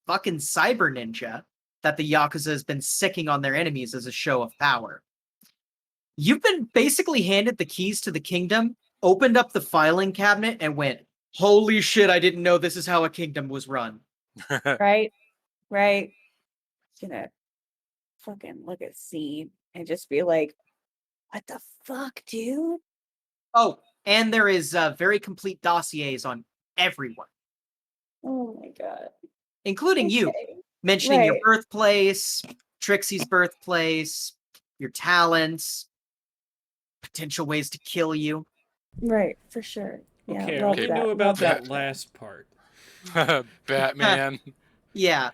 [SPEAKER 1] fucking cyber ninja that the Yakuza has been sicking on their enemies as a show of power. You've been basically handed the keys to the kingdom, opened up the filing cabinet, and went, holy shit, I didn't know this is how a kingdom was run.
[SPEAKER 5] Right. Right. Gonna fucking look at Scene and just be like, what the fuck, dude?
[SPEAKER 1] Oh, and there is very complete dossiers on everyone,
[SPEAKER 5] Oh my god.
[SPEAKER 1] including you,
[SPEAKER 5] Okay.
[SPEAKER 1] mentioning your
[SPEAKER 5] Right.
[SPEAKER 1] birthplace, Trixie's birthplace, your talents, potential ways to kill you.
[SPEAKER 5] Right, for sure. Yeah,
[SPEAKER 8] Okay, I
[SPEAKER 5] love
[SPEAKER 8] only
[SPEAKER 5] that.
[SPEAKER 8] knew about
[SPEAKER 5] love
[SPEAKER 8] that last part.
[SPEAKER 4] Batman.
[SPEAKER 1] Yeah.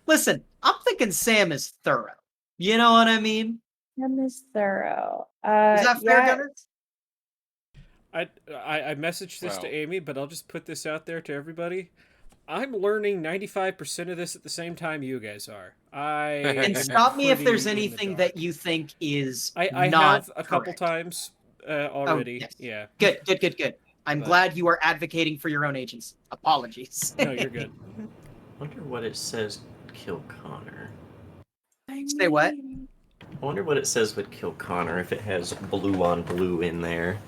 [SPEAKER 1] Listen, I'm thinking Sam is thorough. You know what I mean?
[SPEAKER 5] Sam is thorough.
[SPEAKER 1] Is that fair,
[SPEAKER 5] Yeah,
[SPEAKER 1] Gunner?
[SPEAKER 8] I messaged this to
[SPEAKER 4] Well.
[SPEAKER 8] Amy, but I'll just put this out there to everybody. I'm learning 95% of this at the same time you guys are.
[SPEAKER 1] And
[SPEAKER 8] am
[SPEAKER 1] stop me if
[SPEAKER 8] pretty
[SPEAKER 1] there's
[SPEAKER 8] in the
[SPEAKER 1] anything
[SPEAKER 8] dark.
[SPEAKER 1] that you think is
[SPEAKER 8] I
[SPEAKER 1] not
[SPEAKER 8] have a couple
[SPEAKER 1] correct.
[SPEAKER 8] times
[SPEAKER 1] Oh,
[SPEAKER 8] already.
[SPEAKER 1] yes.
[SPEAKER 8] Yeah.
[SPEAKER 1] Good. I'm
[SPEAKER 8] But-
[SPEAKER 1] glad you are advocating for your own agency. Apologies.
[SPEAKER 8] No, you're good.
[SPEAKER 6] Wonder what it says kill Connor.
[SPEAKER 1] Say what?
[SPEAKER 6] I wonder what it says would kill Connor if it has blue on blue in there.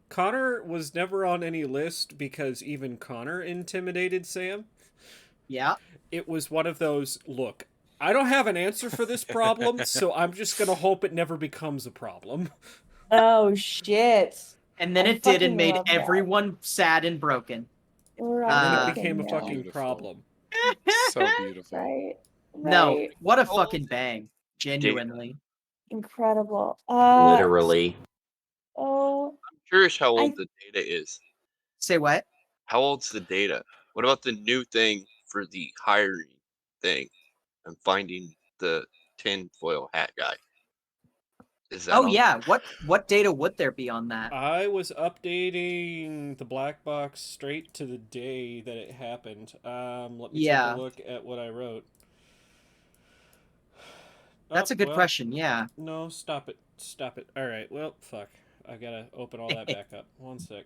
[SPEAKER 8] Connor was never on any list because even Connor intimidated Sam.
[SPEAKER 1] Yeah.
[SPEAKER 8] It was one of those, look, I don't have an answer for this problem, so I'm just going to hope it never becomes a problem.
[SPEAKER 5] Oh shit.
[SPEAKER 1] And then
[SPEAKER 5] I
[SPEAKER 1] it did and
[SPEAKER 5] fucking
[SPEAKER 1] made
[SPEAKER 5] love that.
[SPEAKER 1] everyone sad and broken.
[SPEAKER 5] We're all
[SPEAKER 8] And then it
[SPEAKER 5] broken,
[SPEAKER 8] became a
[SPEAKER 5] yeah.
[SPEAKER 8] fucking
[SPEAKER 4] Beautiful.
[SPEAKER 8] problem.
[SPEAKER 4] So beautiful.
[SPEAKER 5] Right.
[SPEAKER 1] No,
[SPEAKER 5] Right.
[SPEAKER 1] what a fucking bang. Genuinely.
[SPEAKER 5] Incredible.
[SPEAKER 6] Literally.
[SPEAKER 5] Oh,
[SPEAKER 7] Curious how old
[SPEAKER 5] I-
[SPEAKER 7] the data is.
[SPEAKER 1] Say what?
[SPEAKER 7] How old's the data? What about the new thing for the hiring thing and finding the tinfoil hat guy? Is that
[SPEAKER 1] Oh
[SPEAKER 7] on?
[SPEAKER 1] yeah. What data would there be on that?
[SPEAKER 8] I was updating the black box straight to the day that it happened. Let me take
[SPEAKER 1] Yeah.
[SPEAKER 8] a look at what I wrote.
[SPEAKER 1] That's a good question. Yeah.
[SPEAKER 8] No, stop it. Stop it. All right. Well, fuck. I gotta open all that back up. One sec.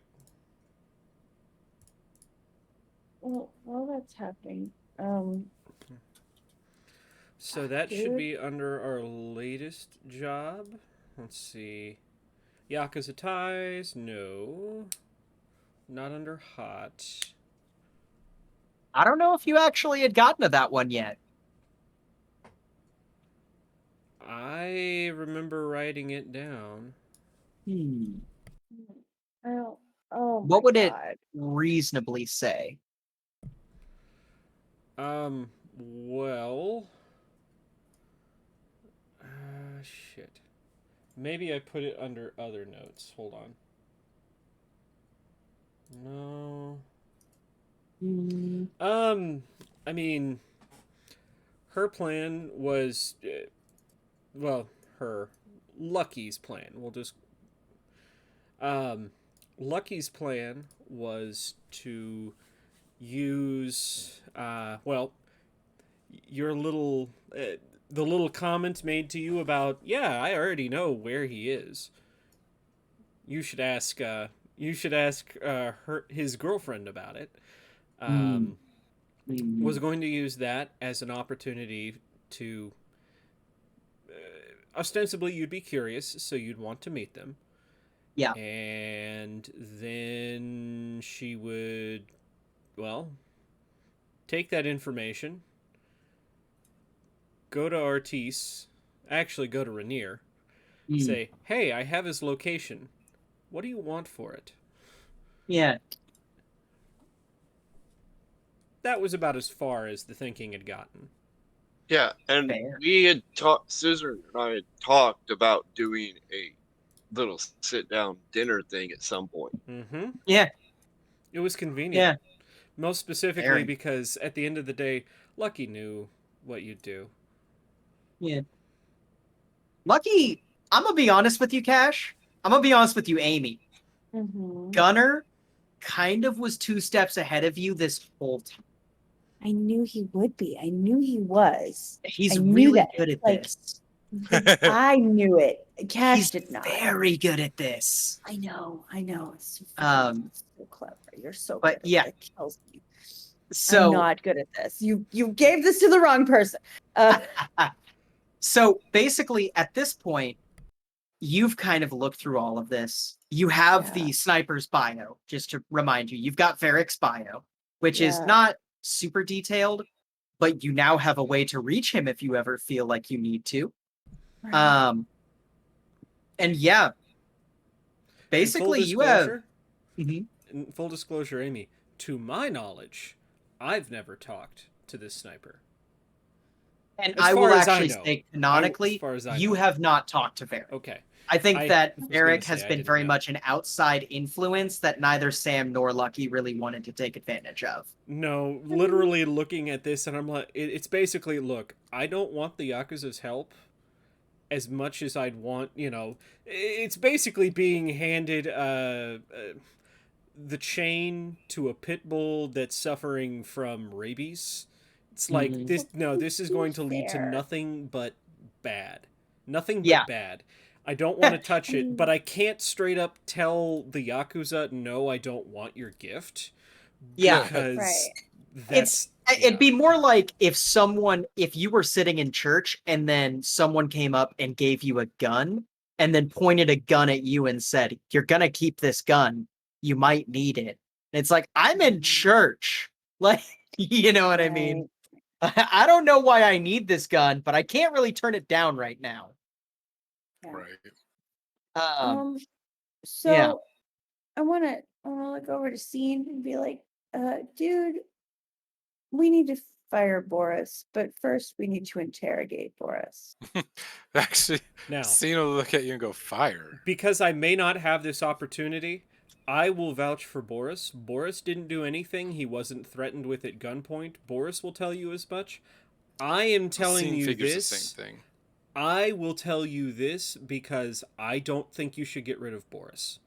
[SPEAKER 5] well, while that's happening,
[SPEAKER 8] So that should
[SPEAKER 5] Dude.
[SPEAKER 8] be under our latest job. Let's see. Yakuza ties? No. Not under hot.
[SPEAKER 1] I don't know if you actually had gotten to that one yet.
[SPEAKER 8] I remember writing it down.
[SPEAKER 5] oh
[SPEAKER 1] What
[SPEAKER 5] my
[SPEAKER 1] would it
[SPEAKER 5] God.
[SPEAKER 1] reasonably say?
[SPEAKER 8] Well. Shit. Maybe I put it under other notes. Hold on. No. I mean, her plan was, Lucky's plan. We'll just, Lucky's plan was to use, your little, the little comment made to you about, yeah, I already know where he is. You should ask, his girlfriend about it. Was going to use that as an opportunity to ostensibly you'd be curious, so you'd want to meet them.
[SPEAKER 1] Yeah.
[SPEAKER 8] And then she would, take that information, go to Artis, actually go to Rainier, say, hey, I have his location. What do you want for it?
[SPEAKER 1] Yeah.
[SPEAKER 8] That was about as far as the thinking had gotten.
[SPEAKER 7] Yeah, and
[SPEAKER 1] Fair.
[SPEAKER 7] we had talked. Scissor and I had talked about doing a little sit-down dinner thing at some point.
[SPEAKER 8] Mm-hmm.
[SPEAKER 1] Yeah.
[SPEAKER 8] It was convenient.
[SPEAKER 1] Yeah.
[SPEAKER 8] Most specifically
[SPEAKER 1] Very.
[SPEAKER 8] because at the end of the day, Lucky knew what you'd do.
[SPEAKER 1] Yeah. Lucky, I'm gonna be honest with you, Cash. I'm gonna be honest with you, Amy. Gunner kind of was 2 steps ahead of you this whole time.
[SPEAKER 5] I knew he would be. I knew he was.
[SPEAKER 1] He's
[SPEAKER 5] I knew
[SPEAKER 1] really
[SPEAKER 5] that.
[SPEAKER 1] good at
[SPEAKER 5] Like,
[SPEAKER 1] this.
[SPEAKER 5] I knew it. Cash
[SPEAKER 1] He's
[SPEAKER 5] did not.
[SPEAKER 1] very good at this.
[SPEAKER 5] I know. It's
[SPEAKER 1] Um,
[SPEAKER 5] so clever. You're so
[SPEAKER 1] but
[SPEAKER 5] good.
[SPEAKER 1] yeah.
[SPEAKER 5] It kills me.
[SPEAKER 1] So
[SPEAKER 5] I'm not good at this. You gave this to the wrong person.
[SPEAKER 1] So basically, at this point, you've kind of looked through all of this. You have the sniper's bio, just to remind you. You've got Varric's bio, which is not super detailed, but you now have a way to reach him if you ever feel like you need to.
[SPEAKER 5] Right.
[SPEAKER 1] And yeah, basically, you have.
[SPEAKER 8] In full disclosure, Amy, to my knowledge, I've never talked to this sniper.
[SPEAKER 1] And
[SPEAKER 8] As
[SPEAKER 1] I
[SPEAKER 8] far
[SPEAKER 1] will
[SPEAKER 8] as I
[SPEAKER 1] actually
[SPEAKER 8] know.
[SPEAKER 1] say, canonically,
[SPEAKER 8] As far as I
[SPEAKER 1] you
[SPEAKER 8] know.
[SPEAKER 1] have not talked to Varric.
[SPEAKER 8] Okay.
[SPEAKER 1] I think
[SPEAKER 8] I
[SPEAKER 1] that
[SPEAKER 8] was gonna
[SPEAKER 1] Varric
[SPEAKER 8] say
[SPEAKER 1] has
[SPEAKER 8] I
[SPEAKER 1] been
[SPEAKER 8] didn't
[SPEAKER 1] very
[SPEAKER 8] know.
[SPEAKER 1] much an outside influence that neither Sam nor Lucky really wanted to take advantage of.
[SPEAKER 8] No, literally looking at this, and I'm like, it's basically, look, I don't want the Yakuza's help as much as I'd want, it's basically being handed the chain to a pit bull that's suffering from rabies. It's like,
[SPEAKER 1] Mhm.
[SPEAKER 8] this is
[SPEAKER 5] be
[SPEAKER 8] going to lead to
[SPEAKER 5] fair.
[SPEAKER 8] nothing but bad. Nothing but
[SPEAKER 1] Yeah.
[SPEAKER 8] bad. I don't want to touch
[SPEAKER 5] I
[SPEAKER 8] it,
[SPEAKER 5] mean-
[SPEAKER 8] but I can't straight up tell the Yakuza, no, I don't want your gift.
[SPEAKER 1] Yeah.
[SPEAKER 8] Because
[SPEAKER 5] Right.
[SPEAKER 8] that's
[SPEAKER 1] It'd be more like if you were sitting in church and then someone came up and gave you a gun and then pointed a gun at you and said, "You're gonna keep this gun. You might need it." And it's like, I'm in church. Like, you know what I mean? I don't know why I need this gun, but I can't really turn it down right now.
[SPEAKER 5] Yeah.
[SPEAKER 4] Right.
[SPEAKER 5] So I wanna look over to Scene and be like, dude, we need to fire Boris, but first we need to interrogate Boris.
[SPEAKER 4] Actually,
[SPEAKER 8] Now,
[SPEAKER 4] Cena will look at you and go, fire.
[SPEAKER 8] because I may not have this opportunity, I will vouch for Boris. Boris didn't do anything. He wasn't threatened with at gunpoint. Boris will tell you as much. I am telling
[SPEAKER 4] Scene
[SPEAKER 8] you
[SPEAKER 4] figures
[SPEAKER 8] this.
[SPEAKER 4] the same thing.
[SPEAKER 8] I will tell you this because I don't think you should get rid of Boris.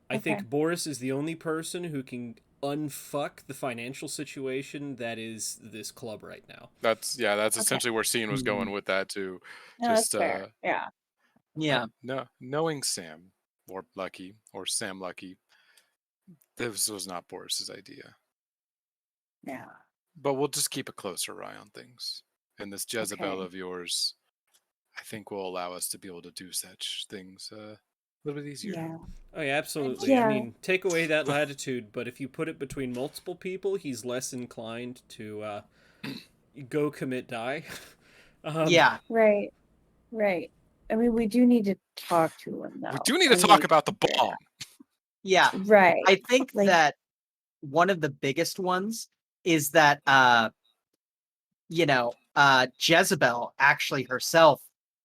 [SPEAKER 8] I
[SPEAKER 5] Okay.
[SPEAKER 8] think Boris is the only person who can unfuck the financial situation that is this club right now.
[SPEAKER 4] That's essentially where Scene was going with that too.
[SPEAKER 5] No, that's
[SPEAKER 4] Just
[SPEAKER 5] fair. Yeah.
[SPEAKER 1] Yeah.
[SPEAKER 4] no, knowing Sam or Lucky or Sam Lucky, this was not Boris's idea.
[SPEAKER 5] Yeah.
[SPEAKER 4] But we'll just keep a closer eye on things. And this Jezebel
[SPEAKER 5] Okay.
[SPEAKER 4] of yours, I think, will allow us to be able to do such things a little bit easier.
[SPEAKER 5] Yeah.
[SPEAKER 8] Oh yeah, absolutely.
[SPEAKER 5] Yeah.
[SPEAKER 8] I mean, take away that latitude, but if you put it between multiple people, he's less inclined to go commit die.
[SPEAKER 1] Yeah.
[SPEAKER 5] Right. Right. I mean, we do need to talk to him though.
[SPEAKER 4] We do need to talk about the bomb.
[SPEAKER 1] Yeah.
[SPEAKER 5] Right.
[SPEAKER 1] I think
[SPEAKER 5] Like-
[SPEAKER 1] that one of the biggest ones is that Jezebel actually herself,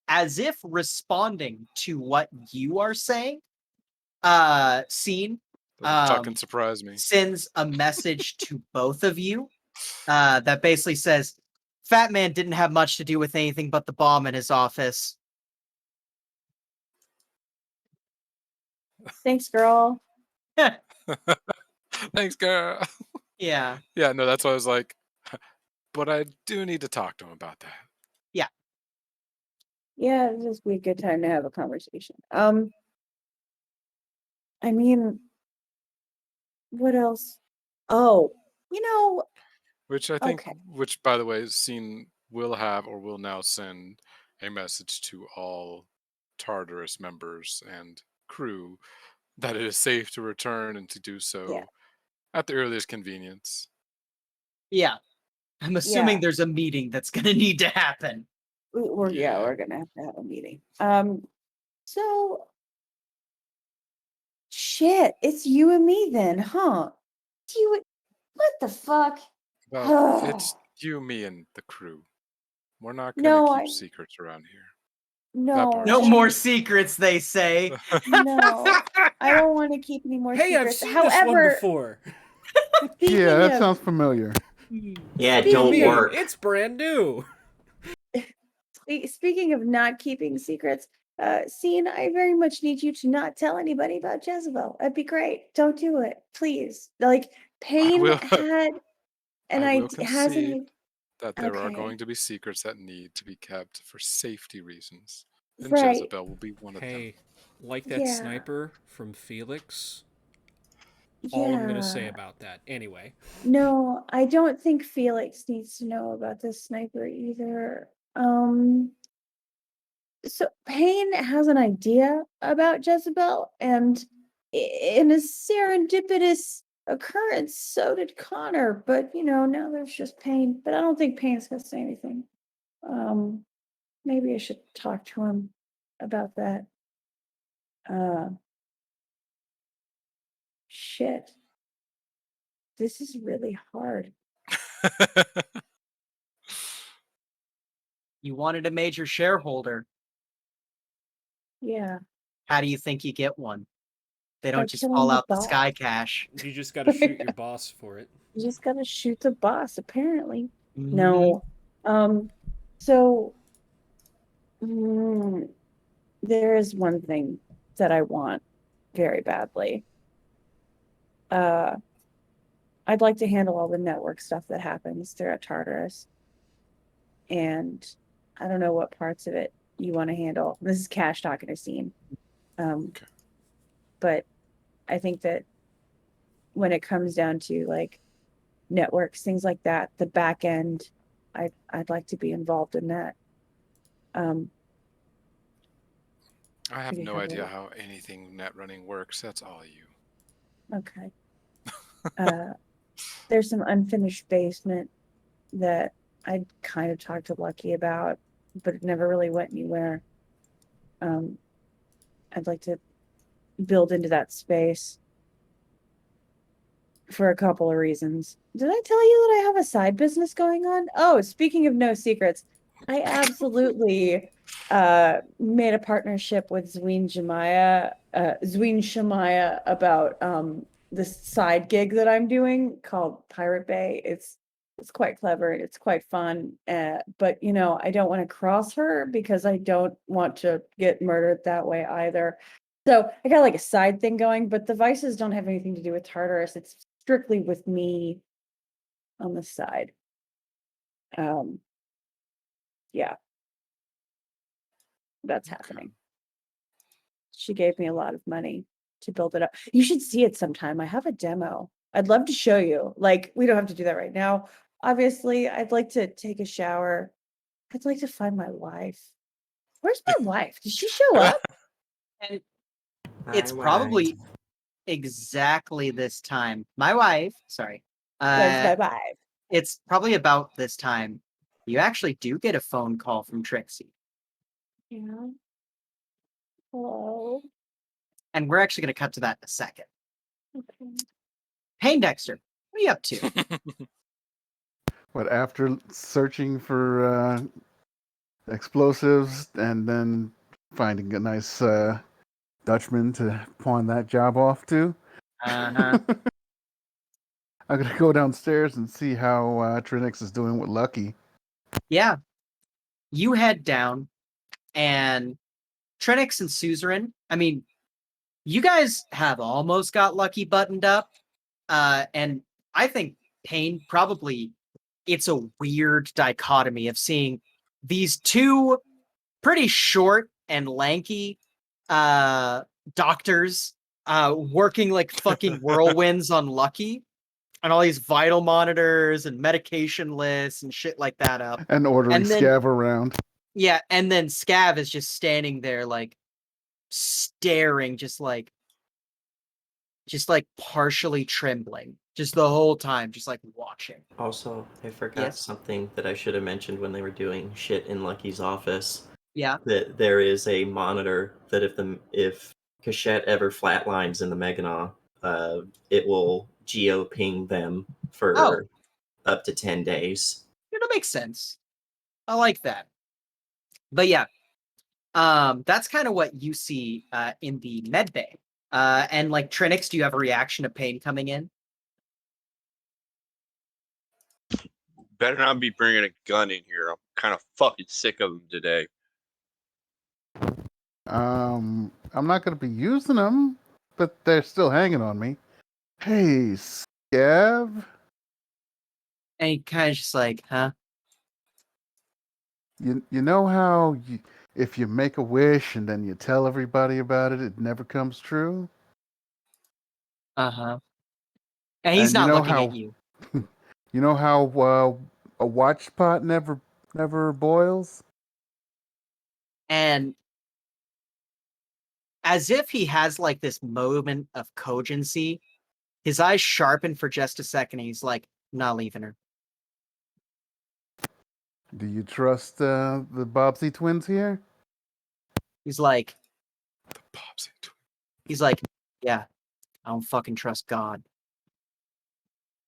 [SPEAKER 1] as if responding to what you are saying, Scene,
[SPEAKER 4] Doesn't fucking surprise me.
[SPEAKER 1] sends a message to both of you that basically says, Fat Man didn't have much to do with anything but the bomb in his office.
[SPEAKER 5] Thanks, girl.
[SPEAKER 4] Thanks, girl.
[SPEAKER 1] Yeah.
[SPEAKER 4] Yeah, no, that's why I was like, but I do need to talk to him about that.
[SPEAKER 5] Yeah, this would be a good time to have a conversation. I mean, what else? Oh,
[SPEAKER 4] Which I think,
[SPEAKER 5] Okay.
[SPEAKER 4] which by the way, Scene will have or will now send a message to all Tartarus members and crew that it is safe to return and to do so
[SPEAKER 5] Yeah.
[SPEAKER 4] at the earliest convenience.
[SPEAKER 1] Yeah. I'm assuming
[SPEAKER 5] Yeah.
[SPEAKER 1] there's a meeting that's going to need to happen.
[SPEAKER 5] we're
[SPEAKER 4] Yeah.
[SPEAKER 5] we're gonna have to have a meeting. So shit, it's you and me then, huh? What the fuck?
[SPEAKER 4] Well, it's you, me, and the crew. We're not going to
[SPEAKER 5] No,
[SPEAKER 4] keep
[SPEAKER 5] I-
[SPEAKER 4] secrets around here.
[SPEAKER 5] No,
[SPEAKER 4] part.
[SPEAKER 1] No
[SPEAKER 5] I
[SPEAKER 1] more
[SPEAKER 5] don't-
[SPEAKER 1] secrets, they say.
[SPEAKER 5] No, I don't want to keep any more
[SPEAKER 8] Hey, I've
[SPEAKER 5] secrets.
[SPEAKER 8] seen this one
[SPEAKER 5] However,
[SPEAKER 8] before.
[SPEAKER 5] speaking
[SPEAKER 3] Yeah, that
[SPEAKER 5] of,
[SPEAKER 3] sounds familiar.
[SPEAKER 6] Yeah,
[SPEAKER 5] Speaking
[SPEAKER 6] don't
[SPEAKER 5] of-
[SPEAKER 6] work.
[SPEAKER 8] It's brand new.
[SPEAKER 5] speaking of not keeping secrets, Scene, I very much need you to not tell anybody about Jezebel. That'd be great. Don't do it, please. Like Payne
[SPEAKER 4] will-
[SPEAKER 5] had an
[SPEAKER 4] I will
[SPEAKER 5] idea, has an
[SPEAKER 4] concede that there are
[SPEAKER 5] Okay.
[SPEAKER 4] going to be secrets that need to be kept for safety reasons. And
[SPEAKER 5] Right.
[SPEAKER 4] Jezebel will be one of them.
[SPEAKER 8] Hey, like that
[SPEAKER 5] Yeah.
[SPEAKER 8] sniper from Felix. All I'm gonna say
[SPEAKER 5] Yeah.
[SPEAKER 8] about that. Anyway,
[SPEAKER 5] No, I don't think Felix needs to know about this sniper either. So Payne has an idea about Jezebel, and in a serendipitous occurrence, so did Connor. But now there's just Payne. But I don't think Payne's gonna say anything. Maybe I should talk to him about that. Shit. This is really hard.
[SPEAKER 1] You wanted a major shareholder.
[SPEAKER 5] Yeah.
[SPEAKER 1] How do you think you get one? They
[SPEAKER 5] By
[SPEAKER 1] don't just
[SPEAKER 5] killing
[SPEAKER 1] fall
[SPEAKER 5] the
[SPEAKER 1] out the
[SPEAKER 5] boss.
[SPEAKER 1] sky cash.
[SPEAKER 8] You just got to shoot your boss for it.
[SPEAKER 5] You just gotta shoot the boss, apparently.
[SPEAKER 1] Mhm.
[SPEAKER 5] No. So there is one thing that I want very badly. I'd like to handle all the network stuff that happens throughout Tartarus. And I don't know what parts of it you want to handle. This is Cash talking to Scene.
[SPEAKER 4] Okay.
[SPEAKER 5] But I think that when it comes down to like networks, things like that, the back end, I'd like to be involved in that.
[SPEAKER 4] I have
[SPEAKER 5] Pretty
[SPEAKER 4] no idea
[SPEAKER 5] heavily.
[SPEAKER 4] how anything net running works. That's all you.
[SPEAKER 5] Okay. There's some unfinished basement that I kind of talked to Lucky about, but it never really went anywhere. I'd like to build into that space for a couple of reasons. Did I tell you that I have a side business going on? Oh, speaking of no secrets, I absolutely made a partnership with Zween Shemaya about this side gig that I'm doing called Pirate Bay. It's quite clever and it's quite fun. But you know, I don't want to cross her because I don't want to get murdered that way either. So I got like a side thing going, but the vices don't have anything to do with Tartarus. It's strictly with me on the side. Yeah, that's happening. She gave me a lot of money to build it up. You should see it sometime. I have a demo. I'd love to show you. Like, we don't have to do that right now. Obviously, I'd like to take a shower. I'd like to find my wife. Where's my wife? Did she show up?
[SPEAKER 1] And it's probably exactly this time. My wife, sorry.
[SPEAKER 5] Where's my wife?
[SPEAKER 1] It's probably about this time. You actually do get a phone call from Trixie.
[SPEAKER 5] Yeah. Hello.
[SPEAKER 1] And we're actually going to cut to that in a second.
[SPEAKER 5] Okay.
[SPEAKER 1] Hey, Dexter, what are you up to?
[SPEAKER 3] But after searching for explosives and then finding a nice Dutchman to pawn that job off to,
[SPEAKER 1] Uh-huh.
[SPEAKER 3] I'm gonna go downstairs and see how Trinix is doing with Lucky.
[SPEAKER 1] Yeah. You head down, and Trinix and Suzerain, I mean, you guys have almost got Lucky buttoned up. And I think Payne probably, it's a weird dichotomy of seeing these two pretty short and lanky doctors working like fucking whirlwinds on Lucky, and all these vital monitors and medication lists and shit like that up.
[SPEAKER 3] And ordering
[SPEAKER 1] And then
[SPEAKER 3] Scav around.
[SPEAKER 1] yeah, and then Scav is just standing there like staring, just like partially trembling, just the whole time, just like watching.
[SPEAKER 6] Also, I forgot
[SPEAKER 1] Yes.
[SPEAKER 6] something that I should have mentioned when they were doing shit in Lucky's office.
[SPEAKER 1] Yeah.
[SPEAKER 6] That there is a monitor that if Cachette ever flatlines in the Meganon, it will geo ping them for up to 10 days.
[SPEAKER 1] Yeah, that makes sense. I like that. But yeah, that's kind of what you see in the med bay. And like Trinix, do you have a reaction to Payne coming in?
[SPEAKER 7] Better not be bringing a gun in here. I'm kind of fucking sick of them today.
[SPEAKER 3] I'm not gonna be using them, but they're still hanging on me. Hey, Scav.
[SPEAKER 1] And he kind of just like, huh?
[SPEAKER 3] You know how if you make a wish and then you tell everybody about it, it never comes true?
[SPEAKER 1] Uh-huh. And he's
[SPEAKER 3] And you
[SPEAKER 1] not
[SPEAKER 3] know
[SPEAKER 1] looking
[SPEAKER 3] how
[SPEAKER 1] at you.
[SPEAKER 3] you know how a watch pot never boils?
[SPEAKER 1] And as if he has like this moment of cogency, his eyes sharpen for just a second. And he's like, not leaving her.
[SPEAKER 3] Do you trust the Bobbsey twins here?
[SPEAKER 1] He's like,
[SPEAKER 4] The pops into
[SPEAKER 1] yeah, I don't fucking trust God.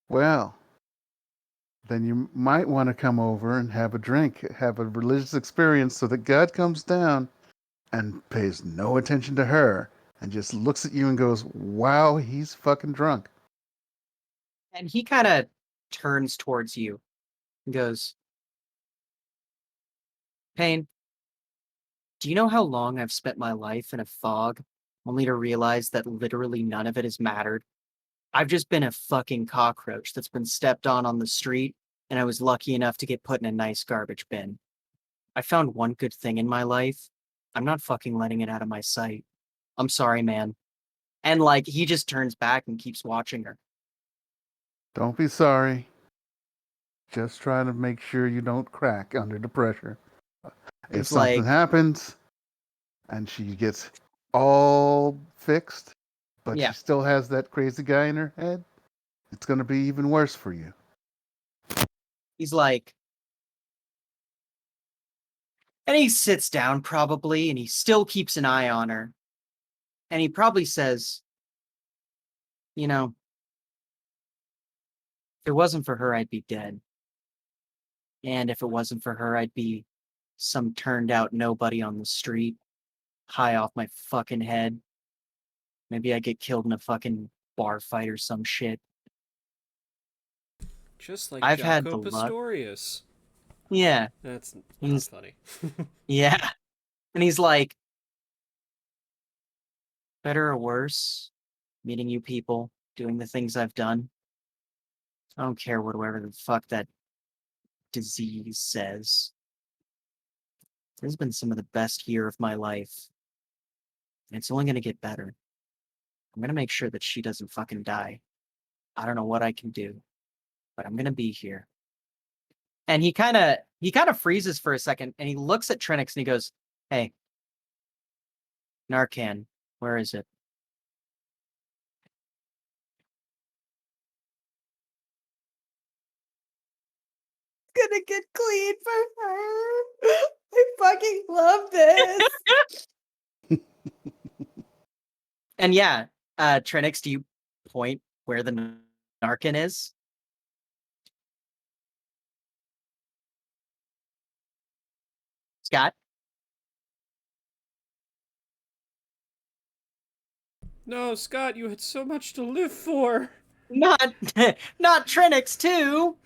[SPEAKER 3] Well, then you might want to come over and have a drink, have a religious experience so that God comes down and pays no attention to her and just looks at you and goes, "Wow, he's fucking drunk."
[SPEAKER 1] And he kind of turns towards you and goes, Payne, do you know how long I've spent my life in a fog, only to realize that literally none of it has mattered? I've just been a fucking cockroach that's been stepped on the street, and I was lucky enough to get put in a nice garbage bin. I found one good thing in my life. I'm not fucking letting it out of my sight. I'm sorry, man. And like, he just turns back and keeps watching her.
[SPEAKER 3] Don't be sorry. Just try to make sure you don't crack under the pressure. If
[SPEAKER 1] He's
[SPEAKER 3] something
[SPEAKER 1] like,
[SPEAKER 3] happens and she gets all fixed, but
[SPEAKER 1] Yeah.
[SPEAKER 3] she still has that crazy guy in her head, it's going to be even worse for you.
[SPEAKER 1] he's like, and he sits down probably, and he still keeps an eye on her. And he probably says, you know, if it wasn't for her, I'd be dead. And if it wasn't for her, I'd be some turned out nobody on the street, high off my fucking head. Maybe I'd get killed in a fucking bar fight or some shit.
[SPEAKER 8] Just like
[SPEAKER 1] I've had
[SPEAKER 8] Jaco
[SPEAKER 1] the luck.
[SPEAKER 8] Pastorius.
[SPEAKER 1] Yeah,
[SPEAKER 8] That's not
[SPEAKER 1] He's-
[SPEAKER 8] funny.
[SPEAKER 1] yeah. And he's like, better or worse, meeting you people, doing the things I've done. I don't care whatever the fuck that disease says. This has been some of the best year of my life. And it's only gonna get better. I'm gonna make sure that she doesn't fucking die. I don't know what I can do, but I'm gonna be here. And he kind of freezes for a second, and he looks at Trinix and he goes, "Hey, Narcan, where is it?"
[SPEAKER 5] Gonna get clean for her. I fucking love this.
[SPEAKER 1] And yeah, Trinix, do you point where the Narcan is? Scott?
[SPEAKER 8] No, Scott, you had so much to live for.
[SPEAKER 1] Not not Trinix too.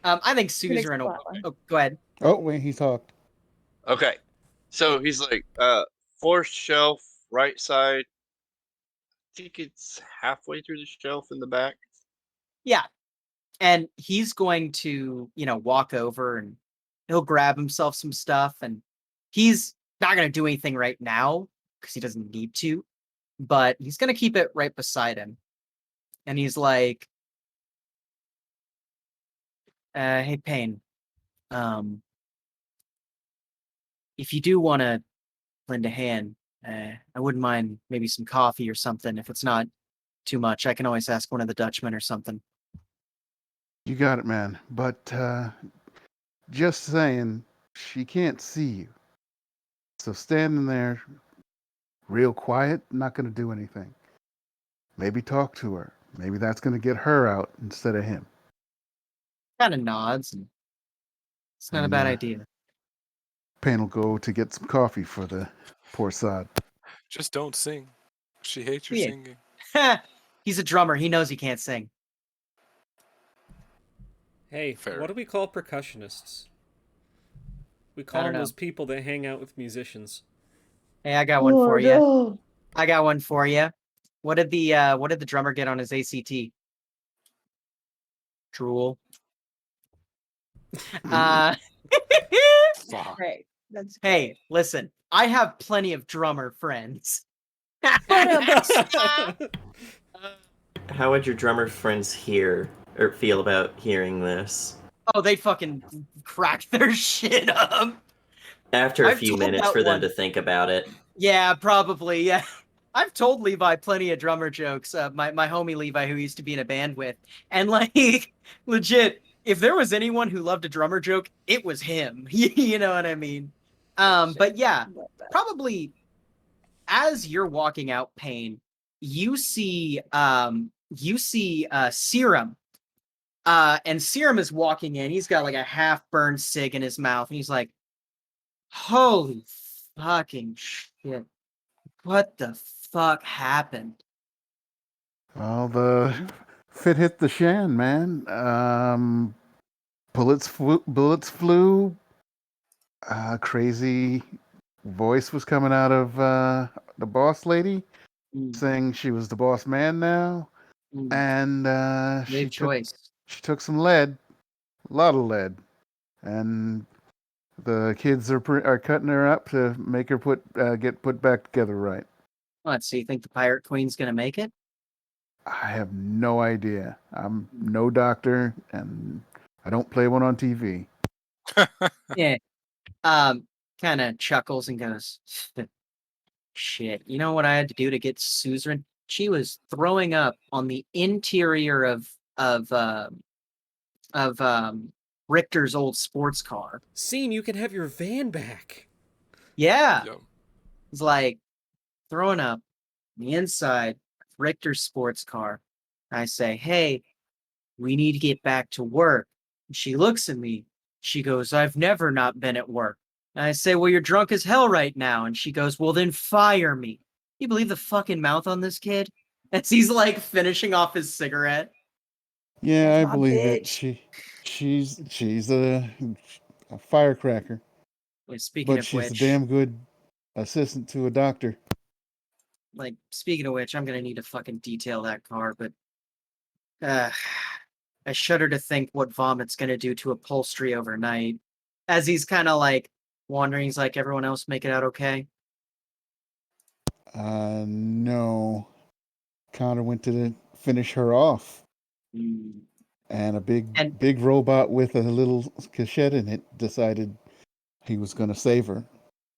[SPEAKER 1] I think Sue's
[SPEAKER 5] Trinix
[SPEAKER 1] are in a
[SPEAKER 5] flatline.
[SPEAKER 1] oh, go ahead.
[SPEAKER 3] Oh, wait, he talked.
[SPEAKER 7] Okay. So he's like, fourth shelf, right side. I think it's halfway through the shelf in the back.
[SPEAKER 1] Yeah. And he's going to, walk over and he'll grab himself some stuff, and he's not going to do anything right now because he doesn't need to, but he's going to keep it right beside him. And he's like, hey, Payne, if you do want to lend a hand, I wouldn't mind maybe some coffee or something. If it's not too much, I can always ask one of the Dutchmen or something.
[SPEAKER 3] You got it, man. But just saying, she can't see you. So standing there real quiet, not going to do anything. Maybe talk to her. Maybe that's going to get her out instead of him.
[SPEAKER 1] Kind of nods, and it's not a
[SPEAKER 3] And,
[SPEAKER 1] bad idea.
[SPEAKER 3] Payne will go to get some coffee for the poor sod.
[SPEAKER 4] Just don't sing. She hates your
[SPEAKER 1] Yeah.
[SPEAKER 4] singing.
[SPEAKER 1] He's a drummer. He knows he can't sing.
[SPEAKER 8] Hey,
[SPEAKER 4] Fair.
[SPEAKER 8] what do we call percussionists? We
[SPEAKER 1] I
[SPEAKER 8] call
[SPEAKER 1] don't
[SPEAKER 8] them
[SPEAKER 1] know.
[SPEAKER 8] those people that hang out with musicians.
[SPEAKER 1] Hey, I got one for you.
[SPEAKER 5] no.
[SPEAKER 1] I got one for you. What did the drummer get on his ACT? Drool. Uh,
[SPEAKER 4] Fuck.
[SPEAKER 5] Right. That's
[SPEAKER 1] hey, listen. I have plenty of drummer friends.
[SPEAKER 6] How would your drummer friends hear or feel about hearing this?
[SPEAKER 1] Oh, they fucking crack their shit up.
[SPEAKER 6] After a
[SPEAKER 1] I've
[SPEAKER 6] few
[SPEAKER 1] told
[SPEAKER 6] minutes
[SPEAKER 1] that
[SPEAKER 6] for them
[SPEAKER 1] one.
[SPEAKER 6] to think about it.
[SPEAKER 1] Yeah, probably. Yeah. I've told Levi plenty of drummer jokes. My homie Levi, who used to be in a band with, and like, legit, if there was anyone who loved a drummer joke, it was him. You know what I mean? But yeah,
[SPEAKER 5] love that.
[SPEAKER 1] probably as you're walking out, Payne, you see Serum. And Serum is walking in. He's got like a half-burned cig in his mouth, and he's like, "Holy fucking shit. What the fuck happened?
[SPEAKER 3] Well, the fit hit the shan, man. Bullets flew. Crazy voice was coming out of the boss lady,
[SPEAKER 1] Mm,
[SPEAKER 3] saying she was the boss man now,
[SPEAKER 1] mm,
[SPEAKER 3] and
[SPEAKER 1] brave choice.
[SPEAKER 3] she took some lead, a lot of lead, and the kids are cutting her up to make her get put back together right.
[SPEAKER 1] What, so you think the Pirate Queen's gonna make it?
[SPEAKER 3] I have no idea. I'm no doctor, and I don't play one on TV.
[SPEAKER 1] Yeah. Kind of chuckles and goes, shit. You know what I had to do to get Suzerain? She was throwing up on the interior of Richter's old sports car.
[SPEAKER 8] Scene, you can have your van back.
[SPEAKER 1] Yeah,
[SPEAKER 4] Yep.
[SPEAKER 1] it's like throwing up on the inside of Richter's sports car. I say, hey, we need to get back to work. And she looks at me. She goes, I've never not been at work. And I say, well, you're drunk as hell right now. And she goes, well, then fire me. You believe the fucking mouth on this kid? As he's like finishing off his cigarette.
[SPEAKER 3] Yeah,
[SPEAKER 5] That's
[SPEAKER 3] I
[SPEAKER 5] my
[SPEAKER 3] believe it.
[SPEAKER 5] bitch.
[SPEAKER 3] She's a firecracker,
[SPEAKER 1] Like, speaking
[SPEAKER 3] but
[SPEAKER 1] of
[SPEAKER 3] she's a
[SPEAKER 1] which,
[SPEAKER 3] damn good assistant to a doctor.
[SPEAKER 1] I'm gonna need to fucking detail that car, but uh I shudder to think what vomit's gonna do to upholstery overnight. As he's kind of like wondering, he's like, everyone else make it out okay?
[SPEAKER 3] No, Connor went to finish her off,
[SPEAKER 1] Mm.
[SPEAKER 3] and a
[SPEAKER 1] And
[SPEAKER 3] big robot with a little cassette in it decided he was going to save her.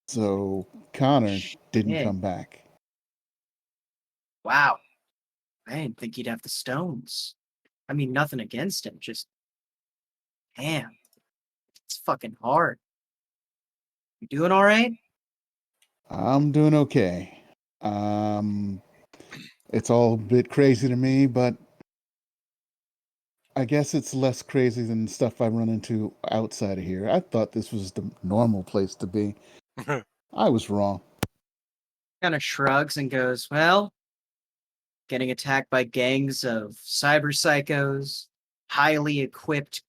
[SPEAKER 3] So Connor didn't
[SPEAKER 1] shit.
[SPEAKER 3] come back.
[SPEAKER 1] Wow. I didn't think he'd have the stones. I mean, nothing against him, just damn, it's fucking hard. You doing all right?
[SPEAKER 3] I'm doing okay. Um, it's all a bit crazy to me, but I guess it's less crazy than stuff I run into outside of here. I thought this was the normal place to be. I was wrong.
[SPEAKER 1] Kind of shrugs and goes, well, getting attacked by gangs of cyber psychos, highly equipped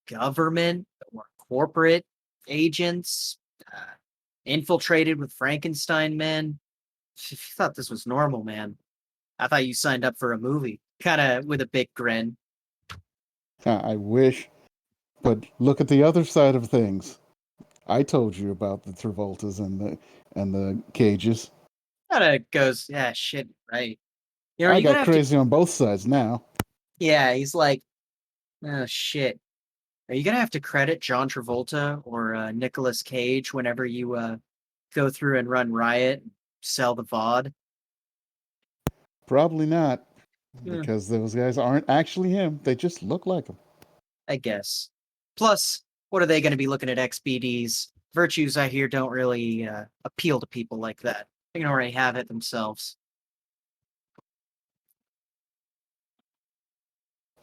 [SPEAKER 1] government or corporate agents, infiltrated with Frankenstein men. If you thought this was normal, man, I thought you signed up for a movie. Kind of with a big grin.
[SPEAKER 3] I wish, but look at the other side of things. I told you about the Travoltas and the cages.
[SPEAKER 1] Kind of goes, yeah, shit, right. You know,
[SPEAKER 3] I
[SPEAKER 1] you're gonna
[SPEAKER 3] got
[SPEAKER 1] have to.
[SPEAKER 3] crazy on both sides now.
[SPEAKER 1] Yeah, he's like, oh shit. Are you gonna have to credit John Travolta or Nicolas Cage whenever you go through and run riot, sell the VOD?
[SPEAKER 3] Probably not,
[SPEAKER 1] Hmm,
[SPEAKER 3] because those guys aren't actually him. They just look like him.
[SPEAKER 1] I guess. Plus, what are they going to be looking at XBDs? Virtues, I hear, don't really appeal to people like that. They can already have it themselves.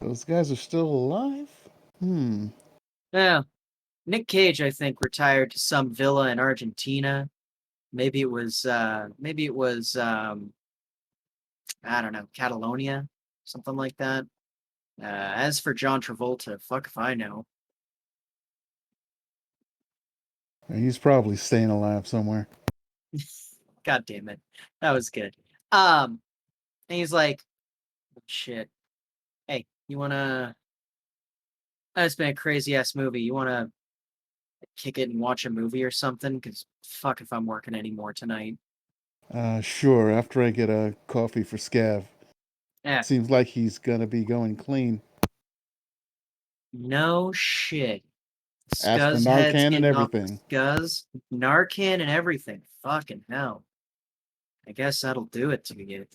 [SPEAKER 3] Those guys are still alive? Hmm.
[SPEAKER 1] Yeah, Nick Cage, I think, retired to some villa in Argentina. Maybe it was I don't know, Catalonia, something like that. As for John Travolta, fuck if I know.
[SPEAKER 3] He's probably staying alive somewhere.
[SPEAKER 1] God damn it. That was good. And he's like, shit. Hey, you wanna it's been a crazy ass movie. You wanna kick it and watch a movie or something? Cause fuck if I'm working anymore tonight.
[SPEAKER 3] Sure, after I get a coffee for Scav.
[SPEAKER 1] Yeah,
[SPEAKER 3] Seems like he's gonna be going clean.
[SPEAKER 1] no shit.
[SPEAKER 3] Ask for
[SPEAKER 1] Scuzz heads
[SPEAKER 3] Narcan and
[SPEAKER 1] getting off
[SPEAKER 3] everything.
[SPEAKER 1] Scuzz, Narcan and everything. Fucking hell. I guess that'll do it to you.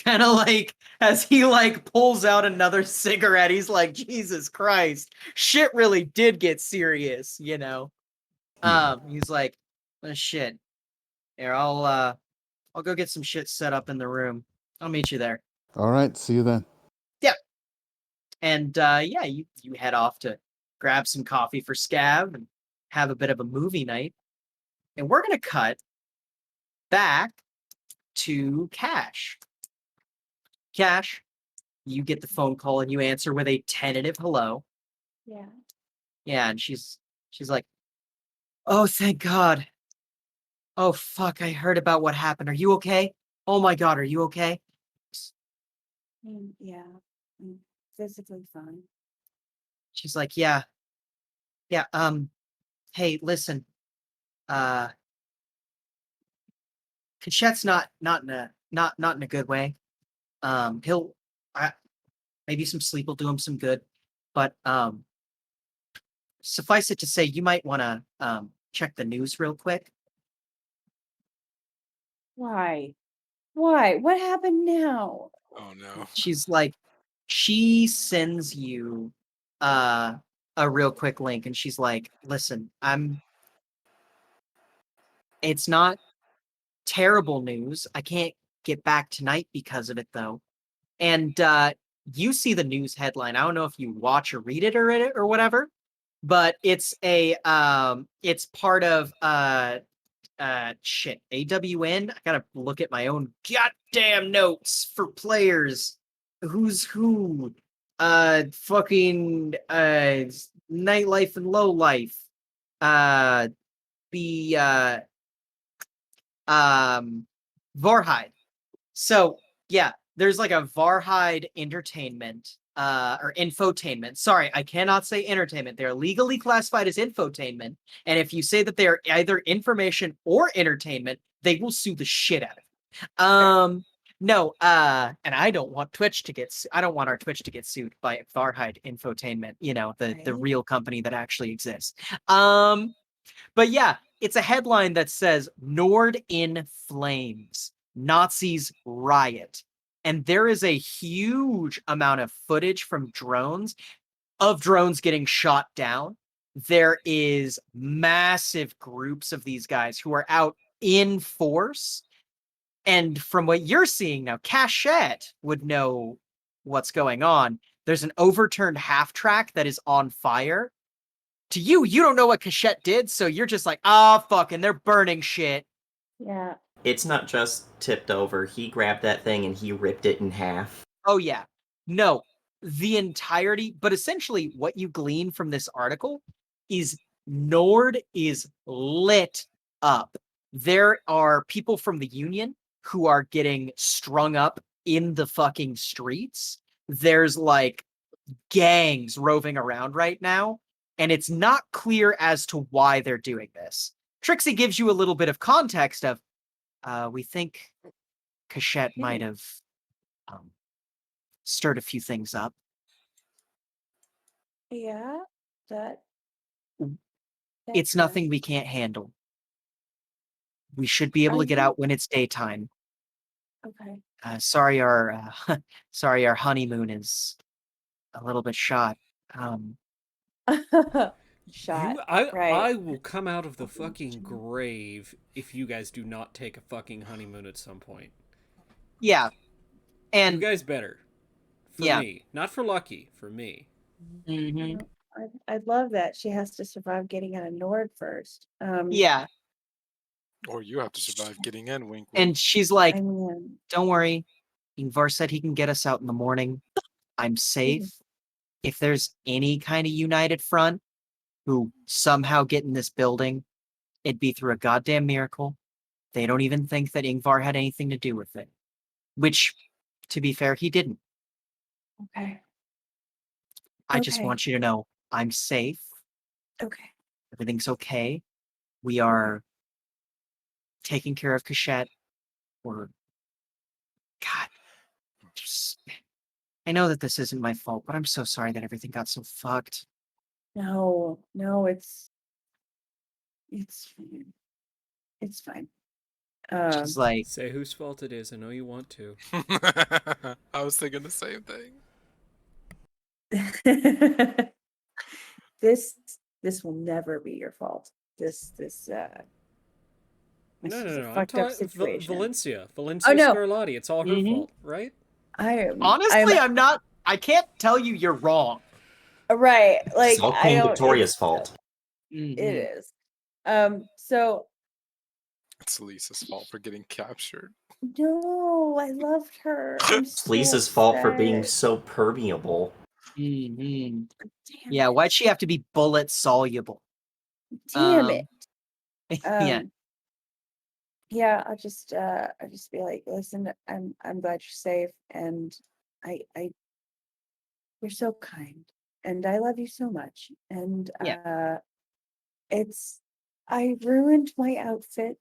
[SPEAKER 1] Kind of like as he like pulls out another cigarette, he's like, Jesus Christ, shit really did get serious, you know.
[SPEAKER 3] Yeah.
[SPEAKER 1] He's like, oh, shit. Here, I'll go get some shit set up in the room. I'll meet you there.
[SPEAKER 3] All right, see you then.
[SPEAKER 1] Yeah. And yeah, you head off to grab some coffee for Scav and have a bit of a movie night. And we're gonna cut back to Cash. Cash, you get the phone call and you answer with a tentative hello.
[SPEAKER 5] Yeah.
[SPEAKER 1] Yeah, and she's like, "Oh, thank God. Oh, fuck, I heard about what happened. Are you okay? Oh my God, are you okay?"
[SPEAKER 5] Yeah. I'm physically fine.
[SPEAKER 1] She's like, "Yeah. Yeah, hey, listen. Uh Kachet's not in a good way. He'll maybe some sleep will do him some good, but suffice it to say, you might want to check the news real quick."
[SPEAKER 5] Why? Why? What happened now?
[SPEAKER 4] Oh no.
[SPEAKER 1] She's like, she sends you a real quick link, and she's like, "Listen, it's not terrible news. I can't get back tonight because of it, though." And you see the news headline. I don't know if you watch or read it or whatever, but it's it's part of shit, AWN. I gotta look at my own goddamn notes for players. Who's who? Fucking Nightlife and Low Life. The Varhide. So yeah, there's like a Varhide entertainment, or infotainment. Sorry, I cannot say entertainment. They're legally classified as infotainment, and if you say that they are either information or entertainment, they will sue the shit out of you. No, and I don't want Twitch to get. I don't want our Twitch to get sued by Varhide Infotainment. You know, the
[SPEAKER 5] Right.
[SPEAKER 1] real company that actually exists. But yeah, it's a headline that says Nord in flames. Nazis riot. And there is a huge amount of footage from drones of drones getting shot down. There is massive groups of these guys who are out in force. And from what you're seeing now, Cachette would know what's going on. There's an overturned half track that is on fire. To you, you don't know what Cachette did, so you're just like, "Ah, fucking, they're burning shit."
[SPEAKER 5] Yeah.
[SPEAKER 6] It's not just tipped over. He grabbed that thing and he ripped it in half.
[SPEAKER 1] Oh, yeah. No, the entirety, but essentially what you glean from this article is Nord is lit up. There are people from the Union who are getting strung up in the fucking streets. There's like gangs roving around right now, and it's not clear as to why they're doing this. Trixie gives you a little bit of context of, we think Cachette might have stirred a few things up.
[SPEAKER 5] Yeah. That.
[SPEAKER 1] It's nothing we can't handle. We should be able to get out when it's daytime.
[SPEAKER 5] Okay.
[SPEAKER 1] Sorry, our sorry, our honeymoon is a little bit shot.
[SPEAKER 5] Shot.
[SPEAKER 8] I
[SPEAKER 5] Right.
[SPEAKER 8] will come out of the fucking grave if you guys do not take a fucking honeymoon at some point.
[SPEAKER 1] Yeah,
[SPEAKER 8] You
[SPEAKER 1] and
[SPEAKER 8] guys better. For
[SPEAKER 1] yeah.
[SPEAKER 8] me. Not for Lucky, for me.
[SPEAKER 1] Mhm.
[SPEAKER 5] I'd love that. She has to survive getting out of Nord first.
[SPEAKER 1] Yeah,
[SPEAKER 4] Or you have to survive getting in, wink wink.
[SPEAKER 1] and she's like,
[SPEAKER 5] I mean,
[SPEAKER 1] "Don't worry. Ingvar said he can get us out in the morning. I'm safe. If there's any kind of united front who somehow get in this building, it'd be through a goddamn miracle. They don't even think that Ingvar had anything to do with it." Which, to be fair, he didn't.
[SPEAKER 5] okay.
[SPEAKER 1] I just
[SPEAKER 5] Okay.
[SPEAKER 1] want you to know I'm safe.
[SPEAKER 5] Okay.
[SPEAKER 1] Everything's okay. We are taking care of Cachette. We're God. I know that this isn't my fault, but I'm so sorry that everything got so fucked.
[SPEAKER 5] No, it's fine. It's fine.
[SPEAKER 1] She's like,
[SPEAKER 8] Say whose fault it is. I know you want to.
[SPEAKER 4] I was thinking the same thing.
[SPEAKER 5] this will never be your fault. This
[SPEAKER 8] No.
[SPEAKER 5] is a
[SPEAKER 8] I'm
[SPEAKER 5] fucked up
[SPEAKER 8] talking
[SPEAKER 5] situation.
[SPEAKER 8] Valencia
[SPEAKER 5] Oh, no.
[SPEAKER 8] Scarlatti. It's all her
[SPEAKER 1] Mhm.
[SPEAKER 8] fault, right?
[SPEAKER 1] honestly, I'm not. I can't tell you you're wrong.
[SPEAKER 5] right. Like,
[SPEAKER 6] It's all
[SPEAKER 5] I
[SPEAKER 6] Queen
[SPEAKER 5] don't.
[SPEAKER 6] Victoria's fault.
[SPEAKER 5] It
[SPEAKER 1] Mhm.
[SPEAKER 5] is. So
[SPEAKER 4] It's Lisa's fault for getting captured.
[SPEAKER 5] No, I loved her. I'm
[SPEAKER 6] It's
[SPEAKER 5] so
[SPEAKER 6] Lisa's fault for being
[SPEAKER 5] upset.
[SPEAKER 6] so permeable.
[SPEAKER 1] Mhm.
[SPEAKER 5] Damn
[SPEAKER 1] Yeah,
[SPEAKER 5] it.
[SPEAKER 1] why'd she have to be bullet soluble?
[SPEAKER 5] Damn it.
[SPEAKER 1] Yeah,
[SPEAKER 5] Yeah, I'll just be like, listen, I'm glad you're safe, and I you're so kind, and I love you so much. And
[SPEAKER 1] Yeah.
[SPEAKER 5] it's I ruined my outfit.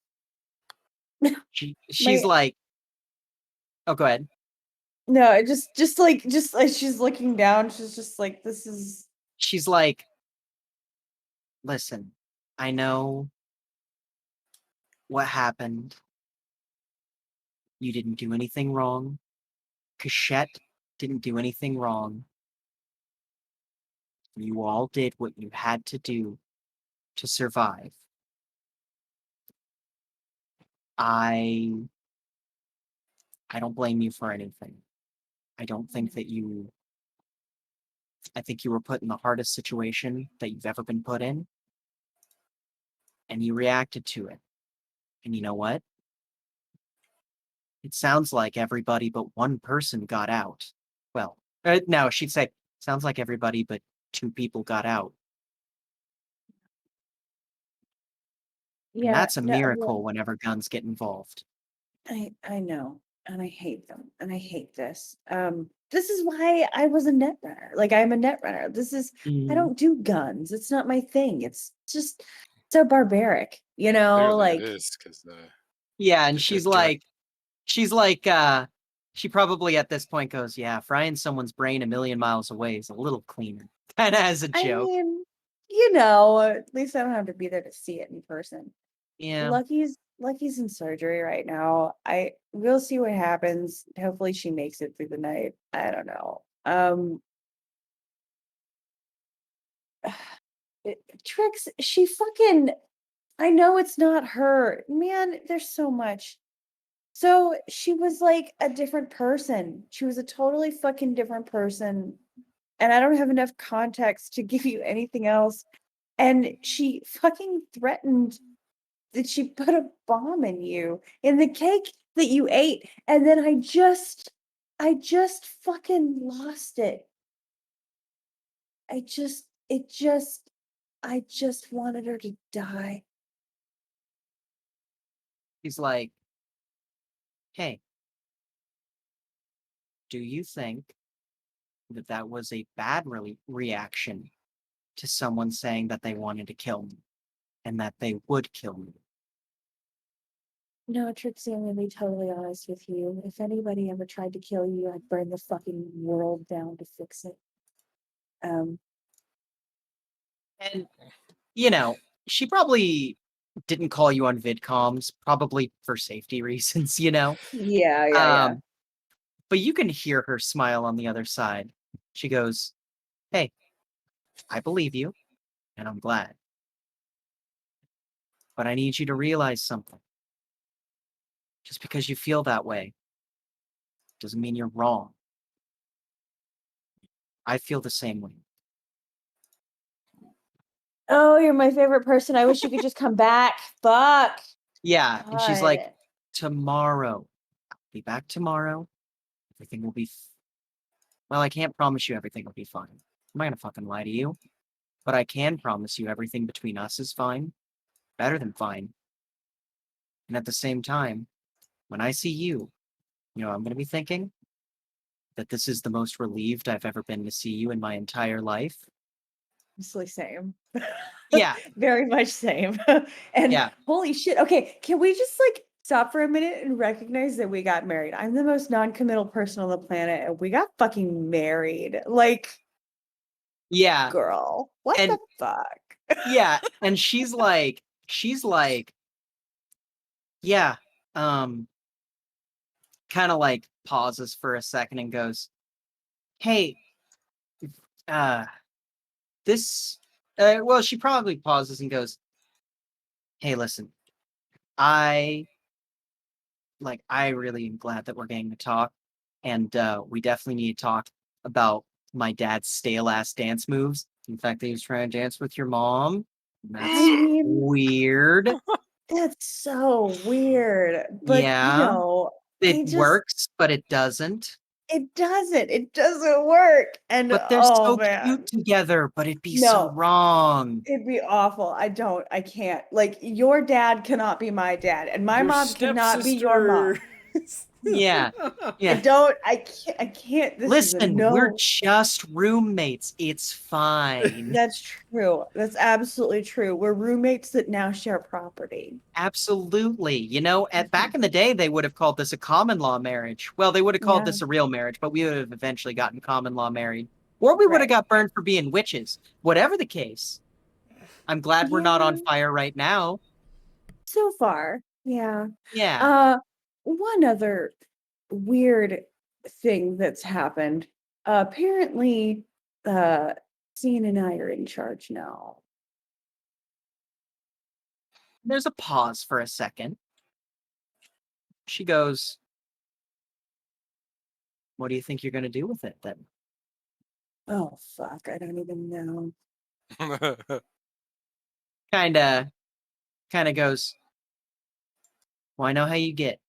[SPEAKER 1] she's
[SPEAKER 5] My
[SPEAKER 1] like, oh, go ahead.
[SPEAKER 5] no, just like she's looking down, she's just like, this is
[SPEAKER 1] She's like, listen, I know what happened. You didn't do anything wrong. Cachette didn't do anything wrong. You all did what you had to do to survive. I don't blame you for anything. I don't think that you I think you were put in the hardest situation that you've ever been put in, and you reacted to it. And you know what? It sounds like everybody but one person got out. Well, no, she'd say, sounds like everybody but two people got out. And
[SPEAKER 5] yeah,
[SPEAKER 1] that's a
[SPEAKER 5] no,
[SPEAKER 1] miracle whenever guns get involved.
[SPEAKER 5] I know, and I hate them, and I hate this. This is why I was a net runner. Like, I'm a net runner. I
[SPEAKER 1] Mhm.
[SPEAKER 5] don't do guns. It's not my thing. It's just so barbaric,
[SPEAKER 4] Clearly
[SPEAKER 5] like
[SPEAKER 4] it is, because
[SPEAKER 1] Yeah, and
[SPEAKER 4] it did direct.
[SPEAKER 1] she's like, she probably at this point goes, yeah, frying someone's brain a million miles away is a little cleaner. Kind of as a
[SPEAKER 5] I
[SPEAKER 1] joke.
[SPEAKER 5] mean, at least I don't have to be there to see it in person.
[SPEAKER 1] Yeah.
[SPEAKER 5] Lucky's in surgery right now. We'll see what happens. Hopefully she makes it through the night. I don't know. Trix, she fucking I know it's not her. Man, there's so much. So she was like a different person. She was a totally fucking different person. And I don't have enough context to give you anything else. And she fucking threatened that she put a bomb in you in the cake that you ate. And then I just fucking lost it. I just wanted her to die.
[SPEAKER 1] He's like, hey, do you think that that was a bad reaction to someone saying that they wanted to kill me and that they would kill me?
[SPEAKER 5] No, Trixie, I'm gonna be totally honest with you. If anybody ever tried to kill you, I'd burn the fucking world down to fix it. Um,
[SPEAKER 1] And, she probably didn't call you on vidcoms, probably for safety reasons,
[SPEAKER 5] yeah.
[SPEAKER 1] Um, but you can hear her smile on the other side. She goes, hey, I believe you, and I'm glad. But I need you to realize something. Just because you feel that way doesn't mean you're wrong. I feel the same way.
[SPEAKER 5] Oh, you're my favorite person. I wish you could just come back. Fuck.
[SPEAKER 1] Yeah, and she's like,
[SPEAKER 5] God.
[SPEAKER 1] tomorrow. I'll be back tomorrow. Everything will be well, I can't promise you everything will be fine. I'm not gonna fucking lie to you. But I can promise you everything between us is fine. Better than fine. And at the same time, when I see you, I'm gonna be thinking that this is the most relieved I've ever been to see you in my entire life.
[SPEAKER 5] Honestly, same.
[SPEAKER 1] Yeah,
[SPEAKER 5] Very much same. And
[SPEAKER 1] yeah.
[SPEAKER 5] holy shit. Okay, can we just stop for a minute and recognize that we got married? I'm the most non-committal person on the planet, and we got fucking married.
[SPEAKER 1] Yeah.
[SPEAKER 5] Girl, what
[SPEAKER 1] And
[SPEAKER 5] the fuck?
[SPEAKER 1] yeah, and she's like, yeah, um, kind of like pauses for a second and goes, hey, uh, this, well, she probably pauses and goes, hey, listen, I I really am glad that we're getting to talk, and we definitely need to talk about my dad's stale ass dance moves. In fact, he was trying to dance with your mom. That's
[SPEAKER 5] I mean,
[SPEAKER 1] weird.
[SPEAKER 5] That's so weird. But
[SPEAKER 1] Yeah.
[SPEAKER 5] I
[SPEAKER 1] It
[SPEAKER 5] just
[SPEAKER 1] works, but it doesn't.
[SPEAKER 5] it doesn't work. And
[SPEAKER 1] But they're
[SPEAKER 5] oh
[SPEAKER 1] so cute
[SPEAKER 5] man.
[SPEAKER 1] together, but it'd be so
[SPEAKER 5] No,
[SPEAKER 1] wrong.
[SPEAKER 5] it'd be awful. I can't. Like your dad cannot be my dad, and my
[SPEAKER 8] Your
[SPEAKER 5] mom cannot be your mom.
[SPEAKER 8] stepsister.
[SPEAKER 1] Yeah.
[SPEAKER 5] I
[SPEAKER 1] Yeah.
[SPEAKER 5] can't. This is a
[SPEAKER 1] Listen, we're
[SPEAKER 5] no.
[SPEAKER 1] just roommates. It's fine.
[SPEAKER 5] That's true. That's absolutely true. We're roommates that now share property.
[SPEAKER 1] Absolutely. Back in the day, they would have called this a common law marriage. Well, they would have called
[SPEAKER 5] Yeah.
[SPEAKER 1] this a real marriage, but we would have eventually gotten common law married. Or we would have
[SPEAKER 5] Right.
[SPEAKER 1] got burned for being witches. Whatever the case. I'm glad we're not on
[SPEAKER 5] Yeah.
[SPEAKER 1] fire right now.
[SPEAKER 5] So far, yeah.
[SPEAKER 1] Yeah.
[SPEAKER 5] One other weird thing that's happened. Apparently, Cian and I are in charge now.
[SPEAKER 1] There's a pause for a second. She goes, "What do you think you're going to do with it then?"
[SPEAKER 5] Oh fuck, I don't even know.
[SPEAKER 1] Kind of goes, "Well, I know how you get.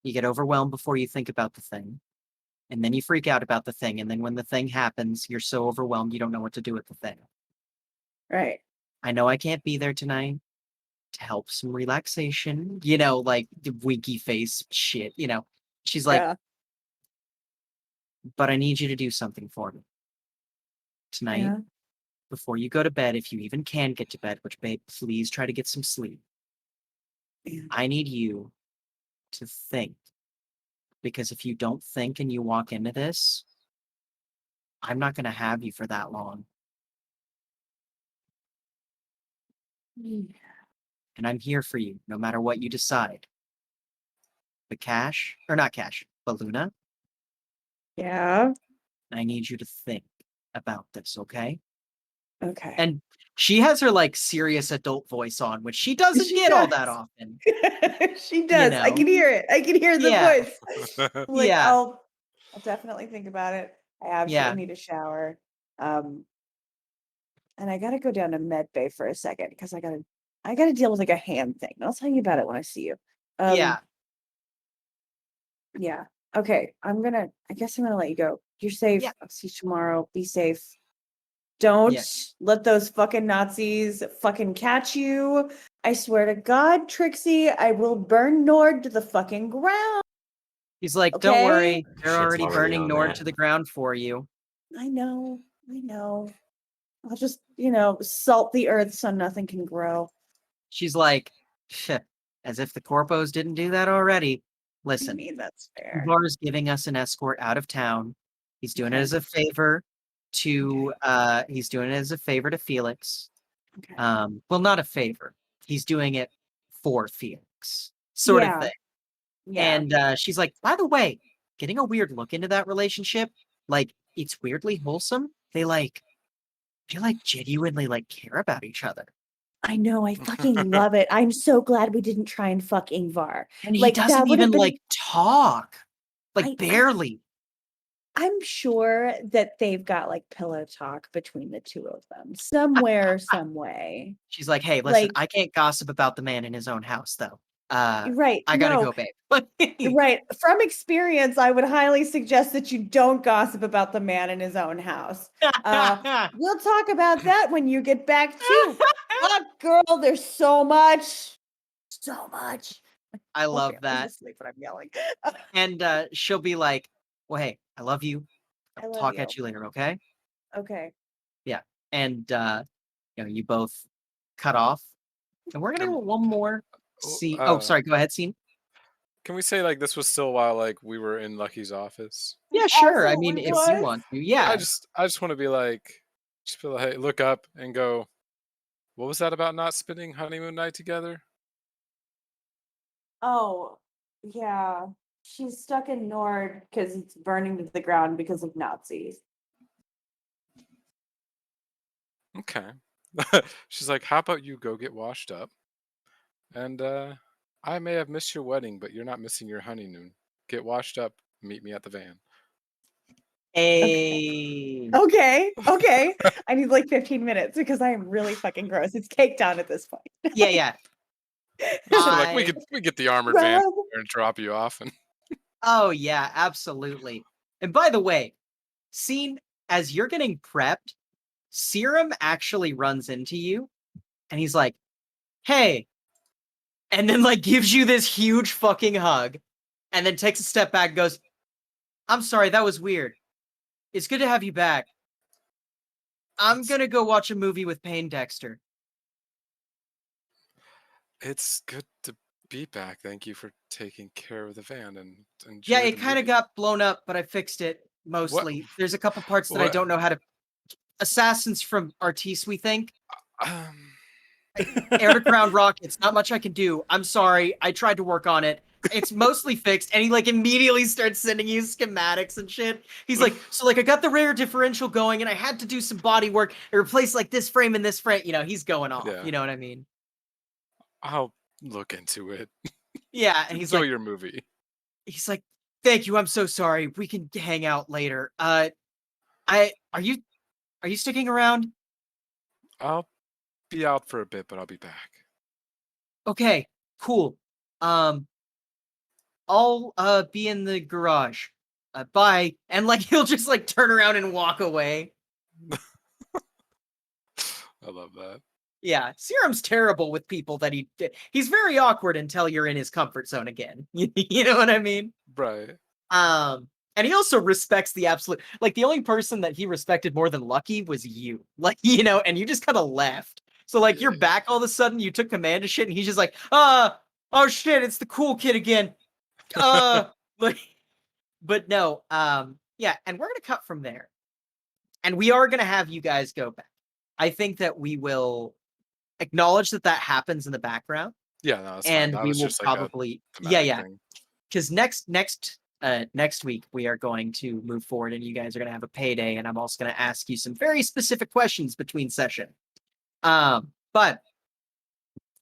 [SPEAKER 1] You get overwhelmed before you think about the thing. And then you freak out about the thing. And then when the thing happens, you're so overwhelmed you don't know what to do with the thing.
[SPEAKER 5] Right.
[SPEAKER 1] I know I can't be there tonight to help some relaxation, like the winky face shit, She's like,
[SPEAKER 5] Yeah.
[SPEAKER 1] but I need you to do something for me. Tonight,
[SPEAKER 5] Yeah.
[SPEAKER 1] before you go to bed, if you even can get to bed, which, babe, please try to get some sleep.
[SPEAKER 5] Yeah.
[SPEAKER 1] I need you to think. Because if you don't think and you walk into this, I'm not going to have you for that long. And I'm here for you, no matter what you decide. But not Cash, but Luna,
[SPEAKER 5] Yeah.
[SPEAKER 1] I need you to think about this, okay?
[SPEAKER 5] Okay.
[SPEAKER 1] And she has her serious adult voice on, which she doesn't
[SPEAKER 5] She
[SPEAKER 1] get all that
[SPEAKER 5] does.
[SPEAKER 1] often.
[SPEAKER 5] She does. I can hear it. I can hear the
[SPEAKER 1] Yeah.
[SPEAKER 5] voice. Like,
[SPEAKER 1] Yeah.
[SPEAKER 5] I'll definitely think about it. I absolutely
[SPEAKER 1] Yeah.
[SPEAKER 5] need a shower. And I gotta go down to med bay for a second because I gotta deal with a hand thing. I'll tell you about it when I see you.
[SPEAKER 1] Yeah.
[SPEAKER 5] Yeah. Okay. I guess I'm gonna let you go. You're safe.
[SPEAKER 1] Yeah.
[SPEAKER 5] I'll see you tomorrow. Be safe. Don't
[SPEAKER 1] Yes.
[SPEAKER 5] let those fucking Nazis fucking catch you. I swear to God, Trixie, I will burn Nord to the fucking ground.
[SPEAKER 1] He's like, don't
[SPEAKER 5] Okay?
[SPEAKER 1] worry. They're
[SPEAKER 6] Shit's
[SPEAKER 1] already
[SPEAKER 6] already
[SPEAKER 1] burning
[SPEAKER 6] on
[SPEAKER 1] Nord
[SPEAKER 6] that.
[SPEAKER 1] to the ground for you.
[SPEAKER 5] I know. I'll just, salt the earth so nothing can grow.
[SPEAKER 1] She's like, "Pfft, as if the corpos didn't do that already.
[SPEAKER 5] I
[SPEAKER 1] Listen,
[SPEAKER 5] mean, that's fair.
[SPEAKER 1] Ivar's giving us an escort out of town. He's doing it
[SPEAKER 5] Okay.
[SPEAKER 1] as a favor to he's doing it as a favor to Felix.
[SPEAKER 5] Okay.
[SPEAKER 1] Well, not a favor. He's doing it for Felix, sort of
[SPEAKER 5] Yeah.
[SPEAKER 1] thing.
[SPEAKER 5] Yeah.
[SPEAKER 1] And she's like, by the way, getting a weird look into that relationship, it's weirdly wholesome. They genuinely care about each other.
[SPEAKER 5] I know, I fucking love it. I'm so glad we didn't try and fuck Ingvar.
[SPEAKER 1] And he
[SPEAKER 5] Like,
[SPEAKER 1] doesn't
[SPEAKER 5] that would have
[SPEAKER 1] even
[SPEAKER 5] been
[SPEAKER 1] talk.
[SPEAKER 5] I-
[SPEAKER 1] Barely.
[SPEAKER 5] I'm sure that they've got pillow talk between the two of them somewhere, some way.
[SPEAKER 1] She's like, hey, listen,
[SPEAKER 5] Like,
[SPEAKER 1] I can't gossip about the man in his own house, though.
[SPEAKER 5] right.
[SPEAKER 1] I gotta
[SPEAKER 5] No,
[SPEAKER 1] go, babe.
[SPEAKER 5] right. From experience, I would highly suggest that you don't gossip about the man in his own house. We'll talk about that when you get back too. Fuck, girl, there's so much. So much.
[SPEAKER 1] I love
[SPEAKER 5] I'm
[SPEAKER 1] that.
[SPEAKER 5] asleep when I'm yelling.
[SPEAKER 1] And she'll be like, well, hey, I love you.
[SPEAKER 5] I
[SPEAKER 1] I'll
[SPEAKER 5] love
[SPEAKER 1] talk
[SPEAKER 5] you.
[SPEAKER 1] at you later, okay?
[SPEAKER 5] Okay.
[SPEAKER 1] Yeah. And you both cut off. And we're gonna go one more scene. Oh, sorry, go ahead, scene.
[SPEAKER 4] Can we say this was still while we were in Lucky's office?
[SPEAKER 1] Yeah, sure. I mean,
[SPEAKER 5] Absolutely
[SPEAKER 1] if you
[SPEAKER 5] was.
[SPEAKER 1] want to, yeah.
[SPEAKER 4] I just want to be hey, look up and go, what was that about not spending honeymoon night together?
[SPEAKER 5] Oh, yeah. She's stuck in Nord because it's burning to the ground because of Nazis.
[SPEAKER 4] Okay. She's like, how about you go get washed up? And I may have missed your wedding, but you're not missing your honeymoon. Get washed up, meet me at the van.
[SPEAKER 1] Hey.
[SPEAKER 5] Okay. I need 15 minutes because I am really fucking gross. It's cake down at this point.
[SPEAKER 1] Yeah.
[SPEAKER 4] So like we
[SPEAKER 1] I-
[SPEAKER 4] get the armored van
[SPEAKER 5] Grab-
[SPEAKER 4] and drop you off, and
[SPEAKER 1] Oh yeah, absolutely. And by the way, scene as you're getting prepped, Serum actually runs into you and he's like, "Hey," and then like gives you this huge fucking hug and then takes a step back and goes, "I'm sorry, that was weird. It's good to have you back. I'm gonna go watch a movie with Payne Dexter."
[SPEAKER 4] it's good to be back. Thank you for taking care of the van and enjoy
[SPEAKER 1] Yeah,
[SPEAKER 4] the
[SPEAKER 1] it kind of
[SPEAKER 4] movie.
[SPEAKER 1] got blown up, but I fixed it mostly. There's a couple parts that I
[SPEAKER 4] What?
[SPEAKER 1] don't know how to. Assassins from Artis, we think.
[SPEAKER 4] Um,
[SPEAKER 1] Air to ground rockets. Not much I can do. I'm sorry. I tried to work on it. It's mostly fixed. And he like immediately starts sending you schematics and shit. He's like, so like I got the rear differential going and I had to do some body work and replace like this frame and this frame. You know, he's going off.
[SPEAKER 4] Yeah.
[SPEAKER 1] You know what I mean?
[SPEAKER 4] I'll look into it.
[SPEAKER 1] Yeah. And he's
[SPEAKER 4] Enjoy
[SPEAKER 1] like,
[SPEAKER 4] your movie.
[SPEAKER 1] thank you. I'm so sorry. We can hang out later. Are you sticking around?
[SPEAKER 4] I'll be out for a bit, but I'll be back.
[SPEAKER 1] Okay, cool. I'll be in the garage. Bye. And like he'll just like turn around and walk away.
[SPEAKER 4] I love that.
[SPEAKER 1] Yeah, Serum's terrible with people that he's very awkward until you're in his comfort zone again. You know what I mean?
[SPEAKER 4] Right.
[SPEAKER 1] And he also respects the absolute like the only person that he respected more than Lucky was you. Like, you know, and you just kind of left. So like you're
[SPEAKER 4] Yeah.
[SPEAKER 1] back all of a sudden, you took command of shit, and he's just like, oh shit, it's the cool kid again. Like, but no, yeah, and we're gonna cut from there. And we are gonna have you guys go back. I think that we will acknowledge that that happens in the background,
[SPEAKER 4] Yeah, no, that's fine.
[SPEAKER 1] and
[SPEAKER 4] That
[SPEAKER 1] we
[SPEAKER 4] was
[SPEAKER 1] will
[SPEAKER 4] just like a
[SPEAKER 1] probably
[SPEAKER 4] thematic thing.
[SPEAKER 1] because next week we are going to move forward and you guys are going to have a payday and I'm also going to ask you some very specific questions between session. But I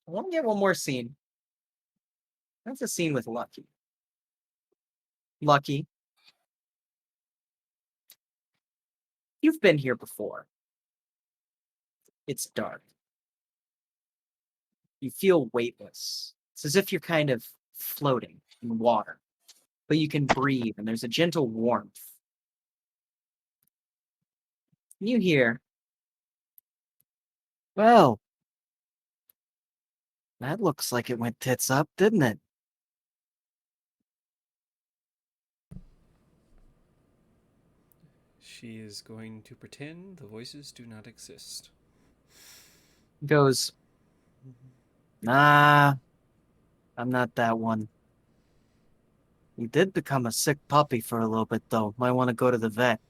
[SPEAKER 1] want to get one more scene. That's a scene with Lucky, you've been here before. It's dark. You feel weightless. It's as if you're kind of floating in water, but you can breathe and there's a gentle warmth. You hear, well, that looks like it went tits up, didn't it?
[SPEAKER 8] She is going to pretend the voices do not exist.
[SPEAKER 1] Goes, nah, I'm not that one. You did become a sick puppy for a little bit, though. Might want to go to the vet.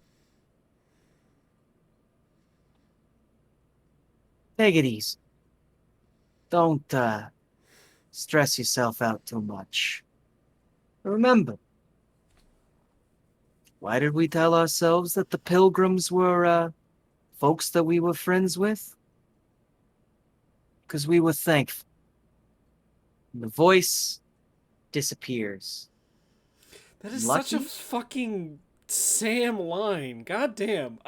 [SPEAKER 1] Take it easy. Don't, stress yourself out too much. Remember, why did we tell ourselves that the pilgrims were, folks that we were friends with? Because we were thankful. And the voice disappears.
[SPEAKER 8] That is such a
[SPEAKER 1] Lucky?
[SPEAKER 8] fucking Sam line. God damn.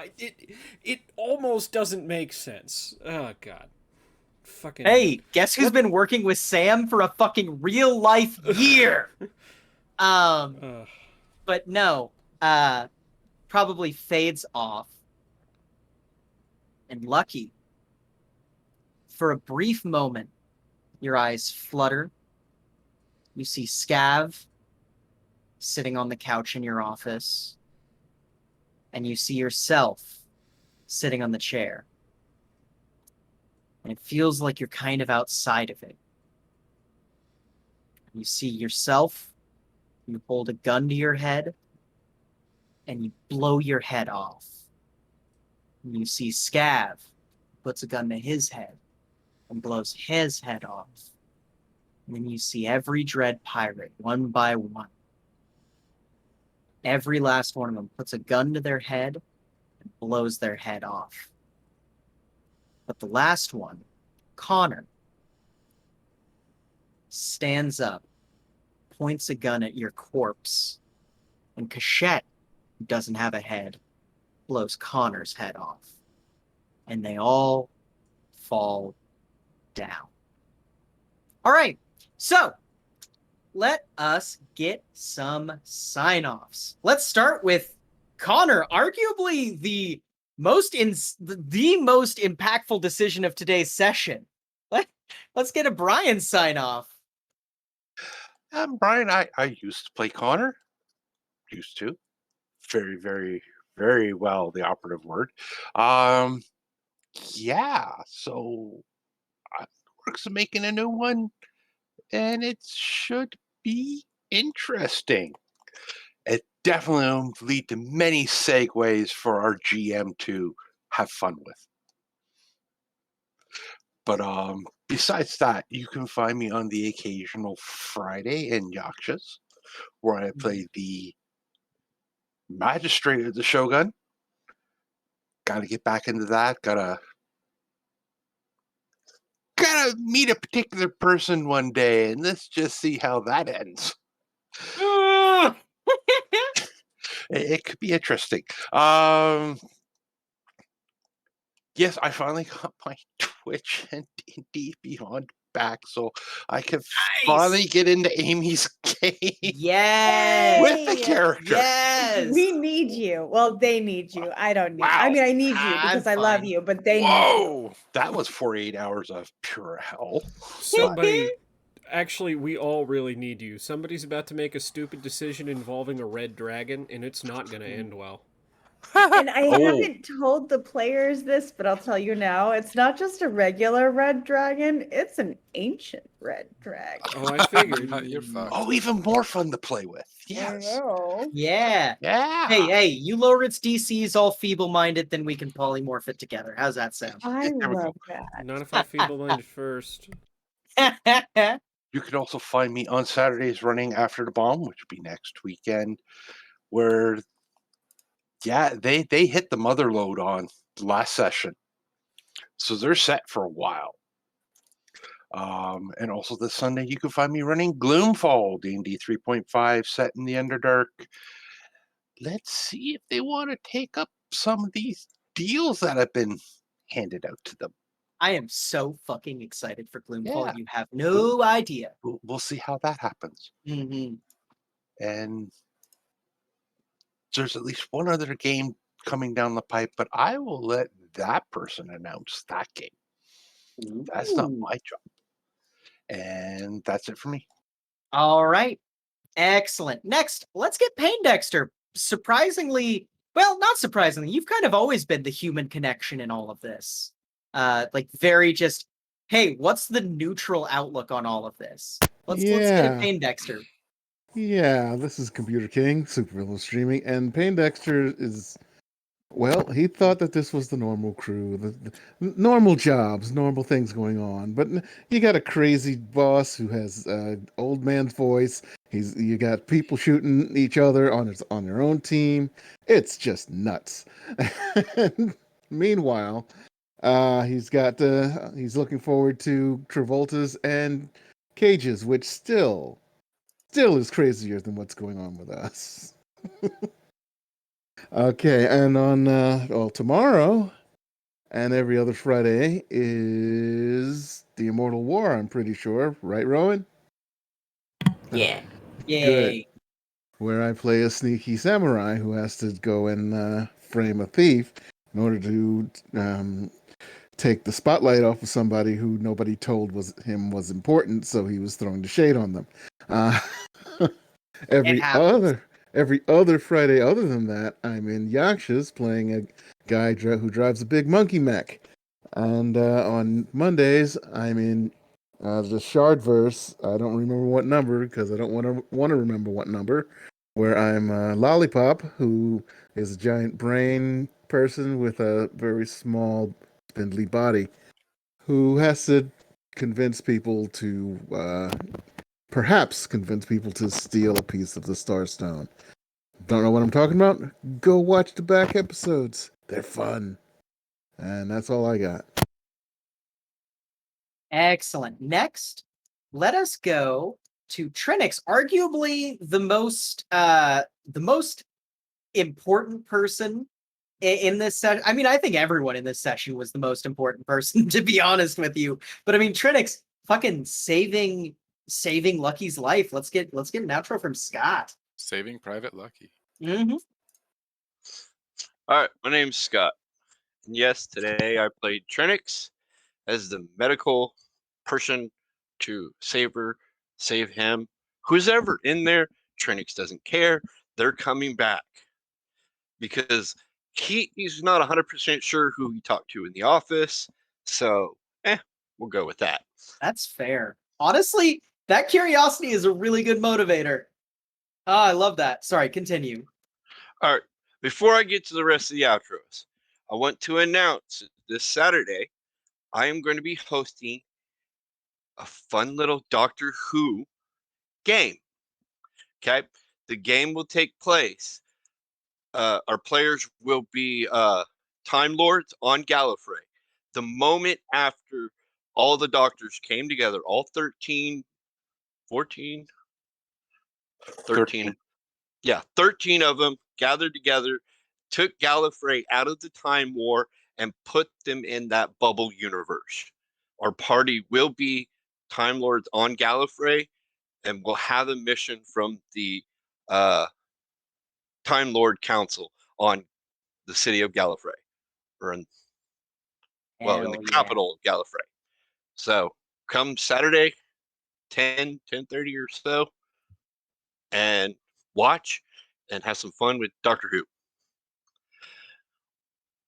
[SPEAKER 8] It almost doesn't make sense. Oh god. Fucking
[SPEAKER 1] Hey, guess who's been working with Sam for a fucking real life year?
[SPEAKER 8] Ugh.
[SPEAKER 1] But no, probably fades off. And Lucky, for a brief moment, your eyes flutter. You see Scav sitting on the couch in your office, and you see yourself sitting on the chair. And it feels like you're kind of outside of it. You see yourself, you hold a gun to your head, and you blow your head off. And you see Scav puts a gun to his head and blows his head off. And then you see every Dread pirate, one by one. Every last one of them puts a gun to their head and blows their head off. But the last one, Connor, stands up, points a gun at your corpse, and Cachette, who doesn't have a head, blows Connor's head off. And they all fall down. All right. So, let us get some sign-offs. Let's start with Connor, arguably the most impactful decision of today's session. Let's get a Brian sign-off.
[SPEAKER 2] Brian, I used to play Connor. Used to. Very, very, very well, the operative word. Yeah, so works on making a new one, and it should be interesting. It definitely will lead to many segues for our GM to have fun with. But besides that, you can find me on the occasional Friday in Yakshas, where I play the magistrate of the Shogun. Got to get back into that. Gotta meet a particular person one day, and let's just see how that ends. It could be interesting. Yes, I finally got my Twitch and D&D Beyond back, so I can finally get into Amy's game
[SPEAKER 1] Yes.
[SPEAKER 2] with the
[SPEAKER 5] Yay!
[SPEAKER 2] character.
[SPEAKER 1] Yes.
[SPEAKER 5] We need you. Well, they need you. I don't need. I
[SPEAKER 2] Wow.
[SPEAKER 5] mean, I need you because I love
[SPEAKER 1] fine.
[SPEAKER 5] you, but they need you.
[SPEAKER 4] Whoa!
[SPEAKER 2] That was 48 hours of pure hell.
[SPEAKER 8] Somebody. Actually, we all really need you. Somebody's about to make a stupid decision involving a red dragon, and it's not going to end well.
[SPEAKER 5] And I
[SPEAKER 2] Oh.
[SPEAKER 5] haven't told the players this, but I'll tell you now. It's not just a regular red dragon. It's an ancient red dragon.
[SPEAKER 8] Oh, I figured.
[SPEAKER 4] You're fucked.
[SPEAKER 2] Oh, even more fun to play with. Yes.
[SPEAKER 5] know.
[SPEAKER 1] Yeah.
[SPEAKER 2] Yeah.
[SPEAKER 1] Hey, you lower its DCs all feeble-minded, then we can polymorph it together. How's that sound?
[SPEAKER 5] I
[SPEAKER 2] There we go.
[SPEAKER 5] love that.
[SPEAKER 8] Not if I feeble-minded first.
[SPEAKER 2] You can also find me on Saturdays running After the Bomb, which will be next weekend, where, yeah, they hit the mother load on the last session. So they're set for a while. And also this Sunday, you can find me running Gloomfall, D&D 3.5, set in the Underdark. Let's see if they want to take up some of these deals that have been handed out to them.
[SPEAKER 1] I am so fucking excited for Gloomfall.
[SPEAKER 2] Yeah.
[SPEAKER 1] You have no idea.
[SPEAKER 2] We'll see how that happens.
[SPEAKER 1] Mm-hmm.
[SPEAKER 2] And there's at least one other game coming down the pipe, but I will let that person announce that game. That's not my job. And that's it for me.
[SPEAKER 1] All right. Excellent. Next, let's get Payne Dexter. Surprisingly, well, not surprisingly, you've kind of always been the human connection in all of this. Like very just, hey, what's the neutral outlook on all of this? Let's get a
[SPEAKER 3] Yeah.
[SPEAKER 1] Payne Dexter.
[SPEAKER 3] Yeah, this is Computer King, Supervillain Streaming, and Payne Dexter is, well, he thought that this was the normal crew, the normal jobs, normal things going on. But you got a crazy boss who has old man's voice. You got people shooting each other on their own team. It's just nuts. Meanwhile, he's looking forward to Travolta's and Cage's, which still is crazier than what's going on with us. Okay, and on tomorrow and every other Friday is the Immortal War, I'm pretty sure, right, Rowan?
[SPEAKER 6] Yeah.
[SPEAKER 1] Yay.
[SPEAKER 3] Where I play a sneaky samurai who has to go and frame a thief in order to take the spotlight off of somebody who nobody told was important, so he was throwing the shade on them. Every other Friday, other than that, I'm in Yakshas playing a guy who drives a big monkey mech, and on Mondays I'm in the Shardverse. I don't remember what number because I don't want to remember what number. Where I'm Lollipop, who is a giant brain person with a very small, spindly body, who has to convince people to perhaps convince people to steal a piece of the Starstone. Don't know what I'm talking about? Go watch the back episodes. They're fun. And that's all I got.
[SPEAKER 1] Excellent. Next, let us go to Trinix, arguably the most important person in this session. I mean, I think everyone in this session was the most important person, to be honest with you. But I mean, Trinix fucking saving saving Lucky's life. Let's get an outro from Scott.
[SPEAKER 4] Saving Private Lucky.
[SPEAKER 1] Mm-hmm.
[SPEAKER 7] All right, my name's Scott. And yes, today I played Trinix as the medical person to save him. Who's ever in there, Trinix doesn't care. They're coming back because he's not 100% sure who he talked to in the office. So, we'll go with that.
[SPEAKER 1] That's fair. Honestly, that curiosity is a really good motivator. Ah, I love that. Sorry, continue.
[SPEAKER 7] All right, before I get to the rest of the outros, I want to announce this Saturday I am going to be hosting a fun little Doctor Who game. Okay, the game will take place. Our players will be Time Lords on Gallifrey. The moment after all the Doctors came together, all 13, 14, 13. Yeah, 13 of them gathered together, took Gallifrey out of the Time War, and put them in that bubble universe. Our party will be Time Lords on Gallifrey, and we'll have a mission from the Time Lord Council on the city of Gallifrey, or in the
[SPEAKER 1] Hell yeah.
[SPEAKER 7] capital of Gallifrey. So come Saturday, 10:30 or so, and watch and have some fun with Doctor Who.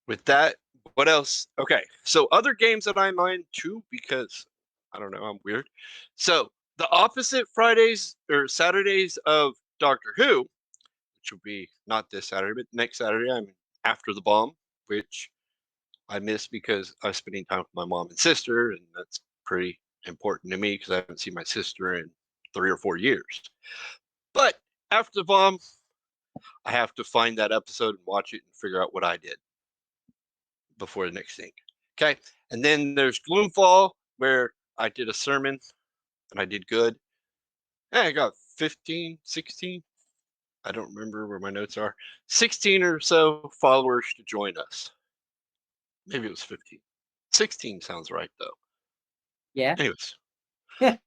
[SPEAKER 7] With that, what else? Okay, so other games that I'm on too, because I don't know, I'm weird. So the opposite Fridays or Saturdays of Doctor Who, which will be not this Saturday, but next Saturday, I'm After the Bomb, which I miss because I was spending time with my mom and sister, and that's pretty important to me because I haven't seen my sister in 3 or 4 years. But After the Bomb, I have to find that episode and watch it and figure out what I did before the next thing. Okay. And then there's Gloomfall, where I did a sermon and I did good. And I got 15, 16. I don't remember where my notes are. 16 or so followers to join us. Maybe it was 15. 16 sounds right, though.
[SPEAKER 1] Yeah.
[SPEAKER 7] Anyways. And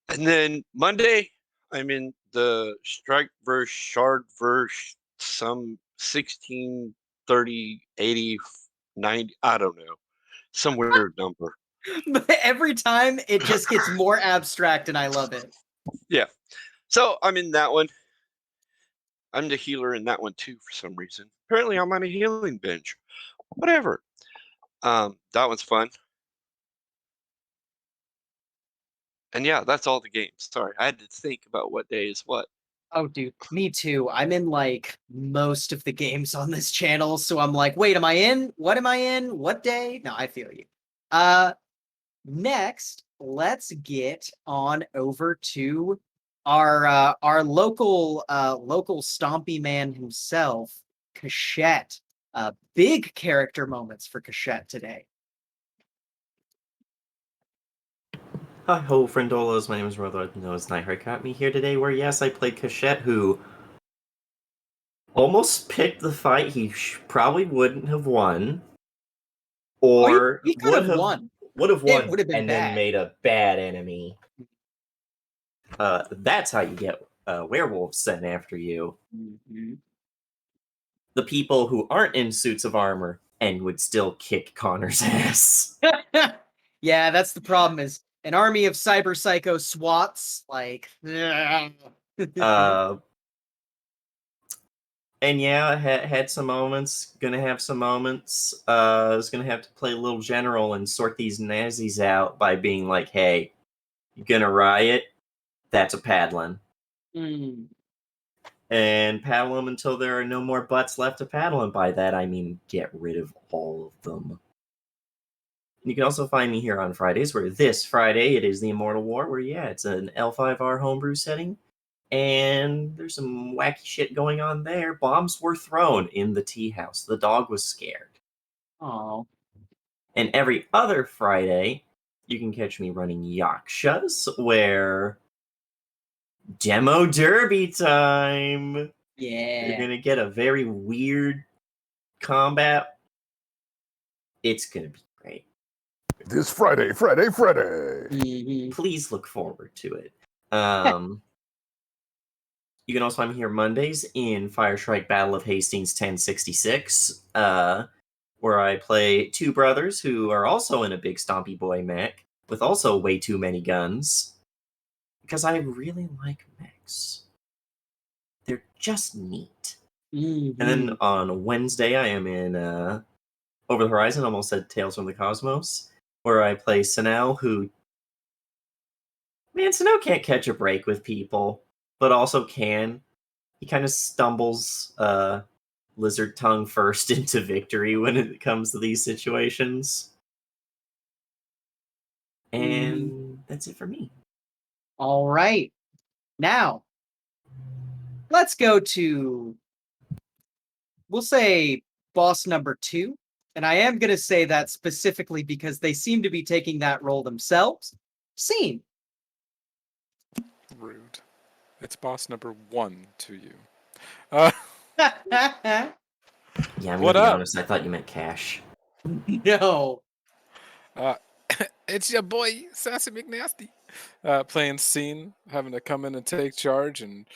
[SPEAKER 7] then Monday, I'm in the Strike verse, Shard verse, some 16, 30, 80, 90, I don't know. Some weird number.
[SPEAKER 1] But every time it just gets more abstract and I love it.
[SPEAKER 7] Yeah. So I'm in that one. I'm the healer in that one too for some reason. Apparently I'm on a healing bench. Whatever. That one's fun. And yeah, that's all the games. Sorry, I had to think about what day is what.
[SPEAKER 1] Oh, dude, me too. I'm in like most of the games on this channel, so I'm like, wait, am I in? What am I in? What day? No, I feel you. Next, let's get on over to our local stompy man himself, Cachette. Big character moments for Cachette today.
[SPEAKER 6] Hi ho, friendolos. My name is Rother. Knows Nightheart got me here today, where yes, I played Cachette, who almost picked the fight he probably wouldn't have won, or
[SPEAKER 1] he could have won.
[SPEAKER 6] Would have
[SPEAKER 1] It
[SPEAKER 6] won,
[SPEAKER 1] would have been
[SPEAKER 6] and
[SPEAKER 1] bad.
[SPEAKER 6] then made a bad enemy. That's how you get werewolves sent after you.
[SPEAKER 1] Mm-hmm.
[SPEAKER 6] The people who aren't in suits of armor and would still kick Connor's ass.
[SPEAKER 1] Yeah, that's the problem. Is an army of cyber psycho SWATs like.
[SPEAKER 6] And yeah, had some moments. Gonna have some moments. I was gonna have to play a little general and sort these Nazis out by being like, "Hey, you gonna riot? That's a paddling."
[SPEAKER 1] Mm.
[SPEAKER 6] And paddle them until there are no more butts left to paddle. And by that, I mean get rid of all of them. You can also find me here on Fridays, where this Friday it is the Immortal War, where yeah, it's an L5R homebrew setting. And there's some wacky shit going on there. Bombs were thrown in the tea house. The dog was scared.
[SPEAKER 1] Oh.
[SPEAKER 6] And every other Friday, you can catch me running Yakshas, where demo derby time.
[SPEAKER 1] Yeah.
[SPEAKER 6] You're gonna get a very weird combat. It's gonna be great.
[SPEAKER 3] This Friday.
[SPEAKER 1] Mhm.
[SPEAKER 6] Please look forward to it. You can also find me here Mondays in Fire Strike Battle of Hastings 1066, where I play two brothers who are also in a big stompy boy mech with also way too many guns. Because I really like mechs. They're just neat. And then
[SPEAKER 1] Mhm.
[SPEAKER 6] on Wednesday, I am in Over the Horizon, almost said Tales from the Cosmos, where I play Sanel, who... Man, Sanel can't catch a break with people, but also can. He kind of stumbles lizard tongue first into victory when it comes to these situations. And that's it for me.
[SPEAKER 1] All right. Now, let's go to, we'll say, boss number 2. And I am going to say that specifically because they seem to be taking that role themselves. Scene.
[SPEAKER 4] Rude. It's boss number 1 to you. Uh,
[SPEAKER 6] Yeah, I'm
[SPEAKER 4] What
[SPEAKER 6] gonna be
[SPEAKER 4] up?
[SPEAKER 6] honest, I thought you meant Cash.
[SPEAKER 1] No.
[SPEAKER 4] it's your boy, Sassy McNasty. Playing scene, having to come in and take charge. And,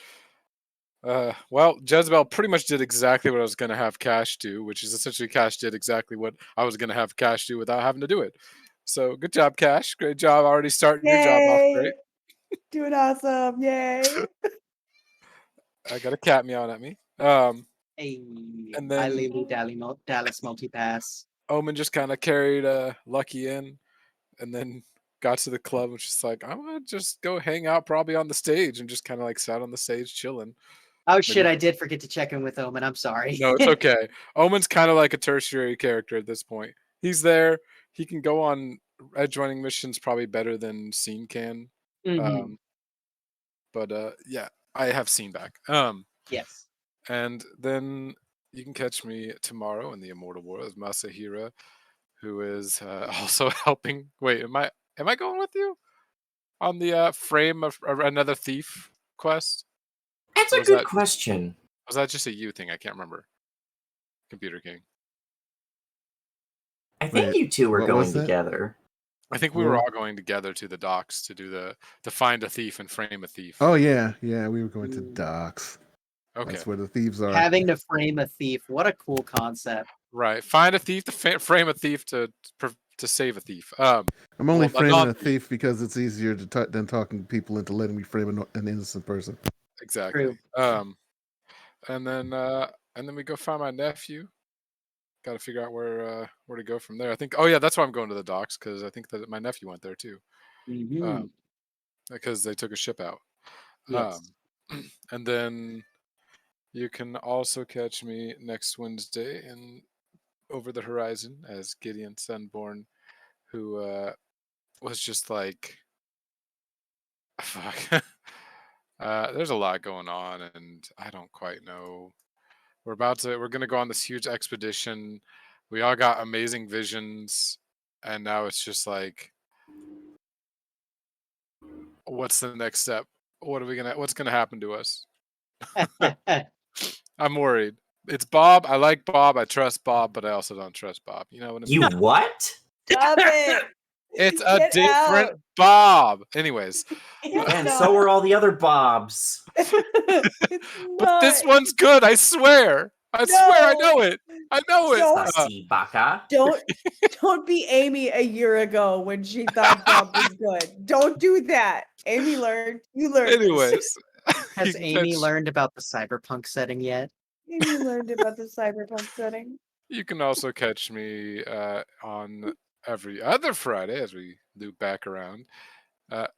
[SPEAKER 4] well, Jezebel pretty much did exactly what I was going to have Cash do, which is essentially Cash did exactly what I was going to have Cash do without having to do it. So good job, Cash. Great job already starting your job off great.
[SPEAKER 5] Doing awesome. Yay.
[SPEAKER 4] I got a cat meowing at me.
[SPEAKER 1] Hey,
[SPEAKER 4] And
[SPEAKER 1] I
[SPEAKER 4] then
[SPEAKER 1] Lulu Dallas multipass.
[SPEAKER 4] Omen just kind of carried Lucky in, and then got to the club and just like, I'm gonna just go hang out probably on the stage, and just kind of like sat on the stage chilling.
[SPEAKER 1] Oh shit,
[SPEAKER 4] Maybe
[SPEAKER 1] I did forget to check in with Omen. I'm sorry.
[SPEAKER 4] no, it's okay. Omen's kind of like a tertiary character at this point. He's there. He can go on joining missions probably better than Scene can.
[SPEAKER 1] Mhm.
[SPEAKER 4] But yeah, I have Scene back.
[SPEAKER 1] Yes.
[SPEAKER 4] And then you can catch me tomorrow in the Immortal War as Masahira, who is also helping. Wait, am I going with you on the frame of another thief quest?
[SPEAKER 6] That's
[SPEAKER 4] Or
[SPEAKER 6] a good question.
[SPEAKER 4] was that just a you thing? I can't remember. Computer King.
[SPEAKER 6] I think
[SPEAKER 3] Wait,
[SPEAKER 6] you two were
[SPEAKER 3] what
[SPEAKER 6] going
[SPEAKER 3] was that?
[SPEAKER 6] together.
[SPEAKER 4] I think we were
[SPEAKER 3] Well-
[SPEAKER 4] all going together to the docks to do to find a thief and frame a thief.
[SPEAKER 3] Oh yeah, we were going to
[SPEAKER 1] Mm.
[SPEAKER 3] docks.
[SPEAKER 4] Okay.
[SPEAKER 3] That's where the thieves are.
[SPEAKER 1] Having to frame a thief. What a cool concept.
[SPEAKER 4] Right. Find a thief to frame a thief to save a thief.
[SPEAKER 3] I'm only
[SPEAKER 4] well, a
[SPEAKER 3] framing a
[SPEAKER 4] non-thief.
[SPEAKER 3] thief because it's easier to than talking people into letting me frame an innocent person.
[SPEAKER 4] Exactly.
[SPEAKER 1] True.
[SPEAKER 4] And then we go find my nephew. Got to figure out where to go from there. I think. Oh yeah, that's why I'm going to the docks, because I think that my nephew went there too.
[SPEAKER 1] Mhm.
[SPEAKER 4] Because they took a ship out.
[SPEAKER 1] Yes.
[SPEAKER 4] And then you can also catch me next Wednesday in Over the Horizon as Gideon Sunborn, who was just like, fuck. There's a lot going on, and I don't quite know. We're gonna go on this huge expedition. We all got amazing visions, and now it's just like, what's the next step? What's gonna happen to us? I'm worried. It's Bob. I like Bob. I trust Bob, but I also don't trust Bob. You know what I mean?
[SPEAKER 6] You what?
[SPEAKER 5] Stop it.
[SPEAKER 4] It's a
[SPEAKER 5] Get
[SPEAKER 4] different
[SPEAKER 5] out.
[SPEAKER 4] Bob. Anyways,
[SPEAKER 5] It's
[SPEAKER 6] And
[SPEAKER 5] not.
[SPEAKER 6] so are all the other Bobs.
[SPEAKER 5] It's
[SPEAKER 4] but this
[SPEAKER 5] not.
[SPEAKER 4] one's good. I swear. I swear. I
[SPEAKER 5] No.
[SPEAKER 4] know it. I know it.
[SPEAKER 5] Don't-
[SPEAKER 6] Sussy baka.
[SPEAKER 5] Don't be Amy a year ago when she thought Bob was good. Don't do that. Amy learned. You learned. this.
[SPEAKER 4] Anyways,
[SPEAKER 1] Has
[SPEAKER 4] you can
[SPEAKER 1] Amy
[SPEAKER 4] catch-
[SPEAKER 1] learned about the cyberpunk setting yet?
[SPEAKER 5] Amy learned about the cyberpunk setting.
[SPEAKER 4] You can also catch me on every other Friday as we loop back around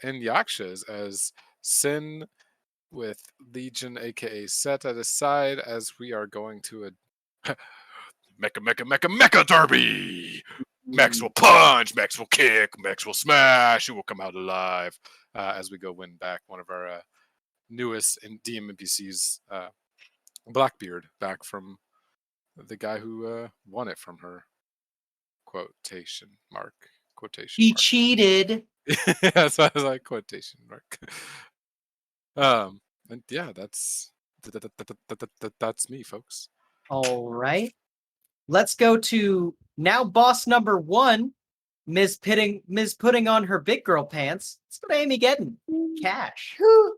[SPEAKER 4] in Yakshas as Sin with Legion, aka Set at his side, as we are going to a Mecha Derby. Max will punch, Max will kick, Max will smash, who will come out alive as we go win back one of our newest DM NPCs, Blackbeard, back from the guy who won it from her. Quotation mark.
[SPEAKER 1] He cheated.
[SPEAKER 4] Yeah, so I was like, quotation mark. And yeah, that's me, folks.
[SPEAKER 1] All right. Let's go to now boss number 1, Ms. putting on her big girl pants. Let's go to Amy getting cash.
[SPEAKER 5] Who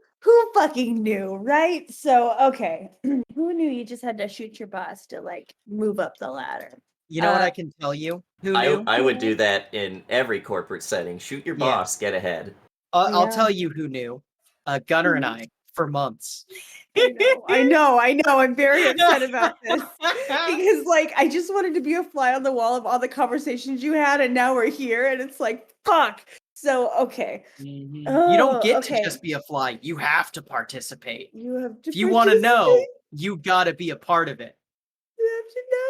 [SPEAKER 5] fucking knew, right? So okay, who knew you just had to shoot your boss to like move up the ladder?
[SPEAKER 1] You know what I can tell you? Who knew?
[SPEAKER 6] I would do that in every corporate setting. Shoot your
[SPEAKER 1] Yeah.
[SPEAKER 6] boss, get ahead.
[SPEAKER 1] I'll
[SPEAKER 5] Yeah.
[SPEAKER 1] tell you who knew. Gunner and
[SPEAKER 5] Who?
[SPEAKER 1] I for months.
[SPEAKER 5] I know. I'm very upset about this because, like, I just wanted to be a fly on the wall of all the conversations you had, and now we're here, and it's like, fuck. So, okay.
[SPEAKER 1] You
[SPEAKER 5] Oh,
[SPEAKER 1] don't get to
[SPEAKER 5] okay.
[SPEAKER 1] just be a fly. You have to participate.
[SPEAKER 5] You have to.
[SPEAKER 1] If you want to know,
[SPEAKER 5] participate.
[SPEAKER 1] you got to be a part of it.
[SPEAKER 5] You have to know.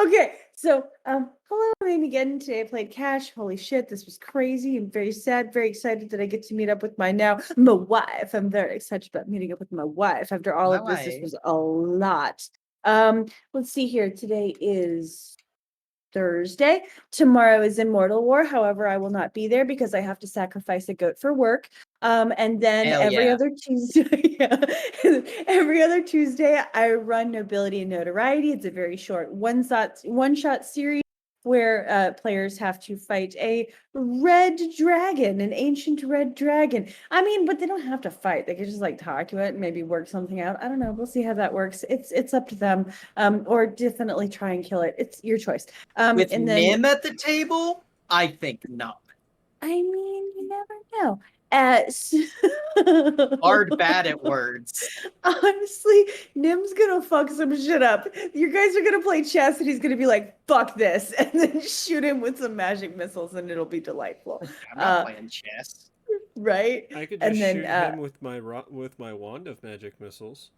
[SPEAKER 5] Okay, so hello, I'm Amy Gedden. Today I played Cash. Holy shit, this was crazy. I'm very sad, very excited that I get to meet up with my wife. I'm very excited about meeting up with my wife. After all
[SPEAKER 1] My
[SPEAKER 5] of this, this
[SPEAKER 1] wife.
[SPEAKER 5] was a lot. Let's see here. Today is Thursday. Tomorrow is Immortal War. However, I will not be there because I have to sacrifice a goat for work. And then
[SPEAKER 1] Hell
[SPEAKER 5] every
[SPEAKER 1] yeah.
[SPEAKER 5] other Tuesday, every other Tuesday, I run Nobility and Notoriety. It's a very short one-shot series where players have to fight a red dragon, an ancient red dragon. I mean, but they don't have to fight. They can just like talk to it and maybe work something out. I don't know. We'll see how that works. It's up to them. Or definitely try and kill it. It's your choice.
[SPEAKER 1] With
[SPEAKER 5] And then
[SPEAKER 1] Nim at the table, I think not.
[SPEAKER 5] I mean, you never know.
[SPEAKER 1] Hard bad at words.
[SPEAKER 5] Honestly, Nim's gonna fuck some shit up. You guys are gonna play chess, and he's gonna be like, "Fuck this," and then shoot him with some magic missiles, and it'll be delightful.
[SPEAKER 1] I'm not playing chess.
[SPEAKER 5] Right?
[SPEAKER 8] I could
[SPEAKER 5] And
[SPEAKER 8] just
[SPEAKER 5] then
[SPEAKER 8] shoot him with my wand of magic missiles.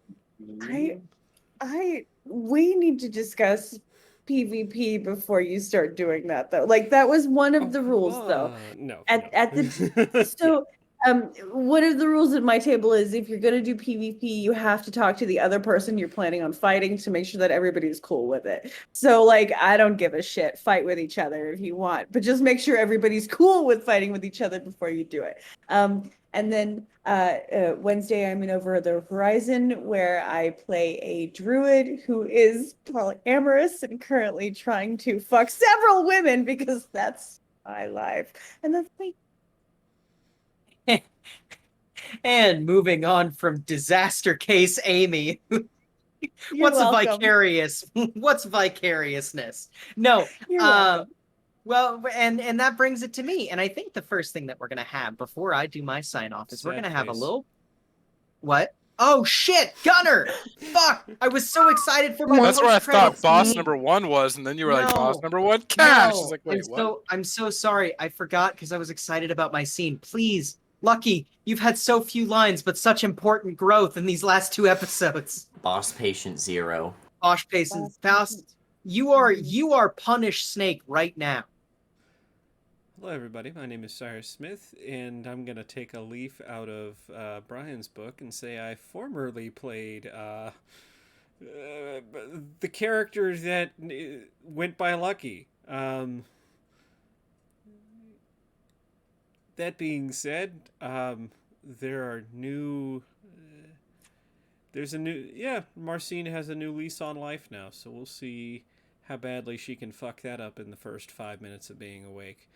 [SPEAKER 5] we need to discuss PvP before you start doing that, though. Like that was one of the rules, though.
[SPEAKER 8] No.
[SPEAKER 5] At the so one of the rules at my table is if you're gonna do PvP, you have to talk to the other person you're planning on fighting to make sure that everybody's cool with it. So like I don't give a shit. Fight with each other if you want, but just make sure everybody's cool with fighting with each other before you do it. And then Wednesday I'm in Over the Horizon where I play a druid who is polyamorous and currently trying to fuck several women because that's my life. And that's me.
[SPEAKER 1] And moving on from disaster case Amy.
[SPEAKER 5] You're welcome.
[SPEAKER 1] What's vicariousness? No.
[SPEAKER 5] You're welcome.
[SPEAKER 1] Well, and that brings it to me. And I think the first thing that we're gonna have before I do my sign off is we're gonna have a little what? Oh shit, Gunner! Fuck! I was so excited for my
[SPEAKER 4] That's where I thought
[SPEAKER 1] post-credits
[SPEAKER 4] boss
[SPEAKER 1] scene.
[SPEAKER 4] number one was, and then you were like, boss
[SPEAKER 1] No.
[SPEAKER 4] number one, cash.
[SPEAKER 1] No,
[SPEAKER 4] It's like, wait, what?
[SPEAKER 1] I'm so sorry. I forgot because I was excited about my scene. Please, Lucky, you've had so few lines, but such important growth in these last 2 episodes.
[SPEAKER 6] Boss patient 0.
[SPEAKER 1] Bosch Payson, Faust, you are Punish Snake right now.
[SPEAKER 8] Hello, everybody. My name is Cyrus Smith, and I'm going to take a leaf out of Brian's book and say I formerly played the character that went by Lucky. That being said, there are new... Marcine has a new lease on life now, so we'll see how badly she can fuck that up in the first 5 minutes of being awake.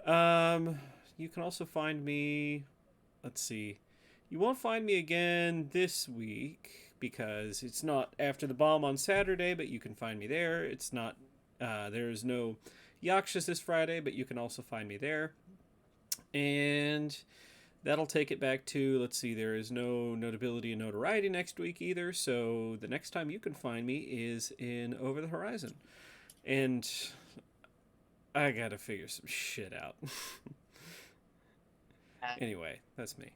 [SPEAKER 8] You can also find me, let's see, you won't find me again this week because it's not After the Bomb on Saturday, but you can find me there. It's not, there's no Yakshas this Friday, but you can also find me there. And that'll take it back to, let's see, there is no Notability and Notoriety next week either, so the next time you can find me is in Over the Horizon. And I gotta figure some shit out. Anyway, that's me.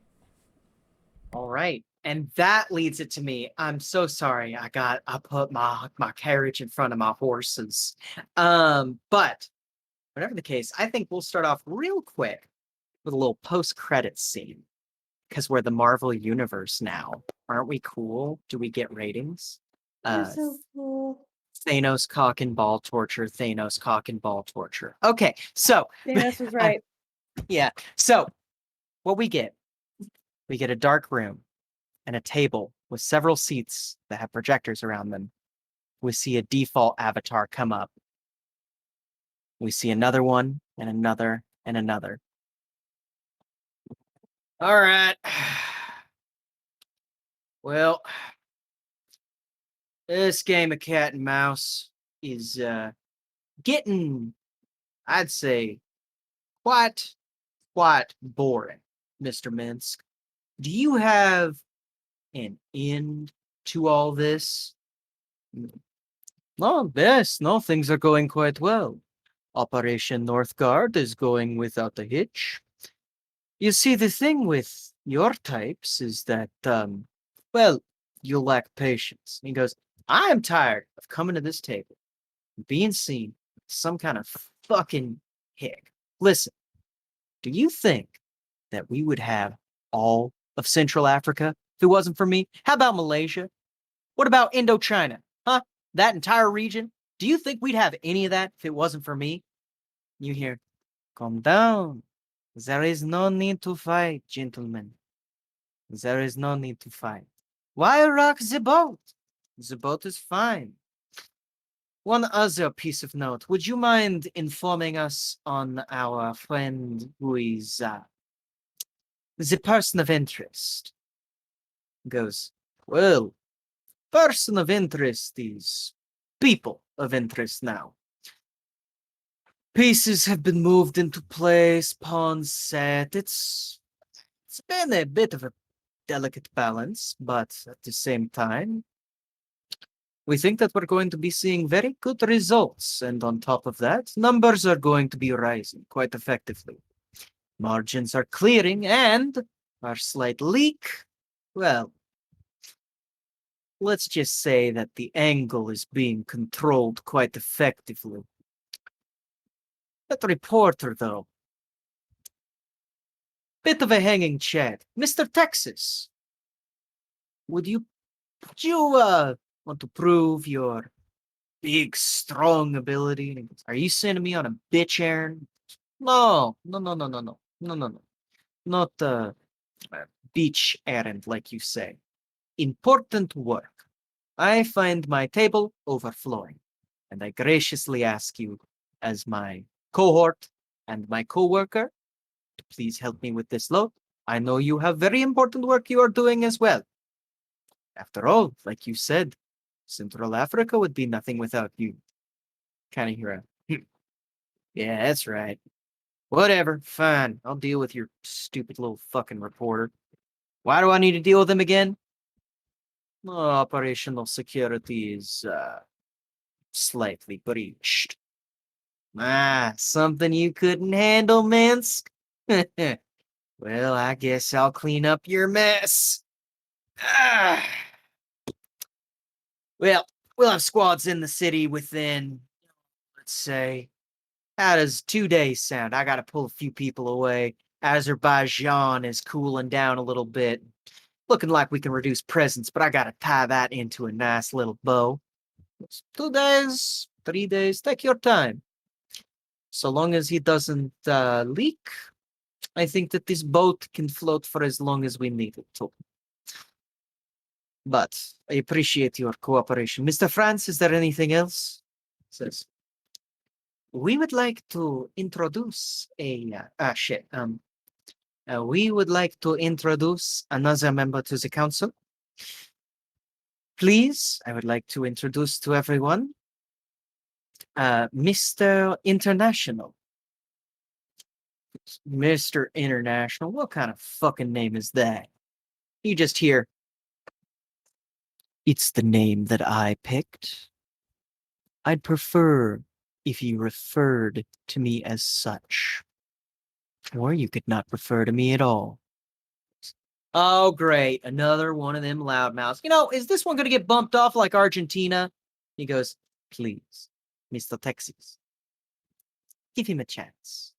[SPEAKER 1] All right. And that leads it to me. I'm so sorry. I put my carriage in front of my horses. But whatever the case, I think we'll start off real quick with a little post-credits scene. Because we're the Marvel Universe now. Aren't we cool? Do we get ratings?
[SPEAKER 5] You're so cool.
[SPEAKER 1] Thanos cock and ball torture. Thanos cock and ball torture. Okay, so
[SPEAKER 5] Thanos was right.
[SPEAKER 1] yeah. So what we get a dark room and a table with several seats that have projectors around them. We see a default avatar come up. We see another one, and another, and another. All right. Well, this game of cat and mouse is getting, I'd say, quite boring, Mr. Minsk. Do you have an end to all this? No, yes, no, things are going quite well. Operation Northgard is going without a hitch. You see, the thing with your types is that, well, you lack patience. He goes, I am tired of coming to this table, being seen as some kind of fucking hick. Listen, do you think that we would have all of Central Africa if it wasn't for me? How about Malaysia? What about Indochina? Huh? That entire region? Do you think we'd have any of that if it wasn't for me? You hear, calm down. There is no need to fight, gentlemen. There is no need to fight. Why rock the boat? The boat is fine. One other piece of note. Would you mind informing us on our friend who is the person of interest? Goes, well, person of interest is people of interest now. Pieces have been moved into place, pawns set. It's been a bit of a delicate balance, but at the same time, we think that we're going to be seeing very good results. And on top of that, numbers are going to be rising quite effectively. Margins are clearing, and our slight leak, well, let's just say that the angle is being controlled quite effectively. That reporter, though, bit of a hanging chad. Mr. Texas, would you want to prove your big, strong ability? Are you sending me on a bitch errand? No. Not a beach errand, like you say. Important work. I find my table overflowing, and I graciously ask you, as my cohort and my co-worker, to please help me with this load. I know you have very important work you are doing as well. After all, like you said, Central Africa would be nothing without you. Kind of hear a, yeah, that's right. Whatever, fine. I'll deal with your stupid little fucking reporter. Why do I need to deal with him again? Operational security is slightly breached. Something you couldn't handle, Minsk? Well, I guess I'll clean up your mess. Ah. Well, we'll have squads in the city within, let's say, how does 2 days sound? I gotta pull a few people away. Azerbaijan is cooling down a little bit. Looking like we can reduce presence, but I gotta tie that into a nice little bow. It's 2 days, 3 days, take your time. So long as he doesn't leak, I think that this boat can float for as long as we need it to. But I appreciate your cooperation. Mr. France, is there anything else? Says, we would like to introduce we would like to introduce another member to the council. Please, I would like to introduce to everyone Mr. International. Mr. International? What kind of fucking name is that? You just hear, it's the name that I picked. I'd prefer if you referred to me as such. Or you could not refer to me at all. Oh, great. Another one of them loudmouths. Is this one going to get bumped off like Argentina? He goes, please, Mr. Texas, give him a chance.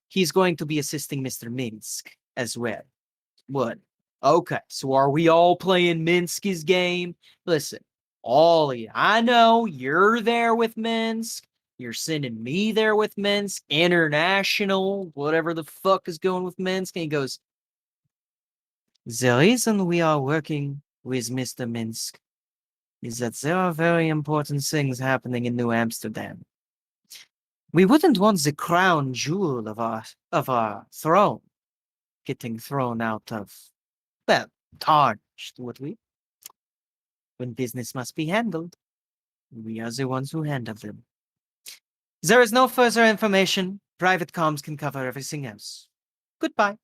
[SPEAKER 1] He's going to be assisting Mr. Minsk as well. What? Okay, so are we all playing Minsk's game? Listen, all of you, I know you're there with Minsk. You're sending me there with Minsk. International, whatever the fuck is going with Minsk. And he goes, the reason we are working with Mr. Minsk is that there are very important things happening in New Amsterdam. We wouldn't want the crown jewel of our throne getting thrown out of, well, tarnished, would we? When business must be handled, we are the ones who handle them. There is no further information. Private comms can cover everything else. Goodbye.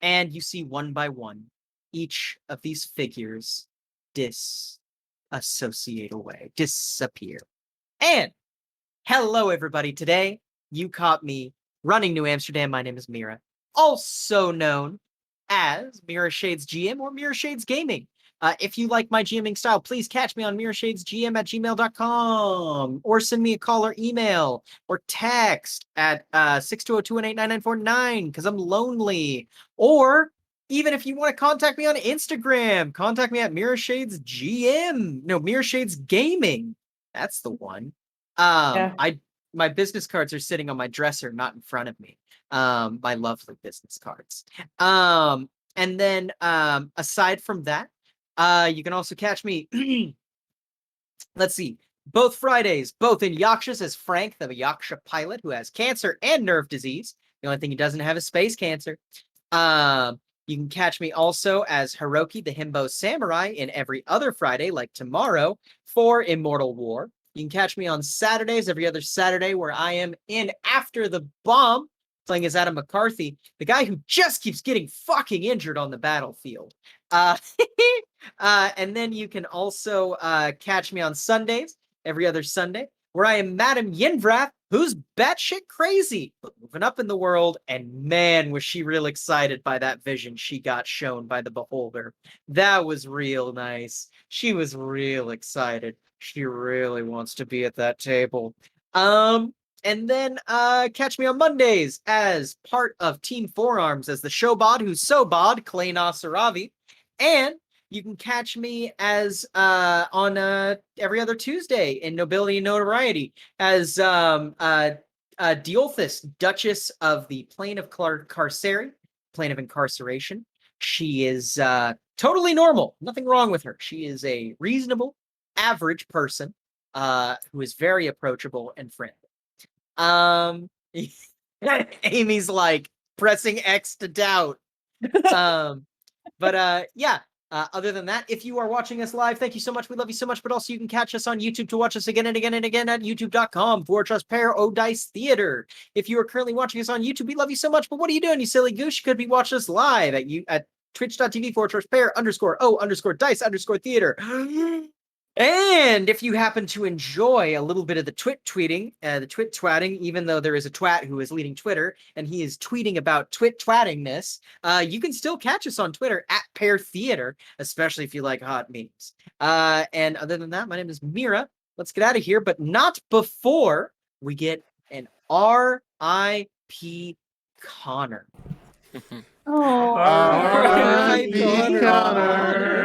[SPEAKER 1] And you see one by one, each of these figures disassociate away, disappear. And hello, everybody. Today, you caught me running New Amsterdam. My name is Mira, also known as Mirror Shades GM or Mirror Shades Gaming. If you like my GMing style, please catch me on mirrorshadesgm@gmail.com or send me a call or email or text at 6202189949 because I'm lonely. Or even if you want to contact me on Instagram, contact me at Mirror Shades GM. No, Mirror Shades Gaming. That's the one.
[SPEAKER 5] Yeah.
[SPEAKER 1] My business cards are sitting on my dresser, not in front of me. My lovely business cards. And then aside from that, you can also catch me. Let's see. Both Fridays, both in Yakshas as Frank, the Yaksha pilot who has cancer and nerve disease. The only thing he doesn't have is space cancer. You can catch me also as Hiroki, the Himbo Samurai, in every other Friday, like tomorrow, for Immortal War. You can catch me on Saturdays, every other Saturday, where I am in After the Bomb, playing as Adam McCarthy, the guy who just keeps getting fucking injured on the battlefield. And then you can also catch me on Sundays, every other Sunday, where I am Madam Yinvrath, who's batshit crazy, but moving up in the world. And man, was she real excited by that vision she got shown by the Beholder. That was real nice. She was real excited. She really wants to be at that table. And then catch me on Mondays as part of Team Forearms as the showbod who's so bod, Clay Nasaravi. And you can catch me as on every other Tuesday in Nobility and Notoriety as Diolthus, Duchess of the Plane of Carceri, Plane of Incarceration. She is totally normal. Nothing wrong with her. She is a reasonable, average person who is very approachable and friendly. Amy's like pressing X to doubt. But yeah, other than that, if you are watching us live, thank you so much. We love you so much. But also, you can catch us on YouTube to watch us again and again and again at youtube.com/Pair Theater. If you are currently watching us on YouTube, we love you so much. But what are you doing, you silly goose? You could be watching us live at twitch.tv/Pair_O_Dice_Theater. And if you happen to enjoy a little bit of the tweeting, the twit twatting, even though there is a twat who is leading Twitter and he is tweeting about twit twattingness, you can still catch us on Twitter at Pair Theater, especially if you like hot memes. And other than that, my name is Mira. Let's get out of here, but not before we get an R.I.P. Connor.
[SPEAKER 5] Oh,
[SPEAKER 3] R.I.P.
[SPEAKER 1] R.I.P.
[SPEAKER 3] Connor.